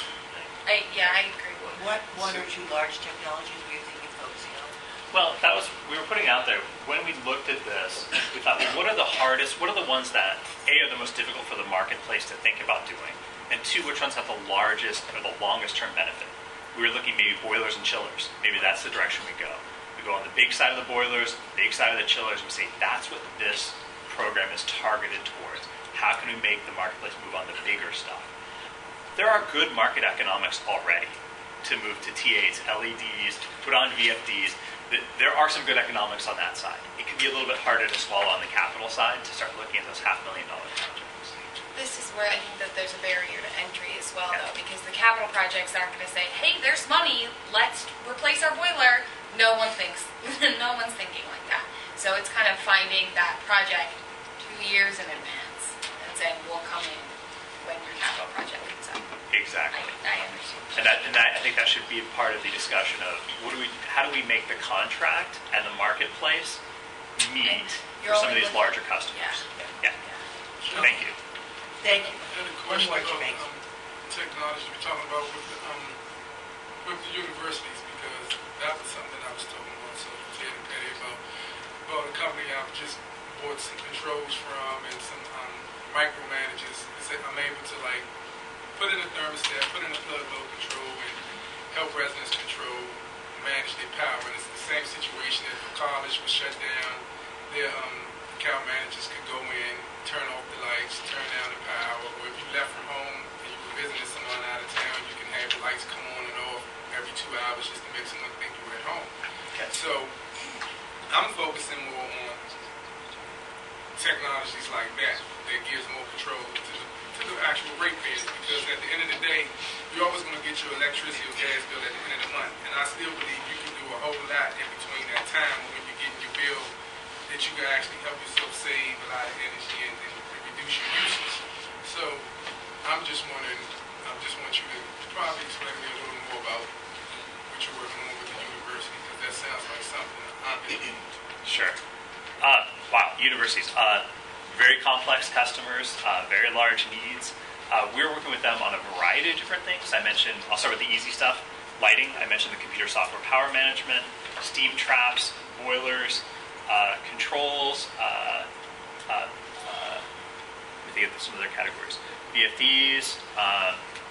Speaker 15: I agree with
Speaker 5: What one or two large technologies were you thinking of focusing on?
Speaker 20: Well, we were putting out there, when we looked at this, we thought, well, what are the hardest, what are the ones that, A, are the most difficult for the marketplace to think about doing, and two, which ones have the largest or the longest term benefit? We were looking maybe boilers and chillers. Maybe that's the direction we go. We go on the big side of the boilers, big side of the chillers, and we say, that's what this program is targeted towards. How can we make the marketplace move on the bigger stuff? There are good market economics already to move to T8s, LEDs, put on VFDs. There are some good economics on that side. It can be a little bit harder to swallow on the capital side to start looking at those $500,000 projects.
Speaker 15: This is where I think that there's a barrier to entry as well, though, because the capital projects aren't going to say, hey, there's money, let's replace our boiler. No one thinks, no one's thinking like that. So it's kind of finding that project 2 years in advance and saying, we'll come in when your capital project comes up.
Speaker 20: Exactly.
Speaker 15: I understand.
Speaker 20: And I think that should be a part of the discussion of how do we make the contract and the marketplace meet for some of these larger customers. Yeah. Thank you.
Speaker 5: Thank you.
Speaker 13: I had a question about technology we're talking about with the universities, because that was something I was talking about to Ted and Patty about a company I've just bought some controls from and some micromanagers. I'm able to put in a thermostat, put in a plug load control, and help residents control, manage their power. And it's the same situation if a college was shut down, their account managers could go in, turn off the lights, turn down the power, or if you left from home and you were visiting someone out of town, you can have the lights come on and off every 2 hours just to make someone think you were at home. Okay. So I'm focusing more on technologies like that gives more control to the actual ratepayers, because at the end of the day, you're always going to get your electricity or gas bill at the end of the month. And I still believe you can do a whole lot in between that time when you're getting your bill that you can actually help yourself save a lot of energy and reduce your usage. So I just want you to probably explain to me a little more about what you're working on with the university, because that sounds like something I'm getting into.
Speaker 20: Sure. Wow, universities. Very complex customers, very large needs. We're working with them on a variety of different things. I'll start with the easy stuff. Lighting, I mentioned the computer software power management, steam traps, boilers, controls, let me think of some other categories. VFDs,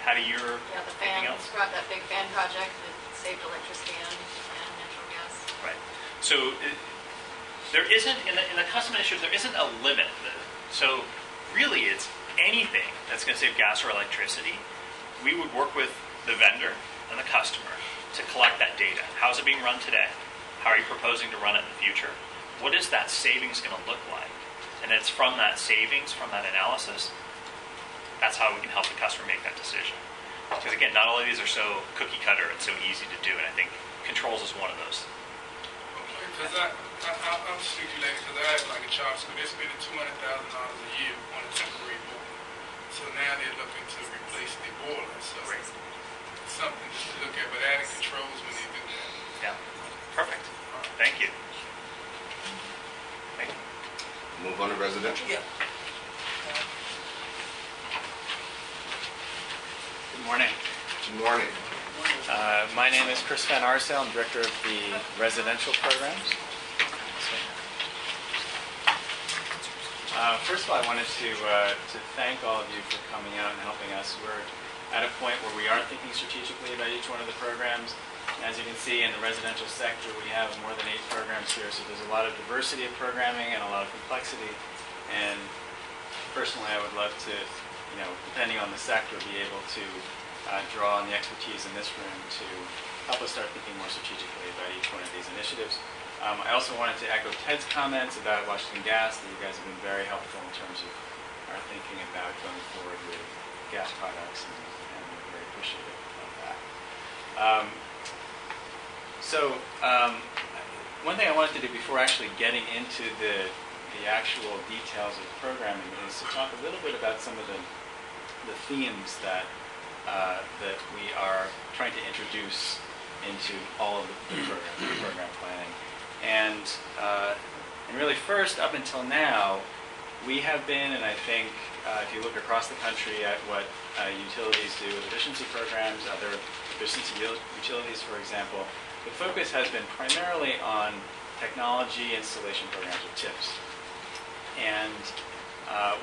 Speaker 20: Patty, you're
Speaker 19: Yeah, the
Speaker 20: anything
Speaker 19: fan,
Speaker 20: else?
Speaker 19: that big fan project that saved electricity and natural gas.
Speaker 20: Right. So there isn't, in the custom initiative, there isn't a limit. So really it's anything that's going to save gas or electricity. We would work with the vendor and the customer to collect that data. How is it being run today? How are you proposing to run it in the future? What is that savings going to look like? And it's from that savings, from that analysis, that's how we can help the customer make that decision. Because again, not all of these are so cookie cutter and so easy to do, and I think controls is one of those.
Speaker 13: Because I'm stipulating, because I have a charter school, they're spending $200,000 a year on a temporary boiler. So now they're looking to replace the boiler. So it's something just to look at, but adding controls when they do that.
Speaker 20: Yeah, perfect. Thank you. Thank you.
Speaker 10: Move on to residential?
Speaker 5: Yeah.
Speaker 21: Good morning.
Speaker 10: Good morning.
Speaker 21: My name is Chris Van Arsdale. I'm director of the residential programs. First of all, I wanted to thank all of you for coming out and helping us. We're at a point where we are thinking strategically about each one of the programs. As you can see, in the residential sector, we have more than 8 programs here, so there's a lot of diversity of programming and a lot of complexity. And personally, I would love to, depending on the sector, be able to draw on the expertise in this room to help us start thinking more strategically about each one of these initiatives. I also wanted to echo Ted's comments about Washington Gas, that you guys have been very helpful in terms of our thinking about going forward with gas products, and we're very appreciative of that. One thing I wanted to do before actually getting into the actual details of the programming is to talk a little bit about some of the themes that we are trying to introduce into all of the program planning. And really first, up until now, we have been, and I think if you look across the country at what utilities do with efficiency programs, other efficiency utilities, for example, the focus has been primarily on technology installation programs, or TIPs. And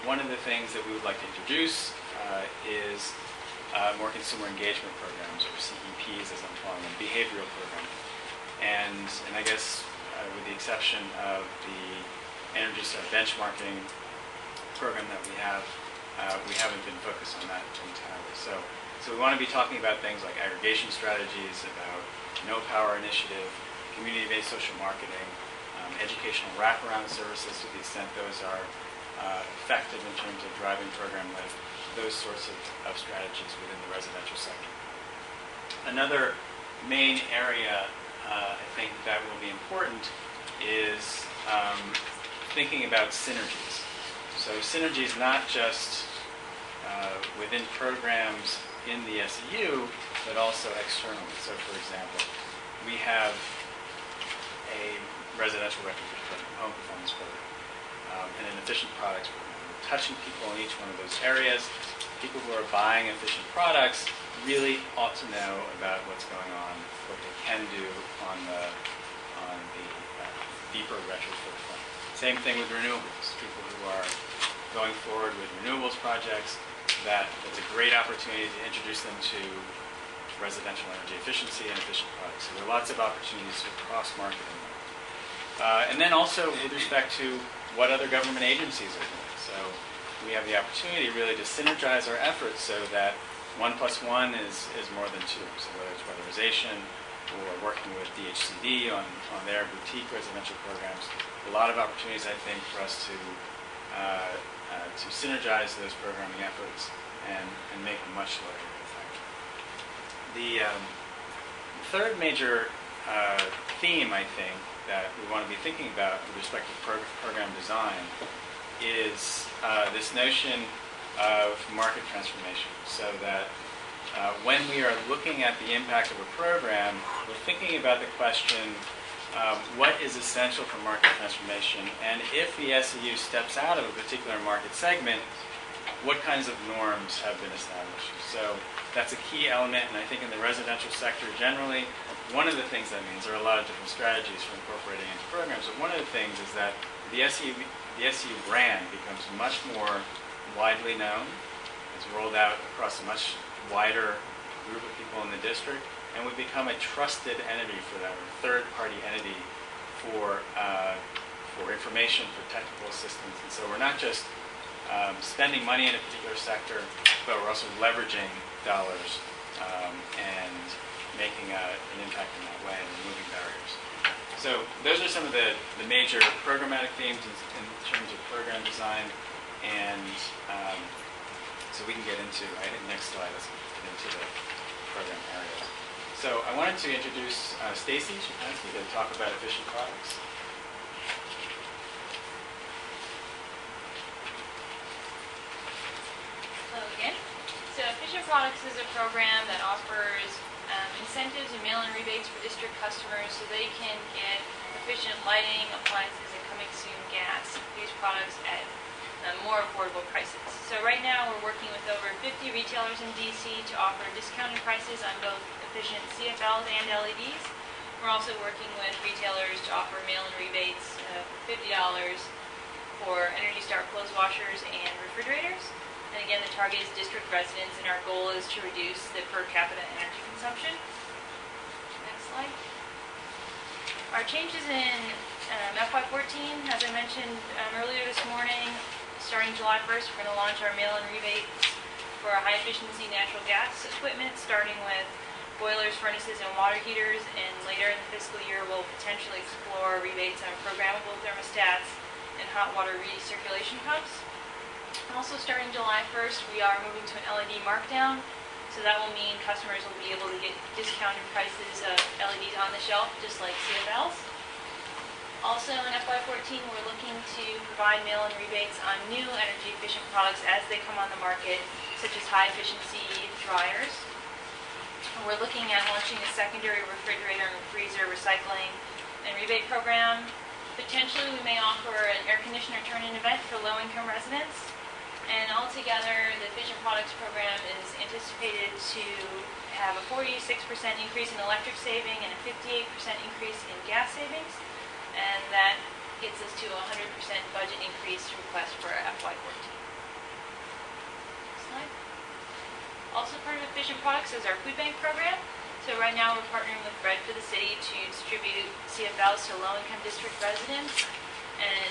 Speaker 21: one of the things that we would like to introduce is more consumer engagement programs, or CEPs as I'm calling them, behavioral programming. And I guess with the exception of the Energy Star benchmarking program that we haven't been focused on that entirely. So we want to be talking about things like aggregation strategies, about No Power Initiative, community-based social marketing, educational wraparound services to the extent those are effective in terms of driving program life, those sorts of strategies within the residential sector. Another main area I think that will be important is thinking about synergies. So synergies not just within programs in the SEU, but also externally. So for example, we have a residential retrofit program, home performance program, and an efficient products program. We're touching people in each one of those areas. People who are buying efficient products really ought to know about what's going on, what they can do on the deeper retrofit front. Same thing with renewables. People who are going forward with renewables projects, it's a great opportunity to introduce them to residential energy efficiency and efficient products. So there are lots of opportunities for cross-marketing them. And then also with respect to what other government agencies are doing. So we have the opportunity really to synergize our efforts so that 1 + 1 is more than 2. So whether it's weatherization or working with DHCD on their boutique residential programs, a lot of opportunities, I think, for us to synergize those programming efforts and make them much larger effective. The third major theme, I think, that we want to be thinking about with respect to program design is this notion of market transformation, so that when we are looking at the impact of a program, we're thinking about the question, what is essential for market transformation, and if the SEU steps out of a particular market segment, what kinds of norms have been established. So that's a key element, and I think in the residential sector generally, one of the things that means there are a lot of different strategies for incorporating into programs, but one of the things is that the SEU brand becomes much more widely known. It's rolled out across a much wider group of people in the district, and we become a trusted entity for that, or a third-party entity for information, for technical assistance. And so we're not just spending money in a particular sector, but we're also leveraging dollars and making an impact in that way and removing barriers. So those are some of the major programmatic themes in terms of program design, and so we can get into, I think next slide, let's get into the program areas. So I wanted to introduce Stacy Shapansky to talk about efficient products.
Speaker 16: Hello again. So Efficient Products is a program that offers incentives and mail-in rebates for district customers so they can get efficient lighting, appliances, and coming soon gas. These products at more affordable prices. So right now, we're working with over 50 retailers in DC to offer discounted prices on both efficient CFLs and LEDs. We're also working with retailers to offer mail-in rebates of $50 for Energy Star clothes washers and refrigerators. And again, the target is district residents, and our goal is to reduce the per capita energy consumption. Next slide. Our changes in FY14, as I mentioned earlier this morning, starting July 1st, we're going to launch our mail-in rebates for our high-efficiency natural gas equipment, starting with boilers, furnaces, and water heaters, and later in the fiscal year, we'll potentially explore rebates on programmable thermostats and hot water recirculation pumps. Also, starting July 1st, we are moving to an LED markdown, so that will mean customers will be able to get discounted prices of LEDs on the shelf, just like CFLs. Also, in FY14, we're looking to provide mail-in rebates on new energy-efficient products as they come on the market, such as high-efficiency dryers. We're looking at launching a secondary refrigerator and freezer recycling and rebate program. Potentially, we may offer an air conditioner turn-in event for low-income residents. And altogether, the Efficient Products program is anticipated to have a 46% increase in electric saving and a 58% increase in gas savings. And that gets us to a 100% budget increase request for FY14. Next slide. Also part of Efficient Products is our food bank program. So right now we're partnering with Bread for the City to distribute CFLs to low-income district residents. And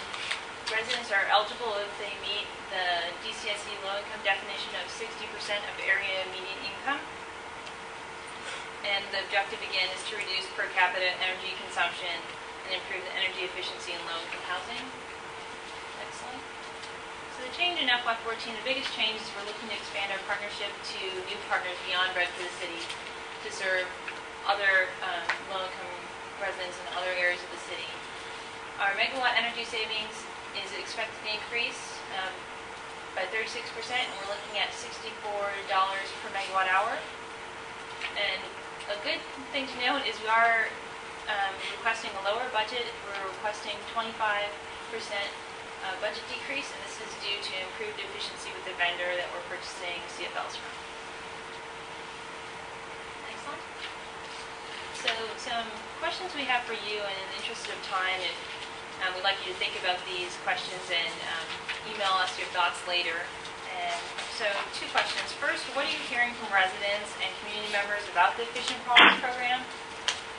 Speaker 16: residents are eligible if they meet the DCSE low-income definition of 60% of area median income. And the objective again is to reduce per capita energy consumption and improve the energy efficiency in low-income housing. Next slide. So the change in FY14, the biggest change is we're looking to expand our partnership to new partners beyond Bread for the City to serve other low-income residents in other areas of the city. Our megawatt energy savings is expected to increase by 36%, and we're looking at $64 per megawatt hour. And a good thing to note is we are requesting a lower budget. We're requesting 25% budget decrease, and this is due to improved efficiency with the vendor that we're purchasing CFLs from. Next slide. So some questions we have for you, and in the interest of time, if we'd like you to think about these questions and email us your thoughts later. And so 2 questions. First, what are you hearing from residents and community members about the Efficient Products program?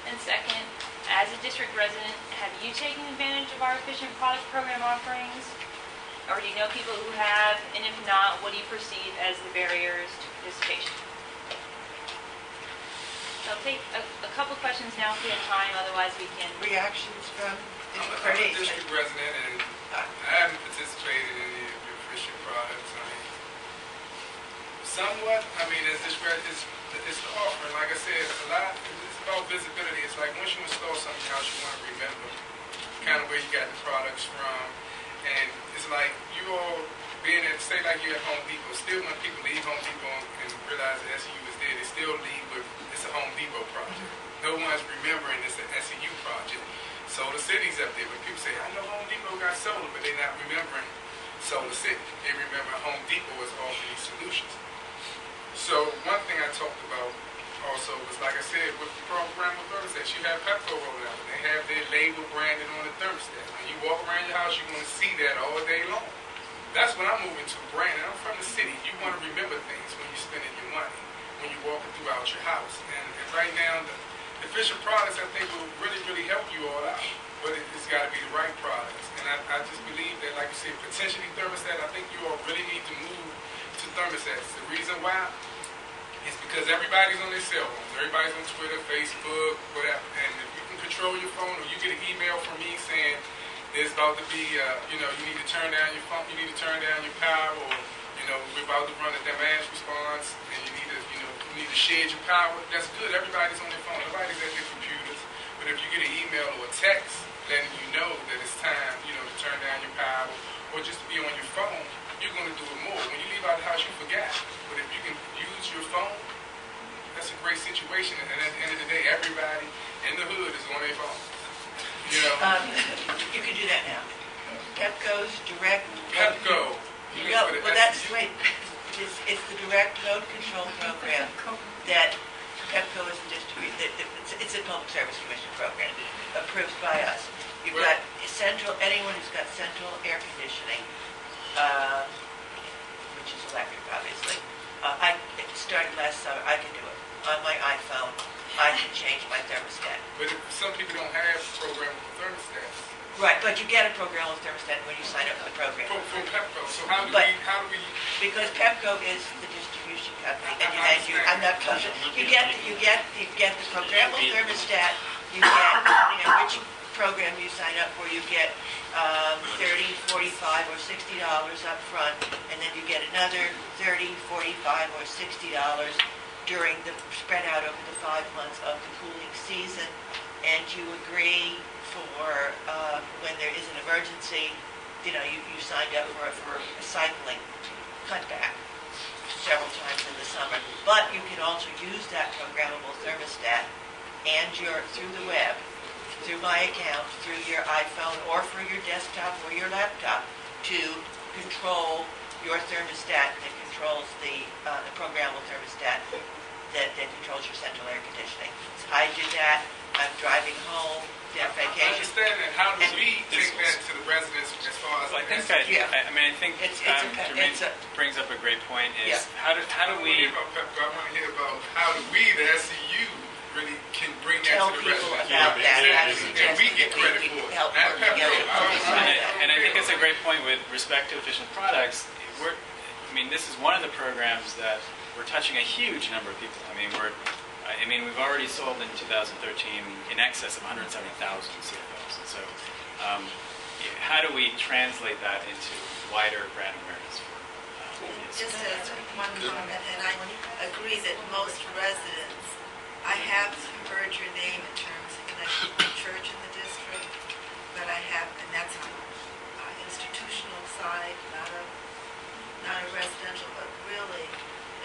Speaker 16: And second, as a district resident, have you taken advantage of our Efficient Product program offerings? Or do you know people who have? And if not, what do you perceive as the barriers to participation? So I'll take a couple questions now if we have time, otherwise we can...
Speaker 5: Reactions from
Speaker 13: I'm a district resident, and I haven't participated in any of your Efficient Products. I mean, somewhat, it's the offering. Like I said, a lot, it's about visibility. It's like once you install something else, you want to remember kind of where you got the products from. And it's like you all being at, say like you're at Home Depot, still when people leave Home Depot and realize the SEU is there, they still leave with, it's a Home Depot project. No one's remembering it's an SEU project. Solar City's up there, but people say, I know Home Depot got solar, but they're not remembering Solar City. They remember Home Depot is offering these solutions. So one thing I talked about also was, like I said, with the programmable thermostats, you have Pepco rolling out, and they have their label branded on the thermostat. When you walk around your house, you're going to see that all day long. That's when I'm moving to branding. I'm from the city. You want to remember things when you're spending your money, when you're walking throughout your house. And right now, the Efficient Products, I think, will really, really help you all out. But it's got to be the right products. And I just believe that, like you said, potentially thermostat, I think you all really need to move to thermostats. The reason why is because everybody's on their cell phones. Everybody's on Twitter, Facebook, whatever. And if you can control your phone, or you get an email from me saying there's about to be, you need to turn down your phone, you need to turn down your power, or, we're about to run a demand response, and you need to shed your power. That's good. Everybody's on their phone. Nobody's at their computers. But if you get an email or a text letting you know that it's time, to turn down your power, or just to be on your phone, you're going to do it more. When you leave out the house, you forget. But if you can use your phone, that's a great situation. And at the end of the day, everybody in the hood is on their phone.
Speaker 5: You can do that now. Pepco's direct...
Speaker 13: Pepco. Even
Speaker 5: No,
Speaker 13: for the
Speaker 5: well, that's,
Speaker 13: SCU.
Speaker 5: wait, it's the direct load control program that Pepco is distributing, it's a public service commission program approved by us. You've got anyone who's got central air conditioning, which is electric, obviously. It started last summer, I can do it. On my iPhone, I can change my thermostat.
Speaker 13: But some people don't have programmable thermostats.
Speaker 5: Right, but you get a programmable thermostat when you sign up for the program.
Speaker 13: From Pepco, so how do we?
Speaker 5: Because Pepco is the distribution company, I'm not kosher. You get the programmable thermostat, you get, depending on which program you sign up for, you get $30, $45, or $60 up front, and then you get another $30, $45, or $60 during the, spread out over the 5 months of the cooling season, and you agree for when there is an emergency, you signed up for a cycling cutback several times in the summer. But you can also use that programmable thermostat and through the web, through my account, through your iPhone, or for your desktop or your laptop to control your thermostat that controls the programmable thermostat that controls your central air conditioning. So I did that. I'm driving home.
Speaker 13: I understand that. How do we take that to the residents as far as
Speaker 21: Well, I think Jermaine brings up a great point. Is how do we?
Speaker 13: I want to hear about how do we, the SCU, really can bring that to the residents. And we get credit for it. Not Pepco.
Speaker 21: And I think it's a great point with respect to efficient products. This is one of the programs that we're touching a huge number of people. We've already sold in 2013 in excess of 170,000 CFLs. And so, how do we translate that into wider brand awareness?
Speaker 2: Just as one comment, and I agree that most residents, I have heard your name in terms of connection to the church in the district, but and that's on institutional side, not a residential, but really,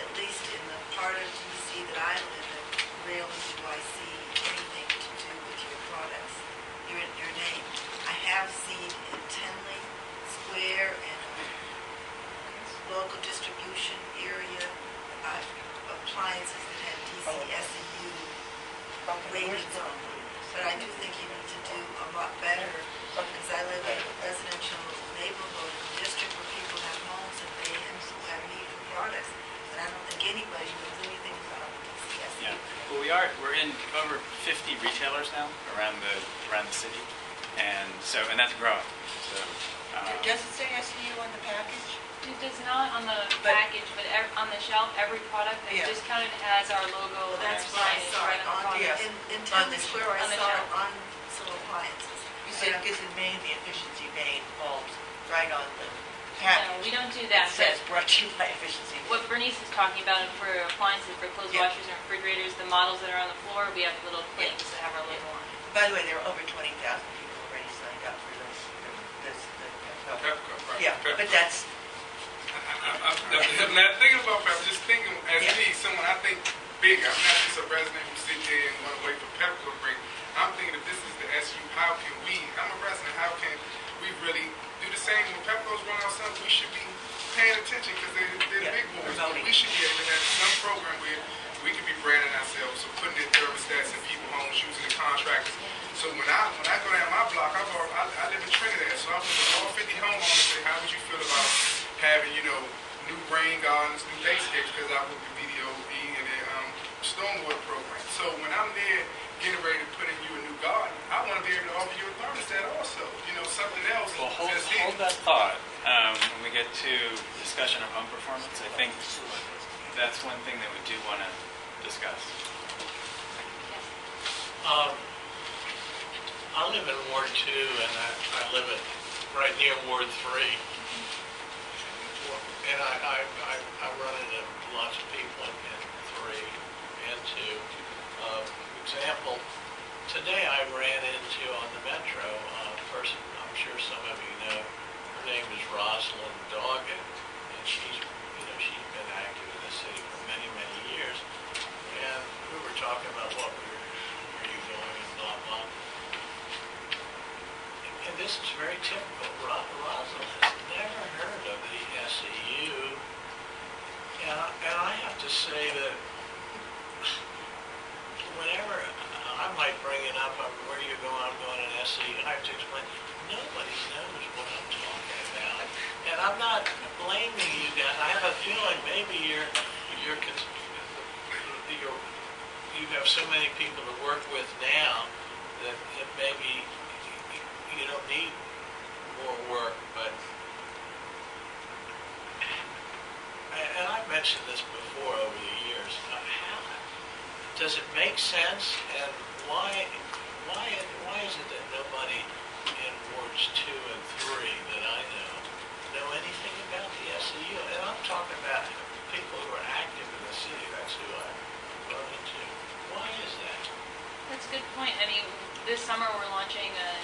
Speaker 2: at least in the part of DC that I live in, rarely do I see anything to do with your products, your name. I have seen in Tenley Square and local distribution area appliances that had DCSU ratings on them. But I do think you need to do a lot better, because I live in a residential neighborhood district where people have homes and they have need for products. But I don't think anybody knows anything about DCSU.
Speaker 21: Yeah. Well, we're in over 50 retailers now around the city, and that's growing. So,
Speaker 5: does it say SCU on the package?
Speaker 16: It does not on the package, but on the shelf, every product that's discounted has our logo.
Speaker 2: Well, that's what I saw it on. In Tenley Square, I saw it on some appliances.
Speaker 5: You said because in Maine, the efficiency Maine bulbs right on the package.
Speaker 16: No, we don't do that.
Speaker 5: It says brought to you by Efficiency Maine.
Speaker 16: What Bernice is talking about for appliances, for clothes washers and refrigerators, the models that are on the floor, we have little plates that have our logo on.
Speaker 5: By the way, there are over 20,000 people already signed up for this.
Speaker 13: Pepco, right.
Speaker 5: Yeah, but that's...
Speaker 13: I'm not thinking about Pepco, just thinking as me, someone I think bigger. I'm not just a resident who sits here and want to wait for Pepco to bring. I'm thinking if this is the SU, how can we, I'm a resident, how can we really do the same when Pepco's running out something? We should be paying attention because they're the big boys. We should be able to have some program where we can be branding ourselves or putting in thermostats in people's homes using the contractors. So when I go down my block, I live in Trinidad, so I went to all 50 homeowners and say, how would you feel about having, new rain gardens, new lakescapes, because I work with VDOE and the stormwater program. So when I'm there getting ready to put in you a new garden, I want to be able to offer you a thermostat also, something else.
Speaker 21: Well, hold that thought. When we get to discussion of home performance, I think that's one thing that we do want to discuss.
Speaker 14: I live in Ward 2, and I live right near Ward 3. And I run into lots of people in 3 and 2. Example, today I ran into on the metro a person I'm sure some of you know. Her name is Rosalind Doggett, and she's been active in the city for many, many years. And we were talking about what were you doing and blah, blah. And this is very typical. Rosalind has never heard of the SEU. And I have to say that whenever I might bring it up, where do you go? I'm going to SEU. I have to explain. Nobody knows what I'm talking about. And I'm not blaming you guys. I have a feeling maybe you have so many people to work with now that maybe you don't need more work, but and I've mentioned this before over the years. How does it make sense, and why is it that nobody in wards 2 and 3 that I know anything about the SEU? And I'm talking about people who are active in the city. That's who I run into. Why is that?
Speaker 16: That's a good point. I mean, this summer we're launching an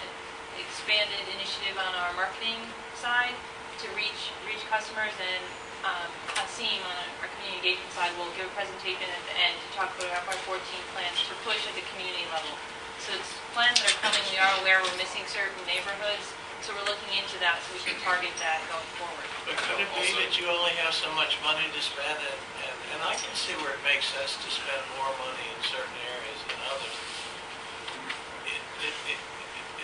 Speaker 16: expanded initiative on our marketing side to reach customers, and Asim on our community engagement side will give a presentation at the end to talk about our 14 plans to push at the community level. So it's plans that are coming. We are aware we're missing certain neighborhoods, so we're looking into that so we can target that going forward.
Speaker 14: But could it be that you only have so much money to spend, and I can see where it makes sense to spend more money in certain areas than others.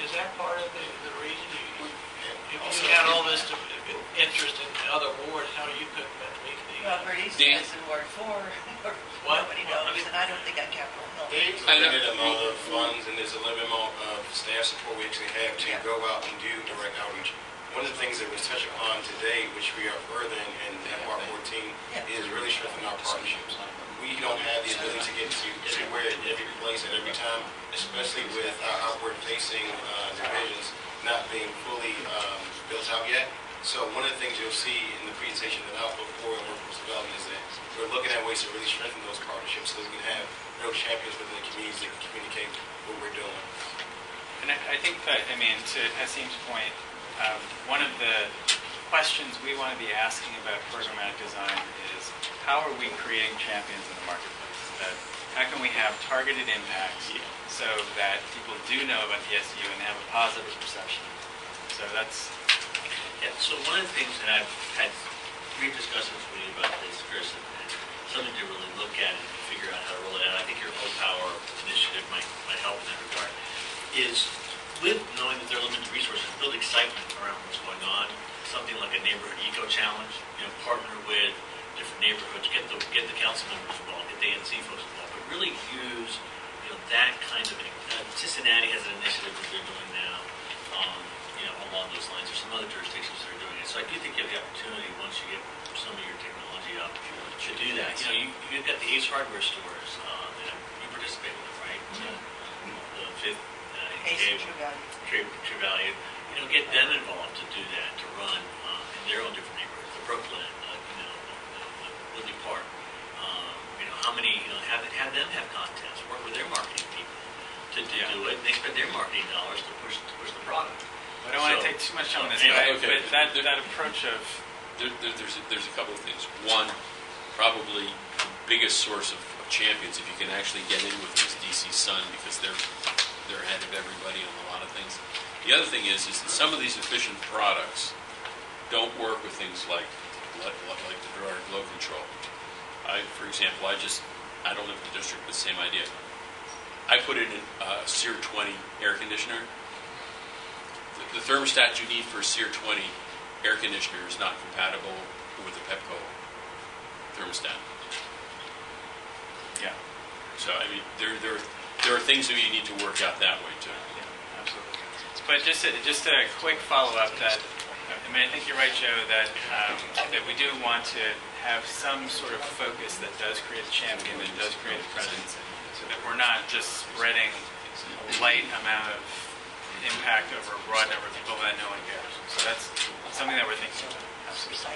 Speaker 14: Is that part of the reason if you had all this interest in other wards, how you couldn't meet the...
Speaker 5: Well, Bernice says in Ward 4, nobody knows, and I don't think on Capitol Hill.
Speaker 7: There's a limited amount of funds and there's a limited amount of staff support we actually have to go out and do direct outreach. One of the things that was touched upon today, which we are furthering in FY 14, is really strengthening our partnerships. We don't have the ability to get to everywhere at every place at every time, especially with our outward-facing divisions not being fully built out yet. So one of the things you'll see in the presentation that I'll put forward in workforce development is that we're looking at ways to really strengthen those partnerships so we can have real champions within the communities that can communicate what we're doing.
Speaker 21: And I think that, I mean, to Asim's point, one of the questions we want to be asking about programmatic design is how are we creating champions in the marketplace? How can we have targeted impacts so that people do know about the SEU and have a positive perception? So that's...
Speaker 1: Yeah, so one of the things that I've had brief discussions with you about this, Chris, and something to really look at and figure out how to roll it out, I think your O-Power initiative might help in that regard, is with knowing that there are limited resources, build excitement around what's going on. Something like a neighborhood eco challenge, partner with different neighborhoods, get the council members involved, get the ANC folks involved, but really use that kind of Cincinnati has an initiative that they're doing now, along those lines. There's some other jurisdictions that are doing it. So I do think you have the opportunity once you get some of your technology up to do that. You've got the Ace Hardware stores that you participate with, right? The Fifth,
Speaker 5: Ace,
Speaker 1: True Value. Get them involved to do that, to run in their own different neighborhoods. The Brooklyn, Woodley Park. How many? Have them have contests. Work with their marketing people to do it. They spend their marketing dollars to push the product.
Speaker 21: I don't want to take too much on this, but that approach of...
Speaker 9: There's a couple of things. One, probably the biggest source of champions, if you can actually get in with this DC Sun, because they're ahead of everybody on a lot of things. The other thing is that some of these efficient products don't work with things like the dryer glow control. For example, I don't live in the district, but the same idea. I put in a SEER 20 air conditioner. The thermostat you need for a SEER 20 air conditioner is not compatible with the Pepco thermostat. Yeah. So I mean, there are things that you need to work out that way too.
Speaker 21: Yeah, absolutely. But just a quick follow-up that, I think you're right, Joe, that we do want to have some sort of focus that does create a champion, that does create a presence, so that we're not just spreading a light amount of impact over a broad number of people that no one cares. So that's something that we're thinking about. Absolutely.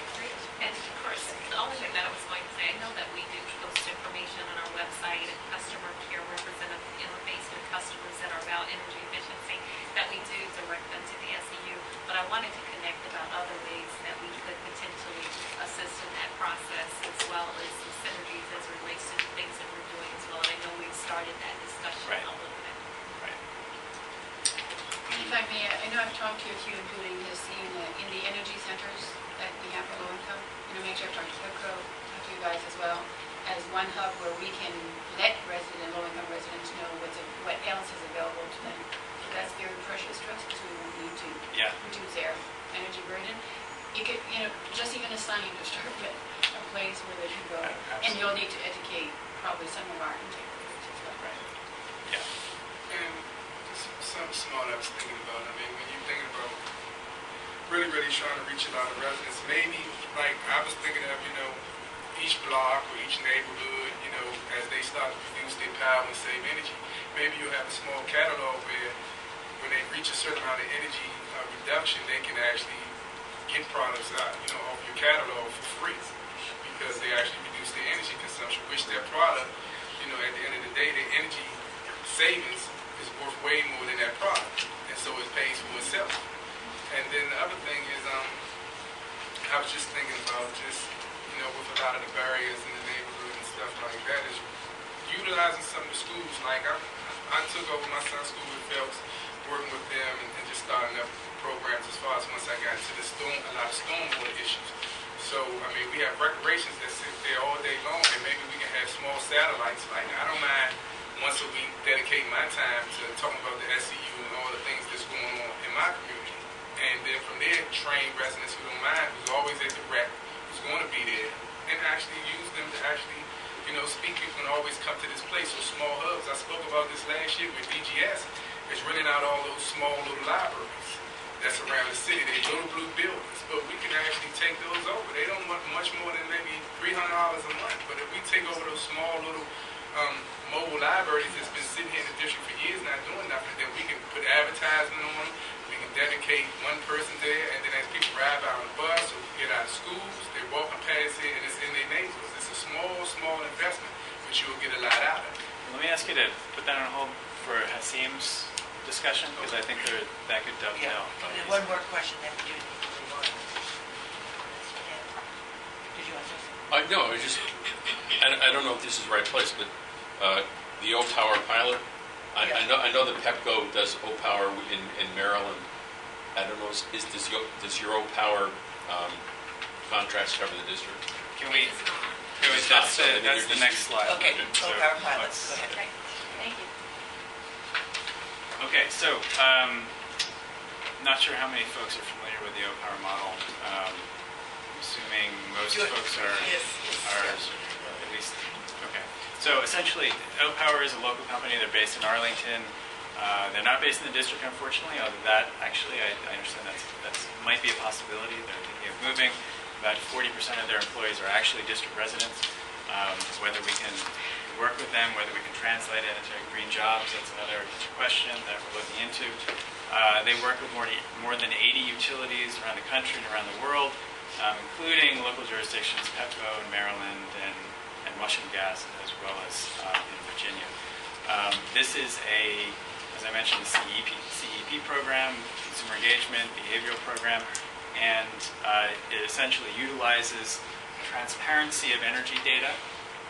Speaker 15: And of course, the only thing that I was going to say, I know that we do post information on our website and customer care representative interface with customers that are about energy efficiency, that we do direct them to the SEU. But I wanted to connect about other ways that we could potentially assist in that process, as well as some synergies as it relates to the things that we're doing as well. And I know we've started that discussion a little bit.
Speaker 21: Right.
Speaker 19: if I may, I know I've talked to a few, including his team, in the energy centers that we have for low income. You know, make sure I've talked to HIPCO, talked to you guys as well, as one hub where we can let low income residents know what else is available to them. So that's very precious to us because we won't need to reduce their energy burden. You could, just even a sign to start with, a place where they can go. And you'll need to educate probably some of our intake groups as well.
Speaker 9: Right. Yeah.
Speaker 13: And something small I was thinking about. I mean, when you're thinking about really trying to reach a lot of residents, maybe, like, I was thinking of, each block or each neighborhood, as they start to reduce their power and save energy, maybe you'll have a small catalog where when they reach a certain amount of energy reduction, they can actually get products out, off your catalog for free because they actually reduce their energy consumption, which their product, at the end of the day, their energy savings is worth way more than that product, and so it pays for itself. And then the other thing is, I was just thinking about with a lot of the barriers in the neighborhood and stuff like that, is utilizing some of the schools. Like I took over my son's school with Phelps, working with them and just starting up programs as far as once I got into a lot of stormwater issues. So, I mean, we have recreations that sit there all day long, and maybe we can have small satellites. Like, I don't mind once a week dedicating my time to talking about the SCU and all the things that's going on in my community. And then from there, train residents who don't mind, who's always at the rec, who's going to be there, and actually use them to actually, speak. People can always come to this place with small hubs. I spoke about this last year with DGS. It's renting out all those small little libraries that's around the city. They're little blue buildings, but we can actually take those over. They don't want much more than maybe $300 a month, but if we take over those small little mobile libraries that's been sitting here in the district for years not doing nothing, then we can put advertisement on them. We can dedicate one person there, and then as people ride by on the bus or get out of schools, they're walking past it, and it's in their neighborhoods. It's a small investment, but you'll get a lot out of it.
Speaker 21: Let me ask you to put that on hold for Hasim's discussion, because I think that could dovetail.
Speaker 5: Yeah. One more question, then we do need to move on. Did you want to say something?
Speaker 9: No, I was just, I don't know if this is the right place, but the O-Power pilot, I know that PEPCO does O-Power in Maryland. I don't know, does your O-Power contracts cover the district?
Speaker 21: That's the next slide.
Speaker 5: Okay, O-Power pilots, go ahead.
Speaker 4: Okay, thank you.
Speaker 21: Okay, so not sure how many folks are familiar with the O-Power model. Assuming most folks are at least, okay. So essentially, O-Power is a local company. They're based in Arlington. They're not based in the district, unfortunately, although that actually, I understand that might be a possibility. They're thinking of moving. About 40% of their employees are actually district residents. Whether we can work with them, whether we can translate it into green jobs, that's another question that we're looking into. They work with more than 80 utilities around the country and around the world, including local jurisdictions, PEPCO in Maryland and Washington Gas, as well as in Virginia. This is as I mentioned, the CEP program, consumer engagement, behavioral program, and it essentially utilizes transparency of energy data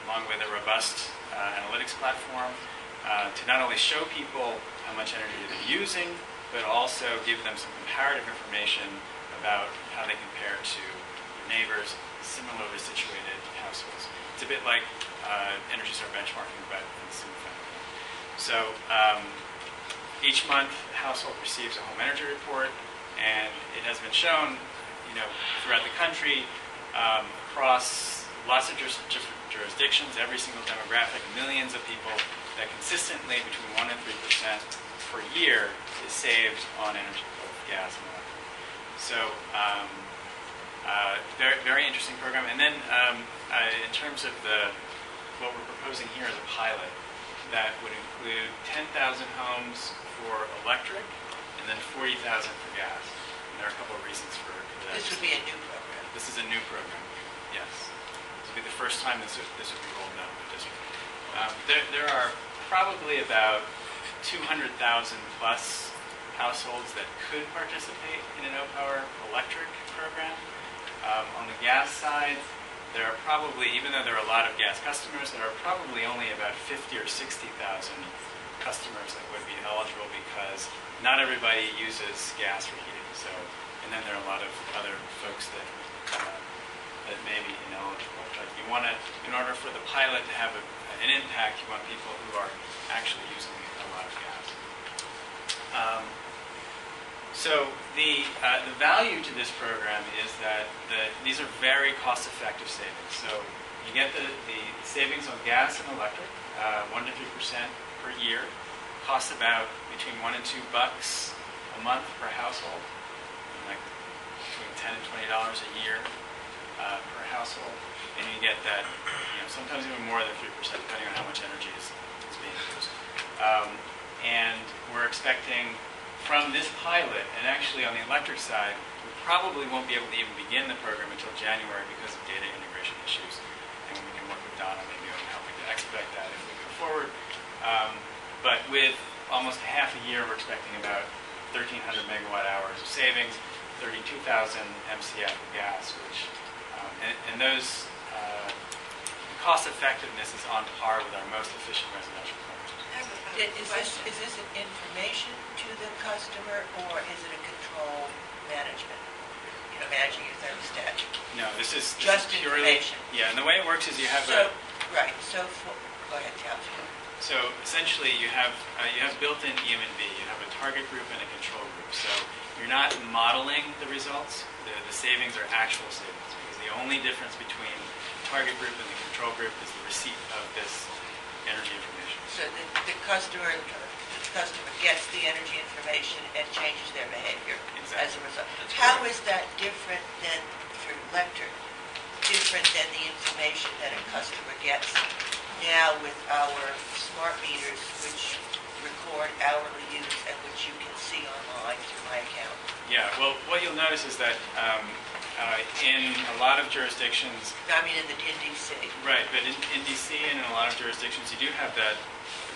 Speaker 21: along with a robust analytics platform to not only show people how much energy they're using, but also give them some comparative information about how they compare to their neighbors, similarly situated households. It's a bit like Energy Star benchmarking, but in the single family. So each month, the household receives a home energy report, and it has been shown, throughout the country, across lots of different jurisdictions, every single demographic, millions of people, that consistently between 1% and 3% per year is saved on energy, both gas and electric. So very, very interesting program. And then in terms of what we're proposing here as a pilot, that would include 10,000 homes for electric and then 40,000 for gas. And there are a couple of reasons for that.
Speaker 5: This would be a new program.
Speaker 21: This is a new program, yes. This would be the first time this would be rolled out in the district. There are probably about 200,000 plus households that could participate in an O-Power electric program. On the gas side, there are probably, even though there are a lot of gas customers, there are probably only about 50 or 60,000 customers that would be eligible because not everybody uses gas for heating, so, and then there are a lot of other folks that may be ineligible. But you want to, in order for the pilot to have an impact, you want people who are actually using a lot of gas. So the value to this program is that these are very cost-effective savings. So you get the savings on gas and electric, 1 to 3% per year. Costs about between $1 and $2 a month per household, like between $10 and $20 a year per household, and you get that, sometimes even more than 3%, depending on how much energy is being used. And we're expecting from this pilot, and actually on the electric side, we probably won't be able to even begin the program until January because of data integration issues, and we can work with Donna maybe on helping to expedite that if we go forward. But with almost half a year, we're expecting about 1,300 megawatt hours of savings, 32,000 MCF of gas, which, and those, cost effectiveness is on par with our most efficient residential programs.
Speaker 5: Is this an information to the customer, or is it a control management? Managing your thermostat?
Speaker 21: No, this is
Speaker 5: just
Speaker 21: purely
Speaker 5: information.
Speaker 21: Yeah, and the way it works is you have
Speaker 5: right. So go ahead, tell me.
Speaker 21: So essentially, you have built-in EM&B. You have a target group and a control group. So you're not modeling the results. The savings are actual savings, because the only difference between the target group and the control group is the receipt of this energy information.
Speaker 5: So the customer gets the energy information and changes their behavior as a result. How is that different than for electric? Different than the information that a customer gets now with our smart meters, which record hourly use and which you can see online through my account?
Speaker 21: Yeah, well, what you'll notice is that in a lot of jurisdictions...
Speaker 5: I mean in DC.
Speaker 21: Right, but in DC and in a lot of jurisdictions, you do have that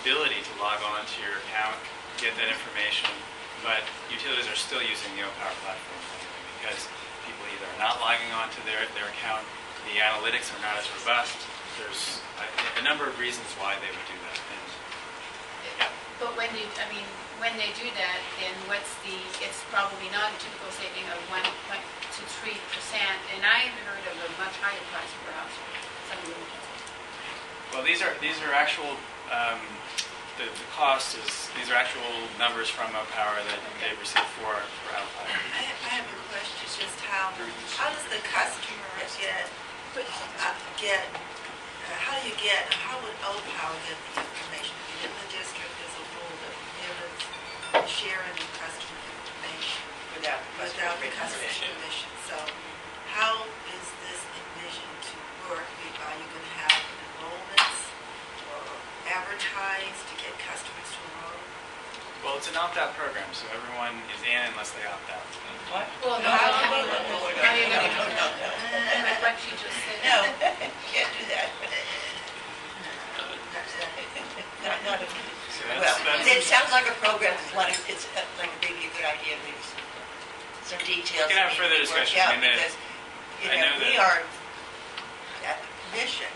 Speaker 21: ability to log on to your account, get that information, but utilities are still using the O-Power platform because people either are not logging on to their account, the analytics are not as robust. There's a number of reasons why they would do that. And, yeah.
Speaker 15: But when they do that, then it's probably not a typical saving of 1 to 3%, and I have heard of a much higher price per household.
Speaker 21: Well, these are actual, the cost is, these are actual numbers from O-Power that they received for Alpine.
Speaker 2: I have a question, just how does the customer how would O-Power get the information? Within the district, there's a rule that prohibits sharing the customer information
Speaker 5: without the customer's
Speaker 2: permission. So how is this envisioned to work? Are you going to have enrollments or advertise to get customers to enroll?
Speaker 21: Well, it's an opt-out program, so everyone is in unless they opt out.
Speaker 5: What?
Speaker 15: Well, no. What you just said.
Speaker 5: No, can't do that. It sounds like a program. It's like maybe a good idea. Maybe some details.
Speaker 21: We can have further discussion.
Speaker 5: Because we are at the commission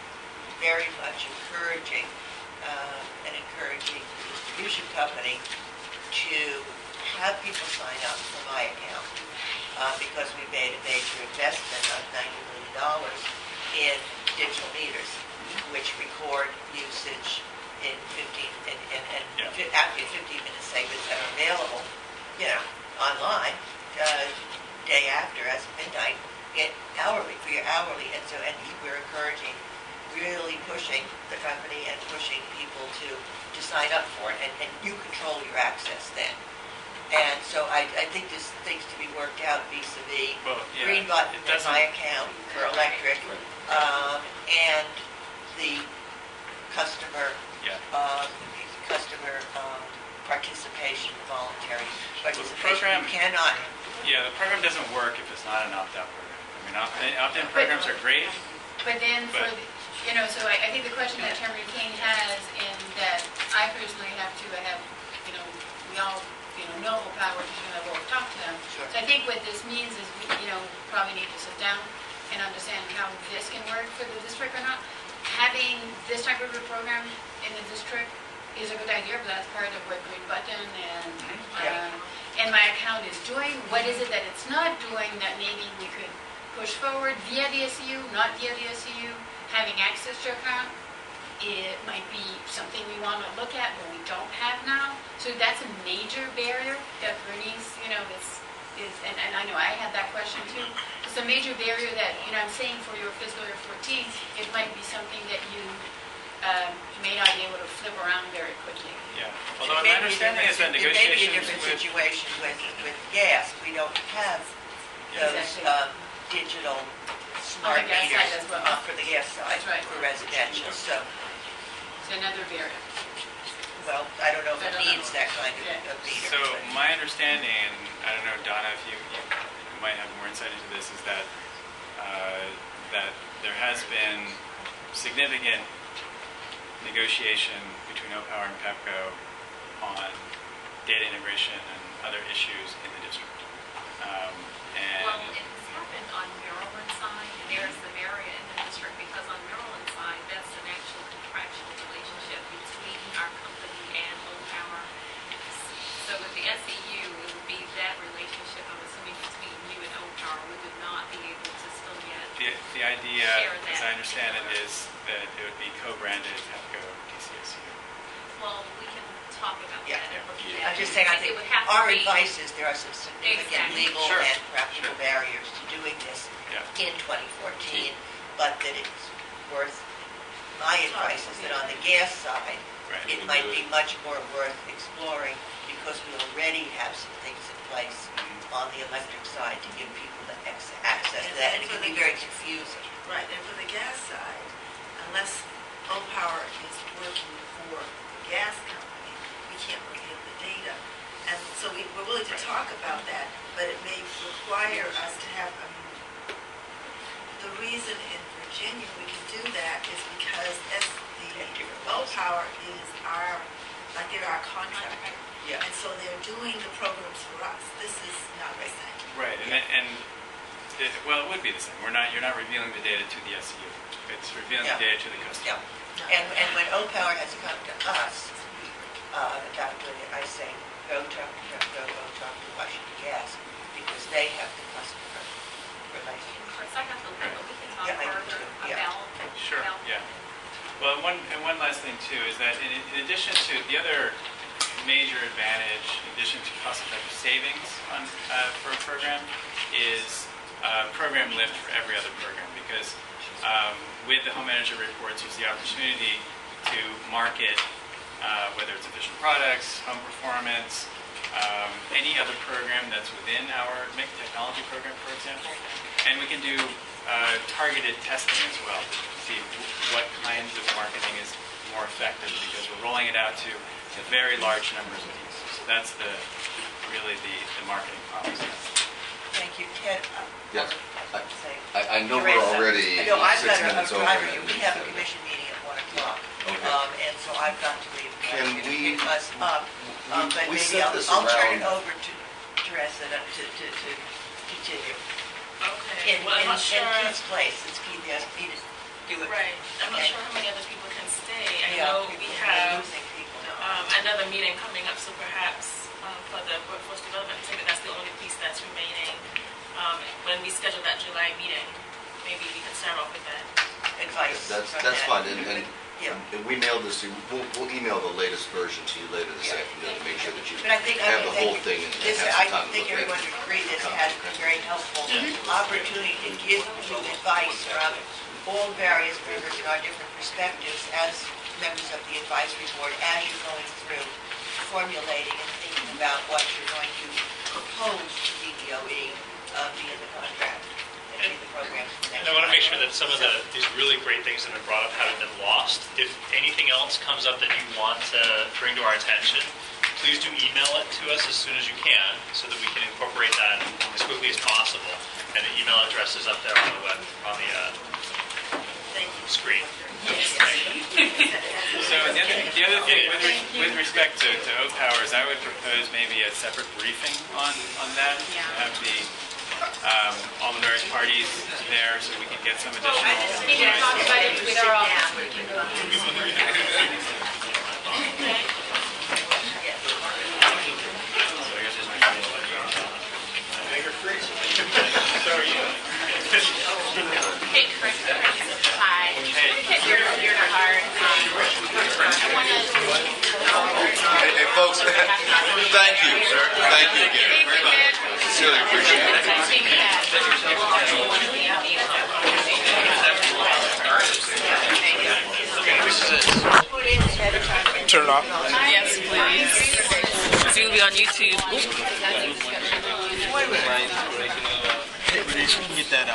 Speaker 5: very much encouraging the distribution company to have people sign up for my account because we made a major investment of $90 million in digital meters, which record usage in 15-minute segments that are available, online, day after as of midnight, hourly, for your hourly, and we're encouraging, really pushing the company and pushing people to sign up for it, and you control your access then. And so I think this thing's to be worked out vis-a-vis green button in my account for electric, and the customer participation, voluntary participation.
Speaker 21: The program doesn't work if it's not an opt-out program. I mean, opt-in programs are great.
Speaker 15: But then so I think the question that Chairman King has, and that I personally have to have, we all, know O-Power because we'll talk to them.
Speaker 5: Sure.
Speaker 15: So I think what this means is we, probably need to sit down and understand how this can work for the district or not. Having this type of a program in the district is a good idea, but that's part of what Green Button and
Speaker 3: and my account is doing, what is it that it's not doing that maybe we could push forward via the SEU, not via the SEU, having access to account. It might be something we want to look at, but we don't have now. So that's a major barrier that Bernice, and I know I had that question too. It's a major barrier that, I'm saying for your fiscal year 14, it might be something that you may not be able to flip around very quickly.
Speaker 21: Yeah. Although my understanding is that negotiations
Speaker 5: It may be a different situation with gas. We don't have those digital smart
Speaker 3: gas
Speaker 5: meters
Speaker 3: side as well.
Speaker 5: for the gas side,
Speaker 3: That's right.
Speaker 5: for residential. So,
Speaker 3: It's another barrier.
Speaker 5: well, I don't know if it needs that kind of meter.
Speaker 21: So my understanding, and I don't know, Donna, if you might have more insight into this, is that that there has been significant negotiation between OPower and Pepco on data integration and other issues in the district.
Speaker 15: Well, it's happened on Maryland side, and there's the barrier in the district, because on Maryland side, that's an actual contractual relationship between our company and OPower. So with the SEU, it would be that relationship, I'm assuming, between you and OPower. We would not be able to still yet
Speaker 21: The idea,
Speaker 15: share that.
Speaker 21: as I understand it, is that it would be co-branded Pepco DCSU.
Speaker 15: Well, we can talk about that and look at that.
Speaker 5: I'm just saying, I think
Speaker 15: It would have to
Speaker 5: our
Speaker 15: be-
Speaker 5: advice is there are some significant
Speaker 15: Exactly.
Speaker 5: legal
Speaker 21: Sure.
Speaker 5: and practical barriers to doing this in 2014, but that it's worth, my advice is that on the gas side, it might be much more worth exploring, because we already have some things in place on the electric side to give people the access to that, and it can be very confusing.
Speaker 2: Right, and for the gas side, unless OPower is working for the gas company, we can't reveal the data. And so we're willing to talk about that, but it may require us to have, the reason in Virginia we can do that is because the OPower is they're our contractor.
Speaker 5: Yeah.
Speaker 2: And so they're doing the programs for us. This is not the same.
Speaker 21: Right, well, it would be the same. You're not revealing the data to the SEU. It's revealing the data to the customer.
Speaker 5: And when OPower has come to us, that's when I say, go talk to Pepco, go talk to Washington Gas, because they have the customer relationship.
Speaker 15: Of course, I have to look, but we can talk
Speaker 5: Yeah, I do
Speaker 15: further
Speaker 5: too, yeah.
Speaker 15: about.
Speaker 21: Sure, yeah. Well, one last thing too is that in addition to the other major advantage, in addition to cost-effective savings for a program, is program lift for every other program, because with the home manager reports, there's the opportunity to market whether it's efficient products, home performance, any other program that's within our MIC technology program, for example. And we can do targeted testing as well to see what kinds of marketing is more effective, because we're rolling it out to very large numbers of these. So that's really the marketing promise.
Speaker 5: Thank you. Ted?
Speaker 10: Yes. I know we're already
Speaker 5: I know, I've
Speaker 10: 6
Speaker 5: got
Speaker 10: minutes
Speaker 5: a
Speaker 10: over.
Speaker 5: driver here. We have a commission meeting at 1 o'clock.
Speaker 10: Okay.
Speaker 5: And so I've got to leave.
Speaker 10: Can we-
Speaker 5: Pick us up. But
Speaker 10: we
Speaker 5: maybe
Speaker 10: set this
Speaker 5: I'll turn it
Speaker 10: around-
Speaker 5: over to Teresa to continue.
Speaker 17: Okay,
Speaker 5: In
Speaker 17: well, I'm not sure.
Speaker 5: Keith's place, since Keith asked me to do it.
Speaker 17: Right, I'm not
Speaker 5: Okay.
Speaker 17: sure how many other people can stay. I
Speaker 5: Yeah,
Speaker 17: know we
Speaker 5: people are
Speaker 17: have
Speaker 5: losing people.
Speaker 17: another meeting coming up, so perhaps for the workforce development, I think that's the only piece that's remaining. When we schedule that July meeting, maybe we can start off with that.
Speaker 5: Advice.
Speaker 10: That's fine, and we mailed this to you. We'll email the latest version to you later this afternoon to make sure that you
Speaker 5: But I think,
Speaker 10: have the whole thing and
Speaker 5: this,
Speaker 10: have
Speaker 5: I
Speaker 10: some time to
Speaker 5: think
Speaker 10: look at
Speaker 5: everyone
Speaker 10: it.
Speaker 5: would agree this has been very helpful opportunity to give you advice from all various members in our different perspectives as members of the advisory board, as you're going through formulating and thinking about what you're going to propose to DDOE via the contract and via the programs.
Speaker 20: And I want to make sure that some of these really great things that have been brought up haven't been lost. If anything else comes up that you want to bring to our attention, please do email it to us as soon as you can, so that we can incorporate that as quickly as possible. And the email address is up there on the screen.
Speaker 21: So the other thing with respect to OPowers, I would propose maybe a separate briefing on that. Have all the various parties there, so we can get some additional.
Speaker 3: We can talk about it with our office.
Speaker 21: So I guess there's my
Speaker 10: folks, thank you, sir. Thank you again. Sincerely appreciate it.
Speaker 11: Turn it off.
Speaker 22: Yes, please. It's going to be on YouTube.
Speaker 11: Get that,